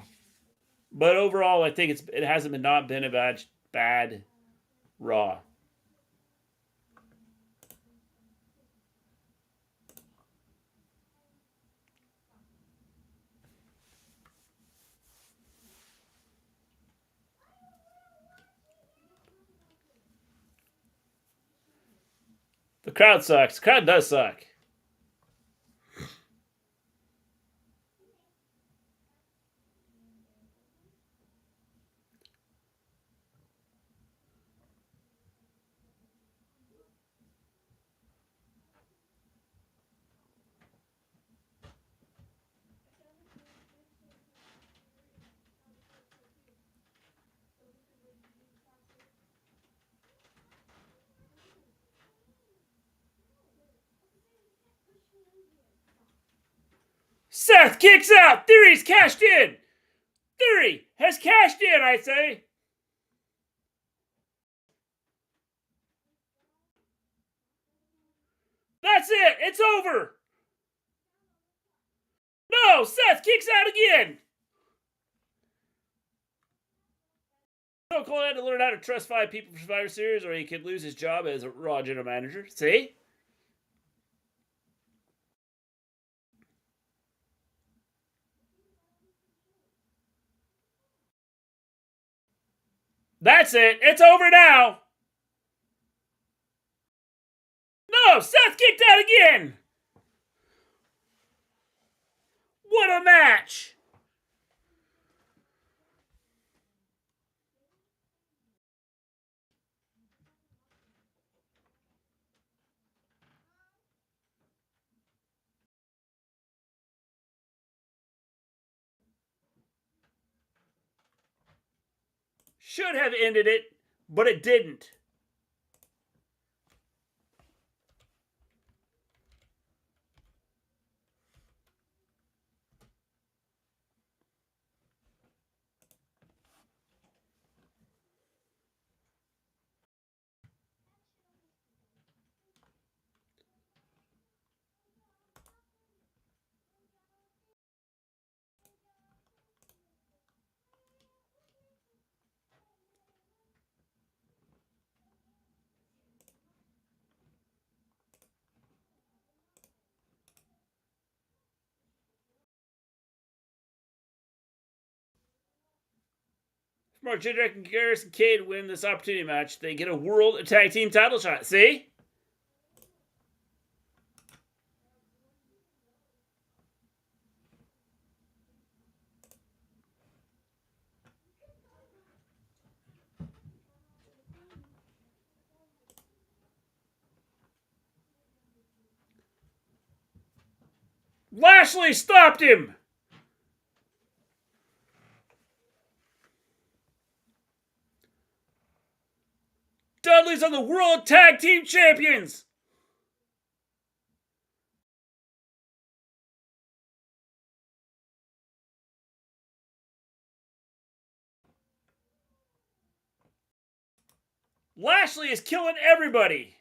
But overall, I think it hasn't been a bad Raw. The crowd sucks. The crowd does suck. Seth kicks out. Theory's cashed in. Theory has cashed in, I say. That's it. It's over. No, Seth kicks out again. So Cole had to learn how to trust 5 people for Survivor Series, or he could lose his job as a Raw general manager. See? That's it. It's over now. No, Seth kicked out again. What a match. should have ended it, but it didn't. Mark Jindrak and Garrison Cade win this opportunity match. They get a World Tag Team title shot. See? Lashley stopped him! Dudley's on the World Tag Team Champions! Lashley is killing everybody!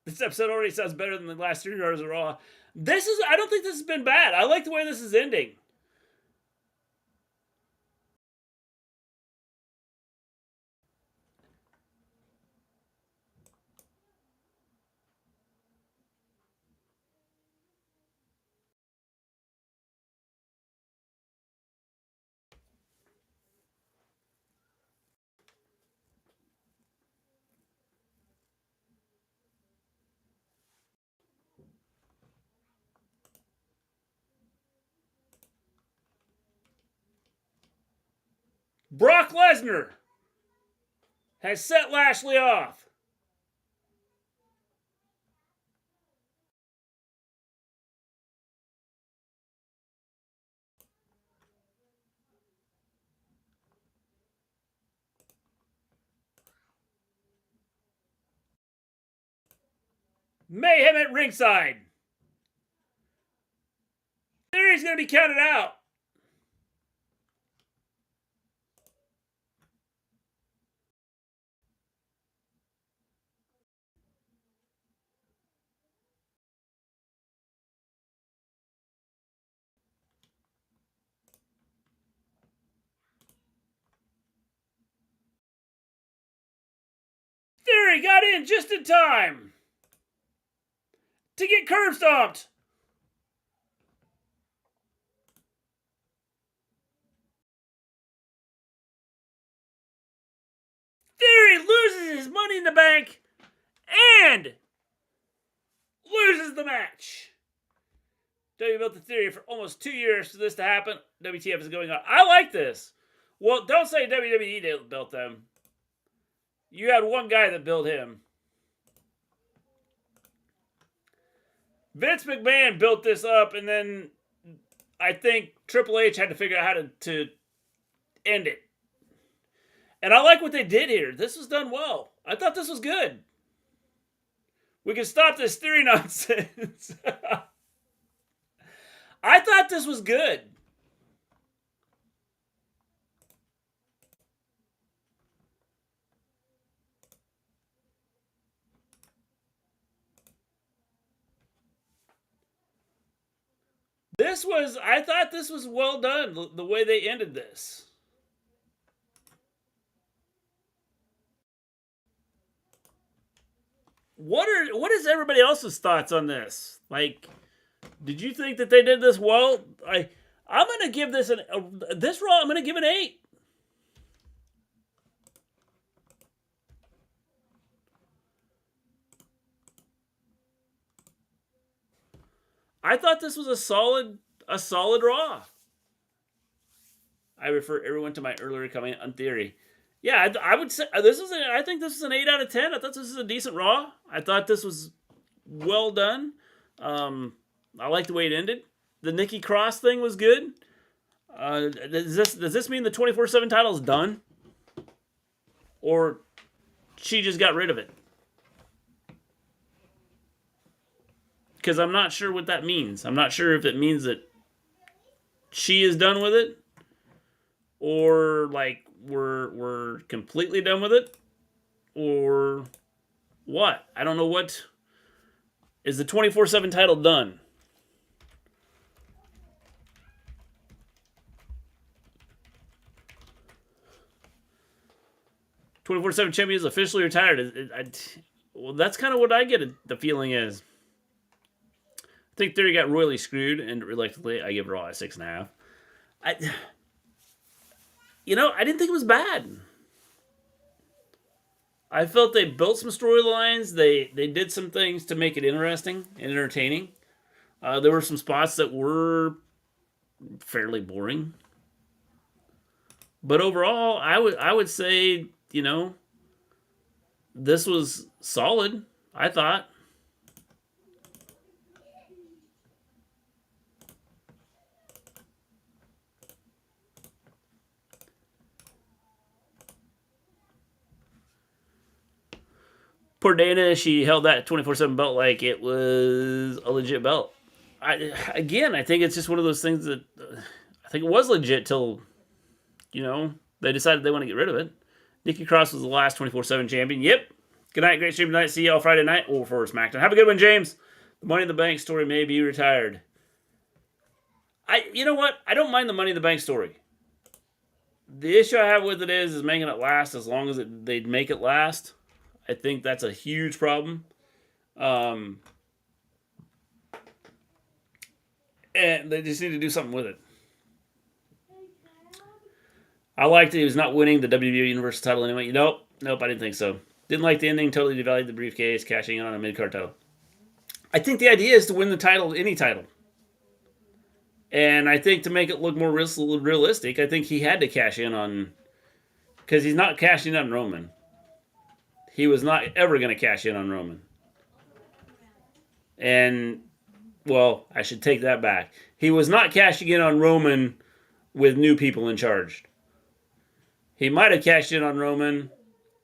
This episode already sounds better than the last 3 hours of Raw. I don't think this has been bad. I like the way this is ending. Brock Lesnar has set Lashley off. Mayhem at ringside. Theory's going to be counted out. Theory got in just in time to get curb stomped. Theory loses his Money in the Bank and loses the match. W built the Theory for almost 2 years for this to happen. WTF is going on. I like this. Well, don't say WWE built them. You had one guy that built him. Vince McMahon built this up, and then I think Triple H had to figure out how to end it. And I like what they did here. This was done well. I thought this was good. We can stop this Theory nonsense. I thought this was good. I thought this was well done, the way they ended this. What is everybody else's thoughts on this? Like, did you think that they did this well? I'm gonna give this this Raw. I'm gonna give an 8. I thought this was a solid Raw. I refer everyone to my earlier comment on Theory. Yeah, I would say I think this is an 8 out of 10. I thought this was a decent Raw. I thought this was well done. I like the way it ended. The Nikki Cross thing was good. Does this mean the 24/7 title is done, or she just got rid of it? Because I'm not sure what that means. I'm not sure if it means that she is done with it, or like we're completely done with it, or what? I don't know what. Is the 24/7 title done? "24/7 champion is officially retired." Well, that's kind of what I get the feeling is. I think Theory got royally screwed, and reluctantly, I give Raw a 6.5. I didn't think it was bad. I felt they built some storylines. They did some things to make it interesting and entertaining. There were some spots that were fairly boring, but overall, I would say this was solid. I thought. Poor Dana, she held that 24/7 belt like it was a legit belt. I think it's just one of those things that I think it was legit till, they decided they want to get rid of it. Nikki Cross was the last 24/7 champion. Yep. Good night, great stream tonight. See y'all Friday night or for SmackDown. Have a good one, James. The Money in the Bank story may be retired. You know what? I don't mind the Money in the Bank story. The issue I have with it is making it last as long as they'd make it last. I think that's a huge problem. And they just need to do something with it. I liked that he was not winning the WWE Universal title anyway. Nope, I didn't think so. Didn't like the ending, totally devalued the briefcase, cashing in on a mid-card title. I think the idea is to win the title, any title. And I think to make it look more realistic, I think he had to cash in on... Because he's not cashing in on Roman. He was not ever going to cash in on Roman. And, well, I should take that back. He was not cashing in on Roman with new people in charge. He might have cashed in on Roman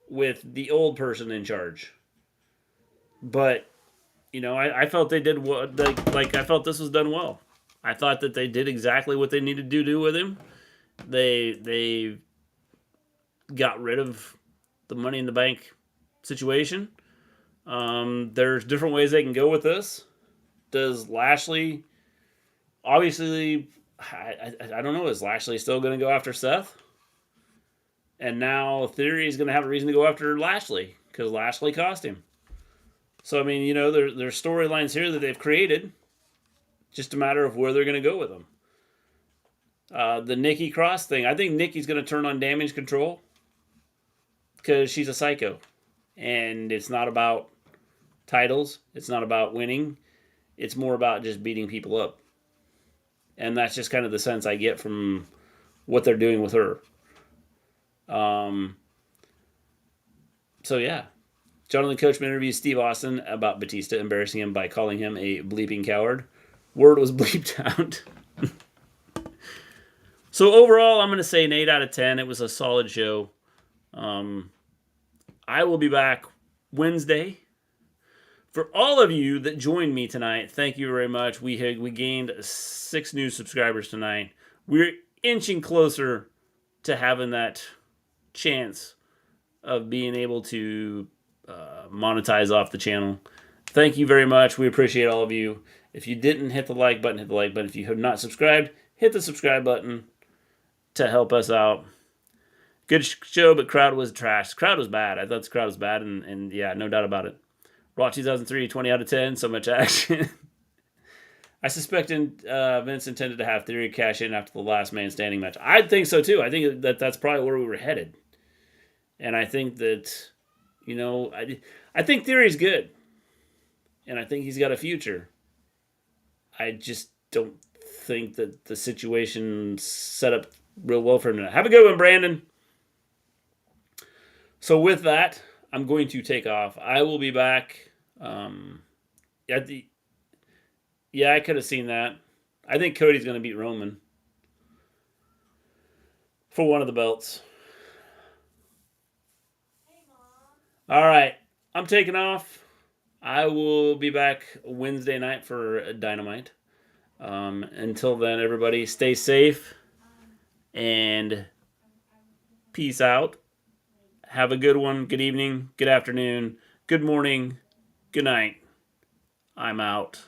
with the old person in charge. But, I felt they did I felt this was done well. I thought that they did exactly what they needed to do with him. They got rid of the Money in the Bank situation. There's different ways they can go with this. Does Lashley... Obviously, I don't know. Is Lashley still going to go after Seth? And now Theory is going to have a reason to go after Lashley because Lashley cost him. So, I mean, there's storylines here that they've created. Just a matter of where they're going to go with them. The Nikki Cross thing. I think Nikki's going to turn on Damage Control because she's a psycho. And it's not about titles. It's not about winning. It's more about just beating people up. And that's just kind of the sense I get from what they're doing with her. So, yeah. Jonathan Coachman interviews Steve Austin about Batista, embarrassing him by calling him a bleeping coward. Word was bleeped out. So, overall, I'm going to say an 8 out of 10. It was a solid show. I will be back Wednesday. For all of you that joined me tonight, thank you very much. We gained 6 new subscribers tonight. We're inching closer to having that chance of being able to monetize off the channel. Thank you very much. We appreciate all of you. If you didn't hit the like button, hit the like button. If you have not subscribed, hit the subscribe button to help us out. Good show, but crowd was trash. Crowd was bad. I thought the crowd was bad, and yeah, no doubt about it. Raw 2003, 20 out of 10. So much action. I suspect Vince intended to have Theory cash in after the last man standing match. I think so, too. I think that's probably where we were headed. And I think that, I think Theory's good. And I think he's got a future. I just don't think that the situation's set up real well for him. Have a good one, Brandon. So with that, I'm going to take off. I will be back at the... Yeah, I could have seen that. I think Cody's going to beat Roman for one of the belts. Hey, Mom. All right, I'm taking off. I will be back Wednesday night for Dynamite. Until then, everybody, stay safe and peace out. Have a good one. Good evening. Good afternoon. Good morning. Good night. I'm out.